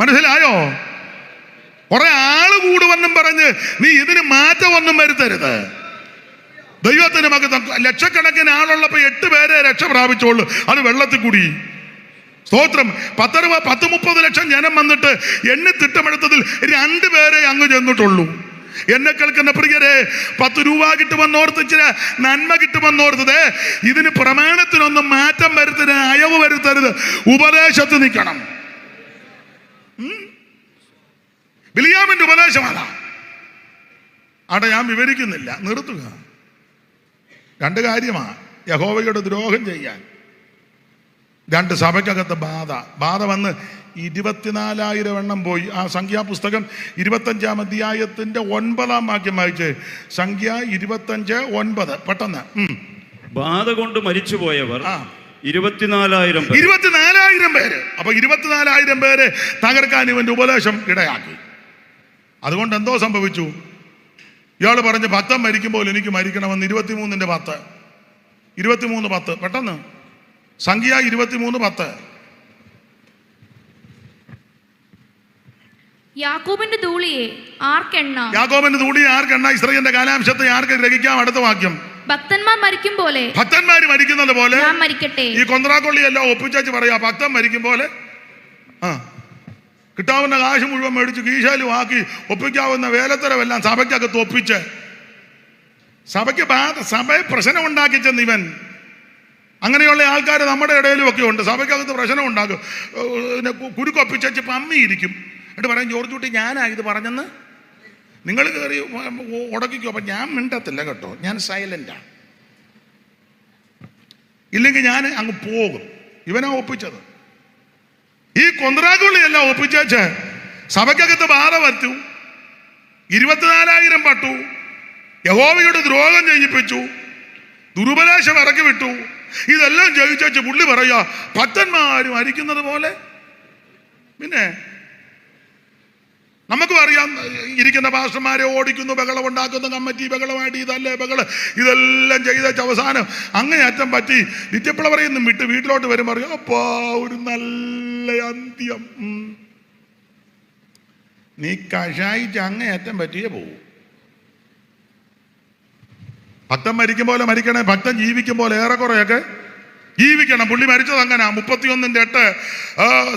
മനസ്സിലായോ? കുറെ ആള് കൂടുവെന്നും പറഞ്ഞ് നീ ഇതിന് മാറ്റമൊന്നും വരുത്തരുത്. ദൈവത്തിന് മകൻ ലക്ഷക്കണക്കിന് ആളുള്ളപ്പോൾ 8 പേരെ രക്ഷ പ്രാപിച്ചോളൂ, അത് വെള്ളത്തിൽ കൂടി. സ്തോത്രം. 10-30 ലക്ഷം ജനം വന്നിട്ട് എണ്ണി തിട്ടമെടുത്തതിൽ 2 പേരെ അങ്ങ് ചെന്നിട്ടുള്ളൂ. എന്നെ കേൾക്കുന്ന പ്രിയരെ, 10 രൂപ കിട്ടുമെന്നോർത്ത് ഇച്ചിരി നന്മ കിട്ടുമെന്നോർത്തത് ഇതിന് പ്രമാണത്തിനൊന്നും മാറ്റം വരുത്തരുത്, അയവ് വരുത്തരുത്, ഉപദേശത്ത് നിൽക്കണം. ബിലിയാമിന്റെ ഉപദേശമാണ്. അവിടെ ഞാൻ വിവരിക്കുന്നില്ല, നിർത്തുക. 2 കാര്യമാണ്. യഹോവയുടെ ദ്രോഹം ചെയ്യാൻ, 2 സഭയ്ക്കകത്ത് ബാധ വന്ന് 24,000 എണ്ണം പോയി. ആ സംഖ്യാപുസ്തകം 25-ാം അധ്യായത്തിന്റെ 9-ാം വാക്യം വായിച്ച്. സംഖ്യ 25:9. പെട്ടെന്ന്. ബാധ കൊണ്ട് മരിച്ചുപോയവർ 24,000 പേര്. അപ്പൊ 24,000 പേര് തകർക്കാൻ ഇവന്റെ ഉപദേശം ഇടയാക്കി. അതുകൊണ്ട് എന്തോ സംഭവിച്ചു? ഇയാൾ പറഞ്ഞ് ഭക്തൻ മരിക്കുമ്പോൾ എനിക്ക് മരിക്കണമെന്ന്. 23:10. 23:10. പെട്ടെന്ന്. സംഖ്യ 23:10. യാക്കോബിന്റെ ധൂളിയെ ആർക്കെണ്ണ? ഇസ്രായേലിന്റെ കാലാംശത്തെ ആർക്ക് ഗ്രഹിക്കാം? അടുത്ത വാക്യം. ഭക്തന്മാർ മരിക്കും പോലെ, ഭക്തന്മാര് മരിക്കുന്നത് പോലെ ഞാൻ മരിക്കട്ടെ. ഈ കൊന്ത്രാക്കൊള്ളിയെല്ലാം ഒപ്പിച്ചു പറയാ, ഭക്തൻ മരിക്കും പോലെ. കിട്ടാവുന്ന കാശ് മുഴുവൻ മേടിച്ച് കീശാലും ആക്കി ഒപ്പിക്കാവുന്ന വേലത്തരമെല്ലാം സഭയ്ക്കകത്ത് ഒപ്പിച്ച് സഭയെ പ്രശ്നം ഉണ്ടാക്കിച്ചെന്ന് ഇവൻ. അങ്ങനെയുള്ള ആൾക്കാർ നമ്മുടെ ഇടയിലും ഒക്കെ ഉണ്ട്. സഭയ്ക്കകത്ത് പ്രശ്നം ഉണ്ടാക്കും, കുരുക്കൊപ്പിച്ചു പമ്മിയിരിക്കും. എന്നിട്ട് പറയും, ജോർജ് കുട്ടി ഞാനാ ഇത് പറഞ്ഞെന്ന് നിങ്ങൾ കയറി ഉടക്കിക്കോ. അപ്പം ഞാൻ മിണ്ടത്തില്ല കേട്ടോ, ഞാൻ സൈലൻ്റാണ്. ഇല്ലെങ്കിൽ ഞാൻ അങ്ങ് പോകും. ഇവനാ ഒപ്പിച്ചത്. ഈ കൊന്ത്രാക്കുള്ളിയെല്ലാം ഒപ്പിച്ചേച്ച് സഭയ്ക്കകത്ത് ബാധ വച്ചു, 24,000 പട്ടു, യഹോവയുടെ ദ്രോഹം ചെയ്യിപ്പിച്ചു, ദുരുപദേശം ഇറക്കി വിട്ടു. ഇതെല്ലാം ജയിച്ചു പുള്ളി പറയാ, ഭക്തന്മാരും മരിക്കുന്നത് പോലെ. പിന്നെ നമുക്കും അറിയാം, ഇരിക്കുന്ന പാസ്റ്റർമാരെ ഓടിക്കുന്നു, ബഹളം ഉണ്ടാക്കുന്നു, കമ്മിറ്റി ബഹളമായിട്ട് ഇതല്ലേ ബഹളം, ഇതെല്ലാം ചെയ്തേച്ച് അവസാനം അങ്ങേയറ്റം പറ്റി നിത്യപ്ലവറയൊന്നും വിട്ട് വീട്ടിലോട്ട് വരും പറയും, അപ്പാ ഒരു നല്ല അന്ത്യം. നീ കഷായിച്ച് അങ്ങേയറ്റം പറ്റിയേ പോകൂ. ഭക്തൻ മരിക്കും പോലെ മരിക്കണേ, ഭക്തൻ ജീവിക്കും പോലെ ഏറെക്കുറെയൊക്കെ ജീവിക്കണം. പുള്ളി മരിച്ചത് അങ്ങനെ. 31:8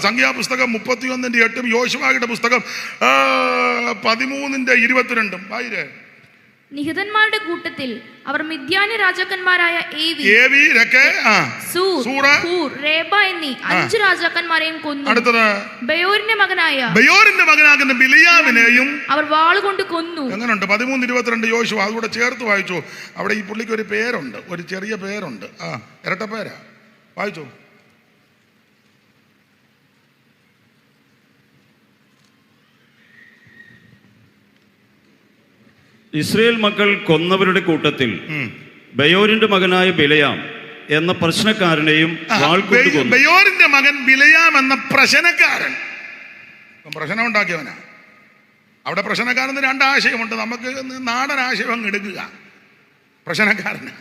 സംഖ്യാപുസ്തകം 31:8 യോശുവയുടെ പുസ്തകം 13:22 വായിരേ. നിഹിതന്മാരുടെ കൂട്ടത്തിൽ അവർ മിദ്യാന്യ രാജാക്കന്മാരായ ഏവി, രക്കെ, സൂർ, ഹൂർ, രേബ എന്നീ 5 രാജാക്കന്മാരെയും കൊന്നു. അടുത്തത് ബയോരിന്റെ മകനാകുന്ന ബിലിയാമിനെയും അവർ വാളുകൊണ്ട് കൊന്നു. എങ്ങനെയുണ്ട്? 13:22 യോശുവ. അതുകൂടെ ചേർത്ത് വായിച്ചു. അവിടെ ഈ പുള്ളിക്ക് ഒരു പേരുണ്ട്, ഒരു ചെറിയ പേരുണ്ട്, ഇരട്ട പേരാ. വായിച്ചു. ഇസ്രയേൽ മക്കൾ കൊന്നവരുടെ കൂട്ടത്തിൽ ബയോരിന്റെ മകനായ ബിലയാം എന്ന പ്രശ്നക്കാരനെയും ബയോരിന്റെ മകൻ ബിലയാം എന്ന പ്രശ്നക്കാരൻ, പ്രശ്നം ഉണ്ടാക്കിയവനാ. അവിടെ പ്രശ്നക്കാരന് 2 ആശയമുണ്ട്. നമുക്ക് നാടൻ ആശയം അങ്ങ് എടുക്കുക. പ്രശ്നക്കാരന്.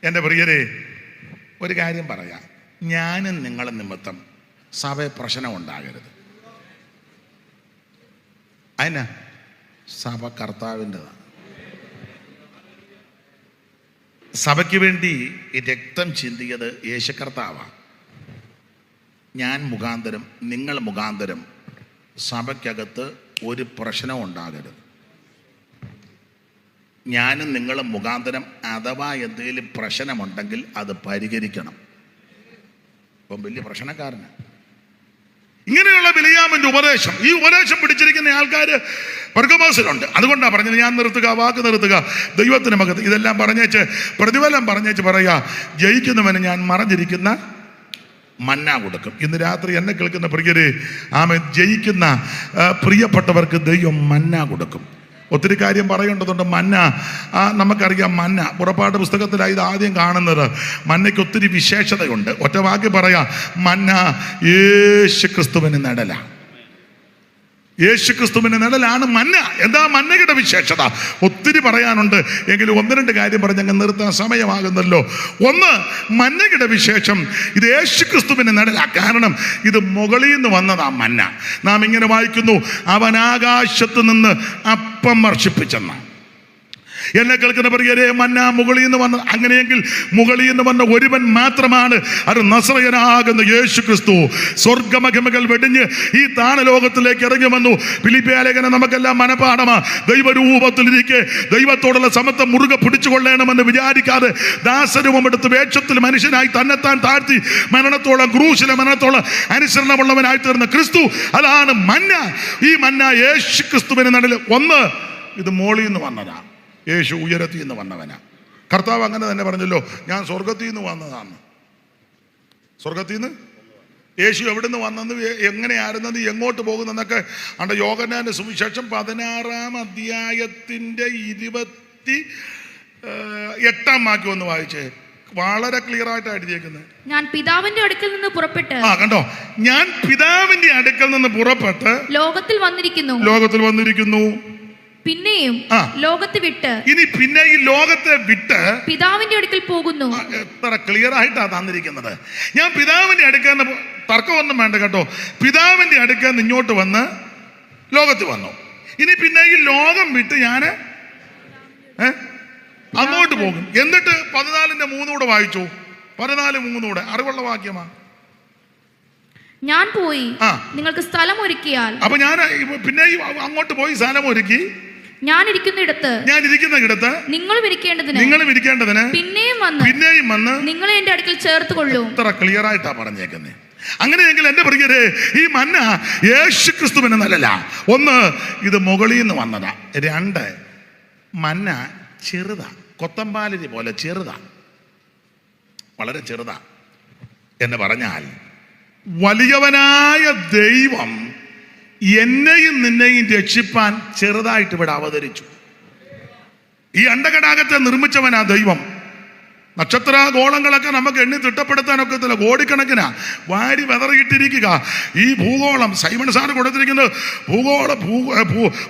എൻ്റെ പ്രിയരെ, ഒരു കാര്യം പറയാം, ഞാനും നിങ്ങളും നിമിത്തം സഭയെ പ്രശ്നം ഉണ്ടാകരുത്. അതിനാ സഭ കർത്താവിൻ്റെതാണ്. സഭയ്ക്ക് വേണ്ടി രക്തം ചിന്തിയത് യേശു കർത്താവാണ്. ഞാൻ മുഖാന്തരം, നിങ്ങൾ മുഖാന്തരം സഭയ്ക്കകത്ത് ഒരു പ്രശ്നം ഉണ്ടാകരുത്. ഞാനും നിങ്ങളും മുഖാന്തരം അഥവാ എന്തെങ്കിലും പ്രശ്നമുണ്ടെങ്കിൽ അത് പരിഹരിക്കണം. ഇപ്പം വലിയ പ്രശ്നക്കാരന് ഇങ്ങനെയുള്ള ബിലിയാമിന്റെ ഉപദേശം, ഈ ഉപദേശം പിടിച്ചിരിക്കുന്ന ആൾക്കാർ പെർഗമോസിലുണ്ട്. അതുകൊണ്ടാണ് പറഞ്ഞത്, ഞാൻ വാക്ക് നിർത്തുക, ദൈവത്തിന് മകത്ത് ഇതെല്ലാം പറഞ്ഞേച്ച് പ്രതിഫലം പറഞ്ഞേച്ച് പറയാ, ജയിക്കുന്നവന് ഞാൻ മറഞ്ഞിരിക്കുന്ന മന്ന കൊടുക്കും. ഇന്ന് രാത്രി എന്നെ കേൾക്കുന്ന പ്രിയരെ, ജയിക്കുന്ന പ്രിയപ്പെട്ടവർക്ക് ദൈവം മന്ന കൊടുക്കും. ഒത്തിരി കാര്യം പറയേണ്ടതുണ്ട്. മന്ന, നമുക്കറിയാം, മന്ന പുറപ്പാട് പുസ്തകത്തിലാണ് ഇത് ആദ്യം കാണുന്നത്. മന്നയ്ക്ക് ഒത്തിരി വിശേഷതയുണ്ട്. ഒറ്റ വാക്ക് പറയാം, മന്ന യേശു ക്രിസ്തുവിന് നടല. യേശുക്രിസ്തുവിന്റെ നിഴലാണ് മന്ന. എന്താ മന്നയുടെ വിശേഷത? ഒത്തിരി പറയാനുണ്ട്, എങ്കിലും 1-2 കാര്യം പറഞ്ഞ് അങ്ങ് നിർത്താൻ സമയമാകുന്നല്ലോ. ഒന്ന്, മന്നയുടെ വിശേഷം ഇത് യേശുക്രിസ്തുവിന്റെ നിഴലാ. കാരണം ഇത് മുകളിൽ നിന്ന് വന്നതാ മന്ന. നാം ഇങ്ങനെ വായിക്കുന്നു, അവൻ ആകാശത്ത് നിന്ന് അപ്പം വർഷിപ്പിച്ചെന്ന. എന്നെ കേൾക്കുന്ന പ്രിയരെ, മന്ന മുകളിൽ നിന്ന് വന്ന, അങ്ങനെയെങ്കിൽ മുകളിൽ നിന്ന് വന്ന ഒരുവൻ മാത്രമാണ്, അത് നസറയനാകുന്ന യേശു ക്രിസ്തു. സ്വർഗമഹിമകൾ വെടിഞ്ഞ് ഈ താണലോകത്തിലേക്ക് ഇറങ്ങി വന്നു. ഫിലിപ്പിയ ലേഖനം നമുക്കെല്ലാം മനപാഠമാ. ദൈവരൂപത്തിലിരിക്കെ ദൈവത്തോടുള്ള സമത്വം മുറുകെ പിടിച്ചുകൊള്ളണമെന്ന് വിചാരിക്കാതെ ദാസരൂപം എടുത്ത് വേഷത്തിൽ മനുഷ്യനായി തന്നെത്താൻ താഴ്ത്തി മരണത്തോളം, ക്രൂശിലെ മരണത്തോളം അനുസരണമുള്ളവനായി തീർന്ന ക്രിസ്തു, അതാണ് മന്ന. ഈ മന്ന യേശു ക്രിസ്തുവിന് നടുവിൽ. ഒന്ന്, ഇത് മോളിൽ നിന്ന് വന്നതാ. യേശു ഉയരത്തിൽ നിന്ന് വന്നവനാ. കർത്താവ് അങ്ങനെ തന്നെ പറഞ്ഞല്ലോ, ഞാൻ സ്വർഗത്തിൽ നിന്ന് വന്നതാണ്. സ്വർഗത്തിൽ നിന്ന് യേശു എവിടെ നിന്ന് വന്നെന്ന്, എങ്ങനെയായിരുന്നത്, എങ്ങോട്ട് പോകുന്നെന്നൊക്കെ അണ്ട യോഹന്നാന്റെ സുവിശേഷം 16-ാം അധ്യായത്തിന്റെ 28-ാം വാക്യം ഒന്ന് വായിച്ചേ. വളരെ ക്ലിയർ ആയിട്ട് എഴുതിയേക്കുന്നത്. ഞാൻ പിതാവിന്റെ അടുക്കൽ നിന്ന് പുറപ്പെട്ട്, കണ്ടോ, ഞാൻ പിതാവിന്റെ അടുക്കൽ നിന്ന് പുറപ്പെട്ട് ലോകത്തിൽ വന്നിരിക്കുന്നു. പിന്നെയും ലോകത്തെ വിട്ട്, ഇനി പിന്നെ ഈ ലോകത്തെ വിട്ട് പിതാവിന്റെ അടുക്കൽ പോകുന്നു. എത്ര ക്ലിയർ ആയിട്ടാ തന്നിരിക്കുന്നത്. ഞാൻ പിതാവിന്റെ അടുക്കൽ നിന്ന്, തർക്കമൊന്നും വേണ്ട കേട്ടോ, പിതാവിന്റെ അടുക്കൽ നിന്ന് ഇങ്ങോട്ട് വന്ന് ലോകത്ത് വന്നു. ഇനി പിന്നെ ഈ ലോകം വിട്ട് ഞാൻ അങ്ങോട്ട് പോകും. എന്നിട്ട് 14:3 കൂടെ വായിച്ചു. 14:3 കൂടെ അറിവുള്ള വാക്യമാ. ഞാൻ പോയി നിങ്ങൾക്ക് സ്ഥലം ഒരുക്കിയാൽ. അപ്പൊ ഞാൻ പിന്നെ അങ്ങോട്ട് പോയി സ്ഥലം ഒരുക്കി, ഞാൻ ഇരിക്കുന്ന ഇടത്ത് നിങ്ങളും ഇരിക്കേണ്ടതിന് പിന്നെയും വന്ന് നിങ്ങളെ എന്റെ അടുക്കൽ ചേർത്ത് കൊള്ളൂ. ഇത്ര ക്ലിയർ ആയിട്ടാ പറഞ്ഞേക്കുന്നത്. അങ്ങനെയെങ്കിൽ എന്റെ പ്രിയരെ, ഈ മന്ന യേശു ക്രിസ്തുവിന് നല്ലല്ല. ഒന്ന്, ഇത് മുകളിൽ നിന്ന് വന്നതാ. 2, മന്ന ചെറുതാ, കൊത്തമ്പാലരി പോലെ ചെറുതാ, വളരെ ചെറുതാ. എന്ന് പറഞ്ഞാൽ വലിയവനായ ദൈവം എന്നെയും നിന്നെയും രക്ഷിപ്പാൻ ചെറുതായിട്ട് ഇവിടെ അവതരിച്ചു. ഈ അണ്ടകടാകത്തെ നിർമ്മിച്ചവനാ ദൈവം. നക്ഷത്ര ഗോളങ്ങളൊക്കെ നമുക്ക് എണ്ണി തിട്ടപ്പെടുത്താനൊക്കത്തില്ല, കോടിക്കണക്കിനാ വാരി വെതറിയിട്ടിരിക്കുക. ഈ ഭൂഗോളം സൈമൺ സാർ കൊടുത്തിരിക്കുന്നത്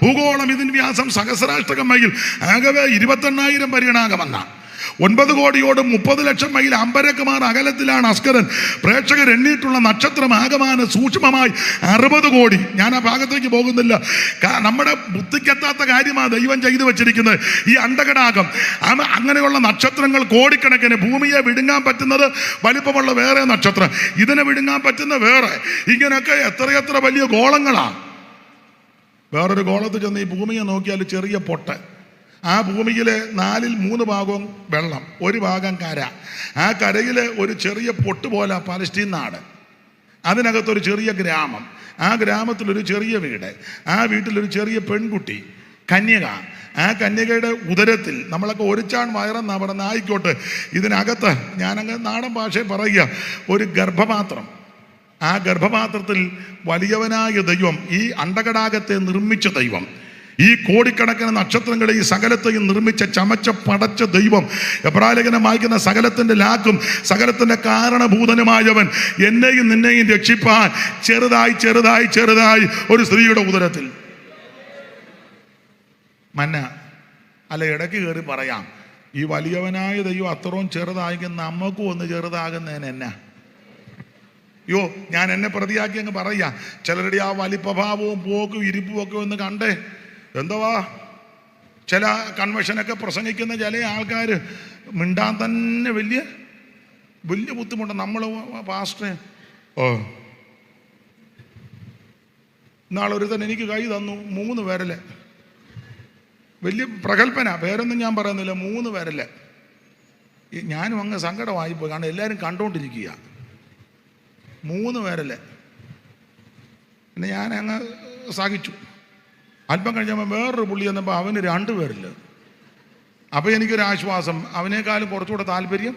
ഭൂഗോളം ഇതിന് വ്യാസം സഹസ്രാഷ്ടകം മൈൽ, ആകെ 28,000 പരിഗണാകമെന്ന. 9 കോടിയോട് 30 ലക്ഷം മൈൽ അമ്പരക്കുമാർ അകലത്തിലാണ് അസ്കരൻ. പ്രേക്ഷകർ എണ്ണിയിട്ടുള്ള നക്ഷത്രം ആകമാനം സൂക്ഷ്മമായി 60 കോടി. ഞാൻ ആ ഭാഗത്തേക്ക് പോകുന്നില്ല. നമ്മുടെ ബുദ്ധിക്കെത്താത്ത കാര്യമാണ് ദൈവം ചെയ്തു വെച്ചിരിക്കുന്നത്. ഈ അണ്ടകടാകം, അങ്ങനെയുള്ള നക്ഷത്രങ്ങൾ കോടിക്കണക്കിന്. ഭൂമിയെ വിഴുങ്ങാൻ പറ്റുന്നത് വലിപ്പമുള്ള വേറെ നക്ഷത്രം, ഇതിനെ വിഴുങ്ങാൻ പറ്റുന്ന വേറെ. ഇങ്ങനെയൊക്കെ എത്രയെത്ര വലിയ ഗോളങ്ങളാണ്. വേറൊരു ഗോളത്തിൽ ചെന്ന് ഈ ഭൂമിയെ നോക്കിയാൽ ചെറിയ പൊട്ട്. ആ ഭൂമിയിലെ 4/3 ഭാഗവും വെള്ളം, 1 ഭാഗം കര. ആ കരയിൽ ഒരു ചെറിയ പൊട്ട് പോലെ പലസ്തീൻ നാട്, അതിനകത്തൊരു ചെറിയ ഗ്രാമം, ആ ഗ്രാമത്തിലൊരു ചെറിയ വീട്, ആ വീട്ടിലൊരു ചെറിയ പെൺകുട്ടി കന്യക. ആ കന്യകയുടെ ഉദരത്തിൽ, നമ്മളൊക്കെ ഒരിച്ചാൺ വയറെന്നാ പറയുന്നത്, ആയിക്കോട്ടെ, ഇതിനകത്ത് ഞാനങ്ങ് നാടൻ ഭാഷയിൽ പറയുക, ഒരു ഗർഭപാത്രം. ആ ഗർഭപാത്രത്തിൽ വലിയവനായ ദൈവം, ഈ അണ്ടകടാകത്തെ നിർമ്മിച്ച ദൈവം, ഈ കോടിക്കണക്കിന് നക്ഷത്രങ്ങളെ ഈ സകലത്തെയും നിർമ്മിച്ച ചമച്ച പടച്ച ദൈവം, എബ്രായലേഖനം വായിക്കുന്ന സകലത്തിന്റെ ലാക്കും സകലത്തിന്റെ കാരണഭൂതനുമായവൻ എന്നെയും നിന്നെയും രക്ഷിപ്പാൻ ചെറുതായി ഒരു സ്ത്രീയുടെ ഉദരത്തിൽ. മന്ന അല്ല, ഇടയ്ക്ക് കയറി പറയാം, ഈ വലിയവനായ ദൈവം അത്രയും ചെറുതായെങ്കിൽ നമുക്കും ഒന്ന് ചെറുതാകുന്നതിന് എന്നാ? യോ, ഞാൻ എന്നെ പ്രതിയാക്കി അങ്ങ് പറയാ. ചിലരുടെ ആ വലിപ്പഭാവവും പോക്കും ഇരിപ്പും ഒക്കെ ഒന്ന് കണ്ടേ. എന്തുവാ, ചില കൺവെൻഷനൊക്കെ പ്രസംഗിക്കുന്ന ചില ആൾക്കാർ മിണ്ടാൻ തന്നെ വലിയ ബുദ്ധിമുട്ട്. നമ്മൾ പാസ്റ്ററെ, ഇന്നാളൊരുത്തൻ എനിക്ക് കൈ തന്നു, 3 വിരല്, വലിയ പ്രഗത്ഭന, പേരൊന്നും ഞാൻ പറയുന്നില്ല, 3 വിരല്. ഞാനും അങ്ങ് സങ്കടമായിപ്പോയി, കാരണം എല്ലാവരും കണ്ടുകൊണ്ടിരിക്കുക. 3 വിരല്. പിന്നെ ഞാൻ അങ്ങ് സഹിച്ചു. അല്പം കഴിഞ്ഞപ്പോൾ വേറൊരു പുള്ളി വന്നപ്പോൾ അവന് 2 വിരല്. അപ്പോൾ എനിക്കൊരാശ്വാസം, അവനേക്കാളും കുറച്ചുകൂടെ താല്പര്യം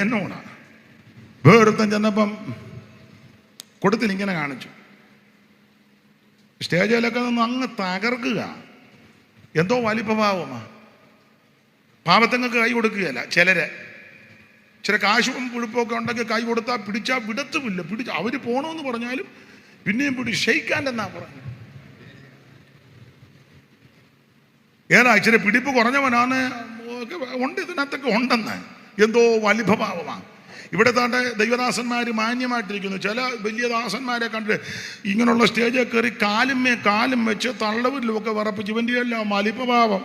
എന്നോടാണ്. വേറൊരുത്തൻ ചെന്നപ്പം കൊടുത്തിൽ ഇങ്ങനെ കാണിച്ചു. സ്റ്റേജിലൊക്കെ നിന്ന് അങ്ങ് തകർക്കുക. എന്തോ വലിപ്പഭാവമാണ്. പാവത്തങ്ങൾക്ക് കൈ കൊടുക്കുകയല്ല. ചില കാശും പുഴുപ്പൊക്കെ ഉണ്ടെങ്കിൽ കൈ കൊടുത്താൽ പിടിച്ചാൽ വിടത്തുമില്ല. അവർ പോകണമെന്ന് പറഞ്ഞാലും പിന്നെയും ഷെയ്ക്കാൻ്റെ എന്നാ പറഞ്ഞു. ഇച്ചിരി പിടിപ്പ് കുറഞ്ഞവനാണ്, ഉണ്ട്, ഇതിനകത്തൊക്കെ ഉണ്ടെന്ന്. എന്തോ വലിഭഭാവമാണ്. ഇവിടെ താണ്ടെ ദൈവദാസന്മാർ മാന്യമായിട്ടിരിക്കുന്നു. ചില വലിയ ദാസന്മാരെ കണ്ടിട്ട് ഇങ്ങനെയുള്ള സ്റ്റേജിൽ കയറി കാലും വെച്ച് തള്ളവിലൊക്കെ വിറപ്പിച്ച് ഇവൻ്റെ എല്ലാം വലിഭഭാവം.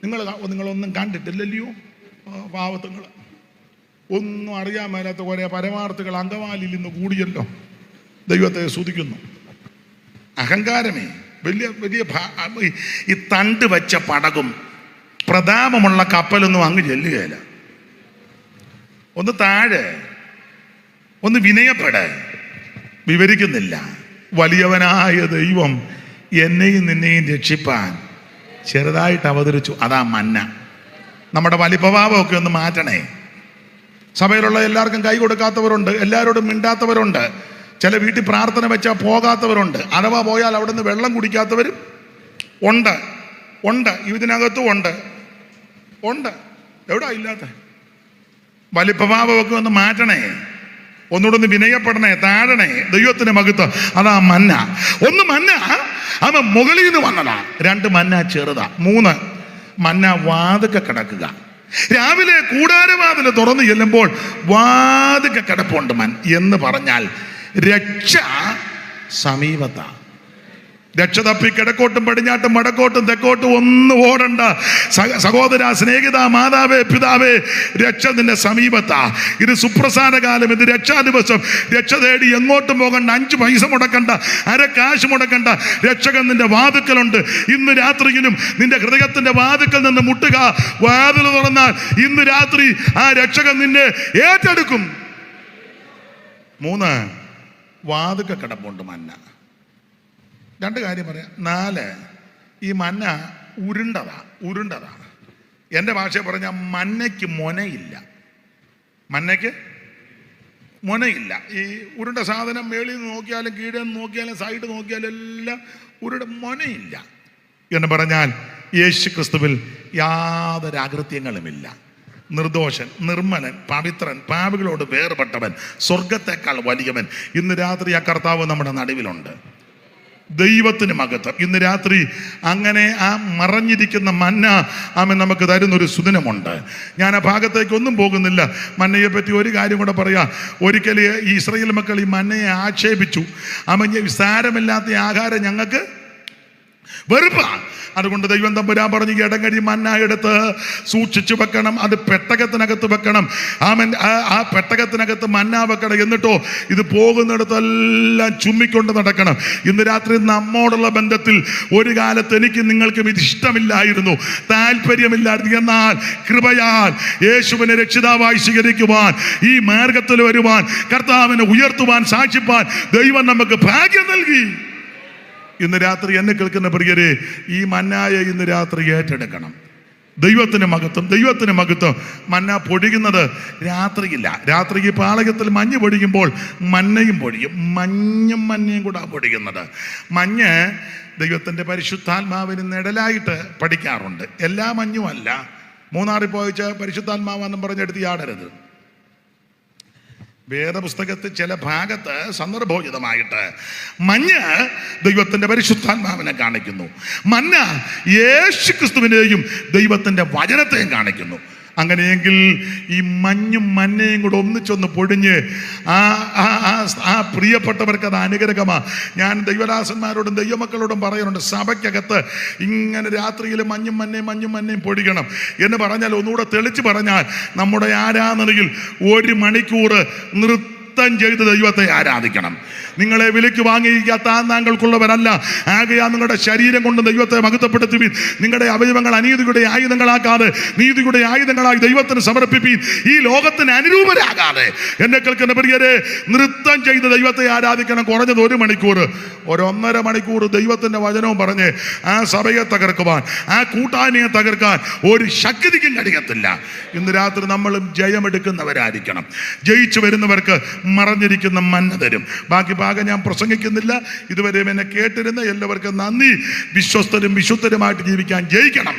നിങ്ങളൊന്നും കണ്ടിട്ടില്ലല്ലോ പാവത്തുങ്ങൾ. ഒന്നും അറിയാൻ മേലാത്ത കുറേ പരമാർത്ഥികൾ അങ്കമാലിയിൽ നിന്ന് കൂടിയല്ലോ. ദൈവത്തെ സ്തുതിക്കുന്നു. അഹങ്കാരമേ വലിയ വലിയ ഈ തണ്ട് വെച്ച പടകും പ്രതാപമുള്ള കപ്പലൊന്നും അങ്ങ് ചെല്ലുകയില്ല. ഒന്ന് താഴെ, ഒന്ന് വിനയപ്പെടെ. വിവരിക്കുന്നില്ല. വലിയവനായ ദൈവം എന്നെയും നിന്നെയും രക്ഷിപ്പാൻ ചെറുതായിട്ട് അവതരിച്ചു. അതാ മന്ന. നമ്മുടെ വലിപ്പഭാവമൊക്കെ ഒന്ന് മാറ്റണേ. സഭയിലുള്ള എല്ലാവർക്കും കൈ കൊടുക്കാത്തവരുണ്ട്, എല്ലാവരോടും മിണ്ടാത്തവരുണ്ട്, ചില വീട്ടിൽ പ്രാർത്ഥന വെച്ചാൽ പോകാത്തവരുണ്ട്, അഥവാ പോയാൽ അവിടെ നിന്ന് വെള്ളം കുടിക്കാത്തവരും ഉണ്ട്. ഇതിനകത്തും ഉണ്ട്. എവിടാ ഇല്ലാത്ത? വലിപ്പഭാവമൊക്കെ ഒന്ന് മാറ്റണേ. ഒന്നുകൂടെ ഒന്ന് വിനയപ്പെടണേ, താഴണേ. ദൈവത്തിന് മഹത്വം. അതാ മന്ന. ഒന്ന് മന്ന അവൻ മുകളിൽ നിന്ന് വന്നതാ. 2 മന്ന ചെറുതാ. 3 മന്ന വാതുക്കെ കിടക്കുക. രാവിലെ കൂടാരവാതിൽ തുറന്നു ചെല്ലുമ്പോൾ വാതുക്കെ കിടപ്പുണ്ട് എന്ന് പറഞ്ഞാൽ രക്ഷ സമീപത്താ. രക്ഷ തപ്പി കിഴക്കോട്ടും പടിഞ്ഞാട്ടും വടക്കോട്ടും തെക്കോട്ടും ഒന്നും ഓടണ്ട. സഹോദര, സ്നേഹിത, മാതാവേ, പിതാവേ, രക്ഷ നിന്റെ സമീപത്താ. ഇത് സുപ്രസാദ കാലം, ഇത് രക്ഷാ ദിവസം. രക്ഷ തേടി എങ്ങോട്ടും പോകണ്ട, 5 പൈസ മുടക്കണ്ട, അര കാശ് മുടക്കണ്ട. രക്ഷകൻ നിന്റെ വാതുക്കലുണ്ട്. ഇന്ന് രാത്രിയിലും നിന്റെ ഹൃദയത്തിന്റെ വാതുക്കൽ നിന്ന് മുട്ടുക. വാതിൽ തുറന്നാൽ ഇന്ന് രാത്രി ആ രക്ഷകൻ നിന്നെ ഏറ്റെടുക്കും. 3 വാതുക്ക കിടപ്പുണ്ട് മന്ന. 2 കാര്യം പറയാം. 4 ഈ മന്ന ഉരുണ്ടതാ. എൻ്റെ ഭാഷ പറഞ്ഞ മന്നയ്ക്ക് മൊനയില്ല. ഈ ഉരുണ്ട സാധനം മേളിൽ നിന്ന് നോക്കിയാലും കീഴെ നിന്ന് നോക്കിയാലും സൈഡ് നോക്കിയാലും എല്ലാം മൊനയില്ല എന്ന് പറഞ്ഞാൽ യേശു ക്രിസ്തുവിൽ യാതൊരു അകൃത്യങ്ങളുമില്ല. നിർദോഷൻ, നിർമ്മലൻ, പവിത്രൻ, പാപികളോട് വേർപെട്ടവൻ, സ്വർഗത്തെക്കാൾ വലിയവൻ. ഇന്ന് രാത്രി ആ കർത്താവ് നമ്മുടെ നടുവിലുണ്ട്. ദൈവത്തിന് മഹത്വം. ഇന്ന് രാത്രി അങ്ങനെ ആ മറഞ്ഞിരിക്കുന്ന മന്ന ആമൻ നമുക്ക് തരുന്നൊരു സുദിനമുണ്ട്. ഞാൻ ആ ഭാഗത്തേക്ക് ഒന്നും പോകുന്നില്ല. മന്നയെ പറ്റി ഒരു കാര്യം കൂടെ പറയാം. ഒരിക്കൽ ഈ ഇസ്രായേൽ മക്കൾ ഈ മന്നയെ ആക്ഷേപിച്ചു. ആമൻ സാരമില്ലാത്ത ആഹാരം ഞങ്ങൾക്ക് വെറുപ്പാണ്. അതുകൊണ്ട് ദൈവം തമ്പുരാൻ പറഞ്ഞു, ഇടങ്ങഴി മന്ന എടുത്ത് സൂക്ഷിച്ചു വെക്കണം, അത് പെട്ടകത്തിനകത്ത് വെക്കണം. ആ പെട്ടകത്തിനകത്ത് മന്ന വെക്കണം. എന്നിട്ടോ ഇത് പോകുന്നിടത്തെല്ലാം ചുമ്മിക്കൊണ്ട് നടക്കണം. ഇന്ന് രാത്രി നമ്മോടുള്ള ബന്ധത്തിൽ ഒരു കാലത്ത് എനിക്കും നിങ്ങൾക്കും ഇത് ഇഷ്ടമില്ലായിരുന്നു, താല്പര്യമില്ലായിരുന്നു. എന്നാൽ കൃപയാൽ യേശുവിനെ രക്ഷിതാവായി സ്വീകരിക്കുവാൻ, ഈ മാർഗത്തിൽ വരുവാൻ, കർത്താവിനെ ഉയർത്തുവാൻ, സാക്ഷിപ്പാൻ ദൈവം നമുക്ക് ഭാഗ്യം നൽകി. ഇന്ന് രാത്രി എന്നെ കേൾക്കുന്ന പ്രിയരെ, ഈ മന്നായെ ഇന്ന് രാത്രി ഏറ്റെടുക്കണം. ദൈവത്തിന് മഹത്വം. മന്ന പൊഴിയുന്നത് രാത്രിയില്ല. രാത്രി ഈ പാളയത്തിൽ മഞ്ഞ് പൊഴിയുമ്പോൾ മന്നയും പൊഴിയും. മഞ്ഞയും കൂടെ പൊഴിയുന്നത്. മഞ്ഞ് ദൈവത്തിൻ്റെ പരിശുദ്ധാത്മാവിന് നിഴലായിട്ട് പഠിക്കാറുണ്ട്. എല്ലാ മഞ്ഞും അല്ല. മൂന്നാറിൽ പോയിച്ച് പരിശുദ്ധാത്മാവെന്നും പറഞ്ഞെടുത്ത് ആടരുത്. വേദപുസ്തകത്തിൽ ചില ഭാഗത്ത് സന്ദർഭോചിതമായിട്ട് മഞ്ഞ് ദൈവത്തിൻ്റെ പരിശുദ്ധാത്മാവിനെ കാണിക്കുന്നു. മന്ന യേശു ക്രിസ്തുവിനെയും ദൈവത്തിൻ്റെ വചനത്തെയും കാണിക്കുന്നു. അങ്ങനെയെങ്കിൽ ഈ മഞ്ഞും മന്നയും കൂടെ ഒന്നിച്ചൊന്ന് പൊടിഞ്ഞ് ആ പ്രിയപ്പെട്ടവർക്ക് അത് അനുഗ്രഹമാണ്. ഞാൻ ദൈവദാസന്മാരോടും ദൈവമക്കളോടും പറയുന്നുണ്ട്, സഭയ്ക്കകത്ത് ഇങ്ങനെ രാത്രിയിൽ മഞ്ഞും മന്നയും പൊടിക്കണം എന്ന് പറഞ്ഞാൽ, ഒന്നുകൂടെ തെളിച്ച് പറഞ്ഞാൽ, നമ്മുടെ ആരാധനയിൽ 1 മണിക്കൂർ നൃത്തം ചെയ്ത് ദൈവത്തെ ആരാധിക്കണം. നിങ്ങളെ വിലയ്ക്ക് വാങ്ങിയിരിക്കുക താങ്കൾക്കുള്ളവരല്ല. ആകയാ നിങ്ങളുടെ ശരീരം കൊണ്ട് ദൈവത്തെ മഹത്വപ്പെടുത്തുവീൻ. നിങ്ങളുടെ അവയവങ്ങൾ അനീതിയുടെ ആയുധങ്ങളാക്കാതെ നീതിയുടെ ആയുധങ്ങളായി ദൈവത്തിന് സമർപ്പിപ്പീൻ. ഈ ലോകത്തിന് അനുരൂപരാകാതെ. എന്നെ കേൾക്കുന്ന പ്രിയരെ, നൃത്തം ചെയ്ത് ദൈവത്തെ ആരാധിക്കണം. കുറഞ്ഞത് 1 മണിക്കൂർ, 1.5 മണിക്കൂർ ദൈവത്തിൻ്റെ വചനവും പറഞ്ഞ് ആ സഭയെ തകർക്കുവാൻ, ആ കൂട്ടായ്മയെ തകർക്കാൻ ഒരു ശക്തിക്കും കഴിയത്തില്ല. ഇന്ന് രാത്രി നമ്മളും ജയമെടുക്കുന്നവരായിരിക്കണം. ജയിച്ചു വരുന്നവർക്ക് മറഞ്ഞിരിക്കുന്ന മന്ന തരും. ബാക്കി ഭാഗം ഞാൻ പ്രസംഗിക്കുന്നില്ല. ഇതുവരെ എന്നെ കേട്ടിരുന്ന എല്ലാവർക്കും നന്ദി. വിശ്വസ്തരും വിശുദ്ധരുമായിട്ട് ജീവിക്കാൻ ജയിക്കണം.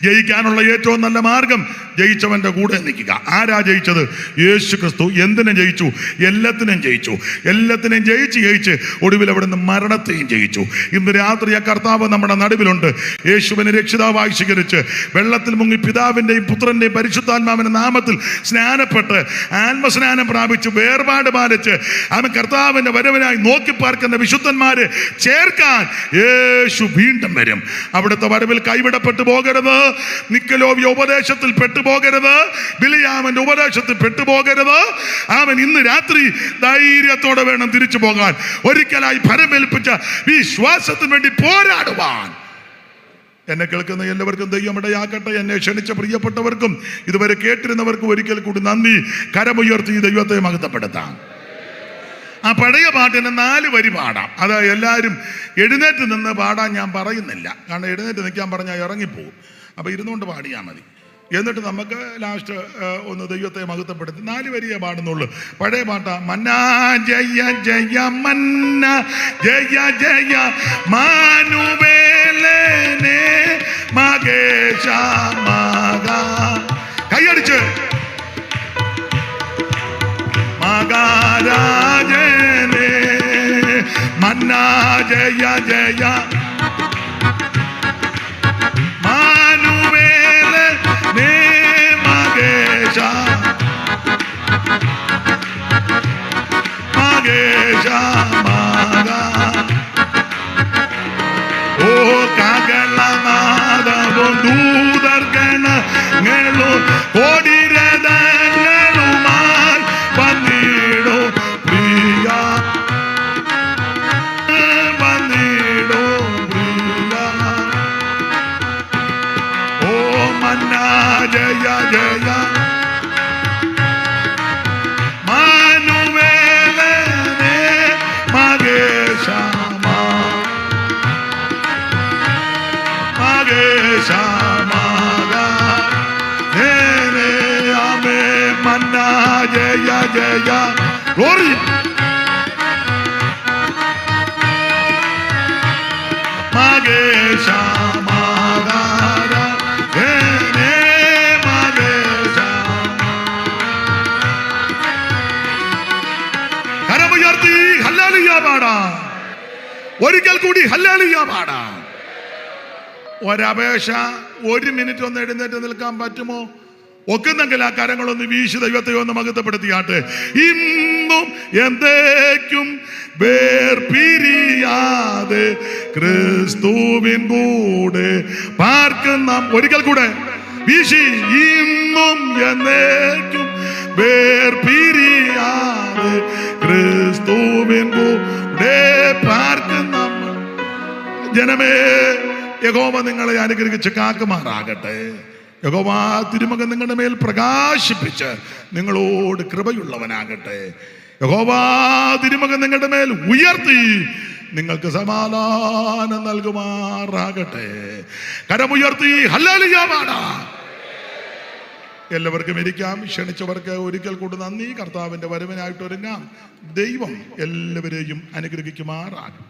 ജയിക്കാനുള്ള ഏറ്റവും നല്ല മാർഗം ജയിച്ചവന്റെ കൂടെ നിൽക്കുക. ആരാ ജയിച്ചത്? യേശു ക്രിസ്തു. എന്തിനും ജയിച്ചു? എല്ലാത്തിനും ജയിച്ചു. എല്ലാത്തിനെയും ജയിച്ച് ഒടുവിൽ അവിടുന്ന് മരണത്തെയും ജയിച്ചു. ഇന്ന് രാത്രി ആ കർത്താവ് നമ്മുടെ നടുവിലുണ്ട്. യേശുവിനെ രക്ഷിതാവായി സ്വീകരിച്ച് വെള്ളത്തിൽ മുങ്ങി പിതാവിൻ്റെയും പുത്രൻ്റെയും പരിശുദ്ധാത്മാവിന്റെ നാമത്തിൽ സ്നാനപ്പെട്ട് ആത്മസ്നാനം പ്രാപിച്ച് വേർപാട് പാലിച്ച് അവൻ കർത്താവിന്റെ വരവിനായി നോക്കി പാർക്കുന്ന വിശുദ്ധന്മാരെ ചേർക്കാൻ യേശു വീണ്ടും വരും. അവിടുത്തെ വരവിൽ കൈവിടപ്പെട്ടു പോകരുത്. നിക്കലോവിയ ഉപദേശത്തിൽ പെട്ടുപോകരുത്. ബിലിയാമിന്റെ ഉപദേശത്തിൽ പെട്ടുപോകരുത്. അവൻ ഇന്ന് രാത്രി ധൈര്യത്തോടെ വേണം തിരിച്ചു പോകാൻ. ഒരിക്കലായി ഫലമേൽപ്പിച്ച വിശ്വാസത്തിന് വേണ്ടി പോരാടുവാൻ. എന്നെ കേൾക്കുന്ന എല്ലാവർക്കും ദൈവം ഇടയാക്കട്ടെ. എന്നെ ക്ഷണിച്ച പ്രിയപ്പെട്ടവർക്കും ഇതുവരെ കേട്ടിരുന്നവർക്കും ഒരിക്കൽ കൂടി നന്ദി. കരമുയർത്തി ദൈവത്തെ മഹത്വപ്പെടുത്താം. ആ പഴയ പാട്ടിന് 4 വരി പാടാം. അത് എല്ലാവരും എഴുന്നേറ്റ് നിന്ന് പാടാൻ ഞാൻ പറയുന്നില്ല. കാരണം എഴുന്നേറ്റ് നിൽക്കാൻ പറഞ്ഞാൽ ഇറങ്ങിപ്പോകും. അപ്പോൾ ഇരുന്നുകൊണ്ട് പാടിയാൽ മതി. എന്നിട്ട് നമുക്ക് ലാസ്റ്റ് ഒന്ന് ദൈവത്തെ മഹത്വപ്പെടുത്തി 4 വരിയെ പാടുന്നുള്ളൂ. പഴയ പാട്ടാ. മന്നാ ജയ ജയ മന്ന ജയ ജയ മാനുവേലനെ മകേശ മക. കൈയടിച്ച് മകാരാജനെ മന്നാ ജയ ജയ മാനുവേലനെ മകേശ മകേശ മക. ഓ കകളനാദവും ദൂതർഗണങ്ങളും കോടിരഥങ്ങളുമായി വന്നിടോ പ്രിയ വന്നിടോ പ്രിയ. ഓ മന്നാ ജയ ജയ മാനുവേലനെ മകേശ മകേശ മക. ആമേ മന്നാ ജയ ജയ ഗ്ലോറി. മകേശ മകാര മകേശ. കരമുയർത്തി ഹല്ലേലൂയ പാടാം. ഒരിക്കൽ കൂടി ഹല്ലേലൂയ പാടാം. ഒരപേക്ഷ 1 മിനിറ്റ് ഒന്ന് എഴുന്നേറ്റ് നിൽക്കാൻ പറ്റുമോ? ഒക്കുന്നെങ്കിൽ ആ കരങ്ങളൊന്ന് വീശി ദൈവത്തെ ഒന്ന് മഹത്വപ്പെടുത്തിയാട്ടെ. ഇന്നും എന്തേക്കും വേർപിരിയാതെ ക്രിസ്തുവിൻ കൂടെ പാർക്കുന്ന. ഒരിക്കൽ കൂടെ വീശി. ഇന്നും എന്നേക്കും വേർപിരിയാതെ ക്രിസ്തുവിൻ കൂടെ പാർക്കുന്ന ജനമേ, യഹോവ നിങ്ങളെ അനുഗ്രഹിച്ച് കാക്കുമാറാകട്ടെ. യഹോവ തിരുമുഖം നിങ്ങളുടെ മേൽ പ്രകാശിപ്പിച്ച് നിങ്ങളോട് കൃപയുള്ളവനാകട്ടെ. യഹോവ തിരുമുഖം നിങ്ങളുടെ മേൽ ഉയർത്തി നിങ്ങൾക്ക് സമാധാനം നൽകുമാറാകട്ടെ. കരമുയർത്തി ഹല്ലേലൂയ പാടാം. എല്ലാവർക്കും ഇരിക്കാം. ക്ഷണിച്ചവർക്ക് ഒരിക്കൽ കൂടി നന്ദി. കർത്താവിന്റെ വരവിനായിട്ട് ഒരുങ്ങാം. ദൈവം എല്ലാവരെയും അനുഗ്രഹിക്കുമാറാകും.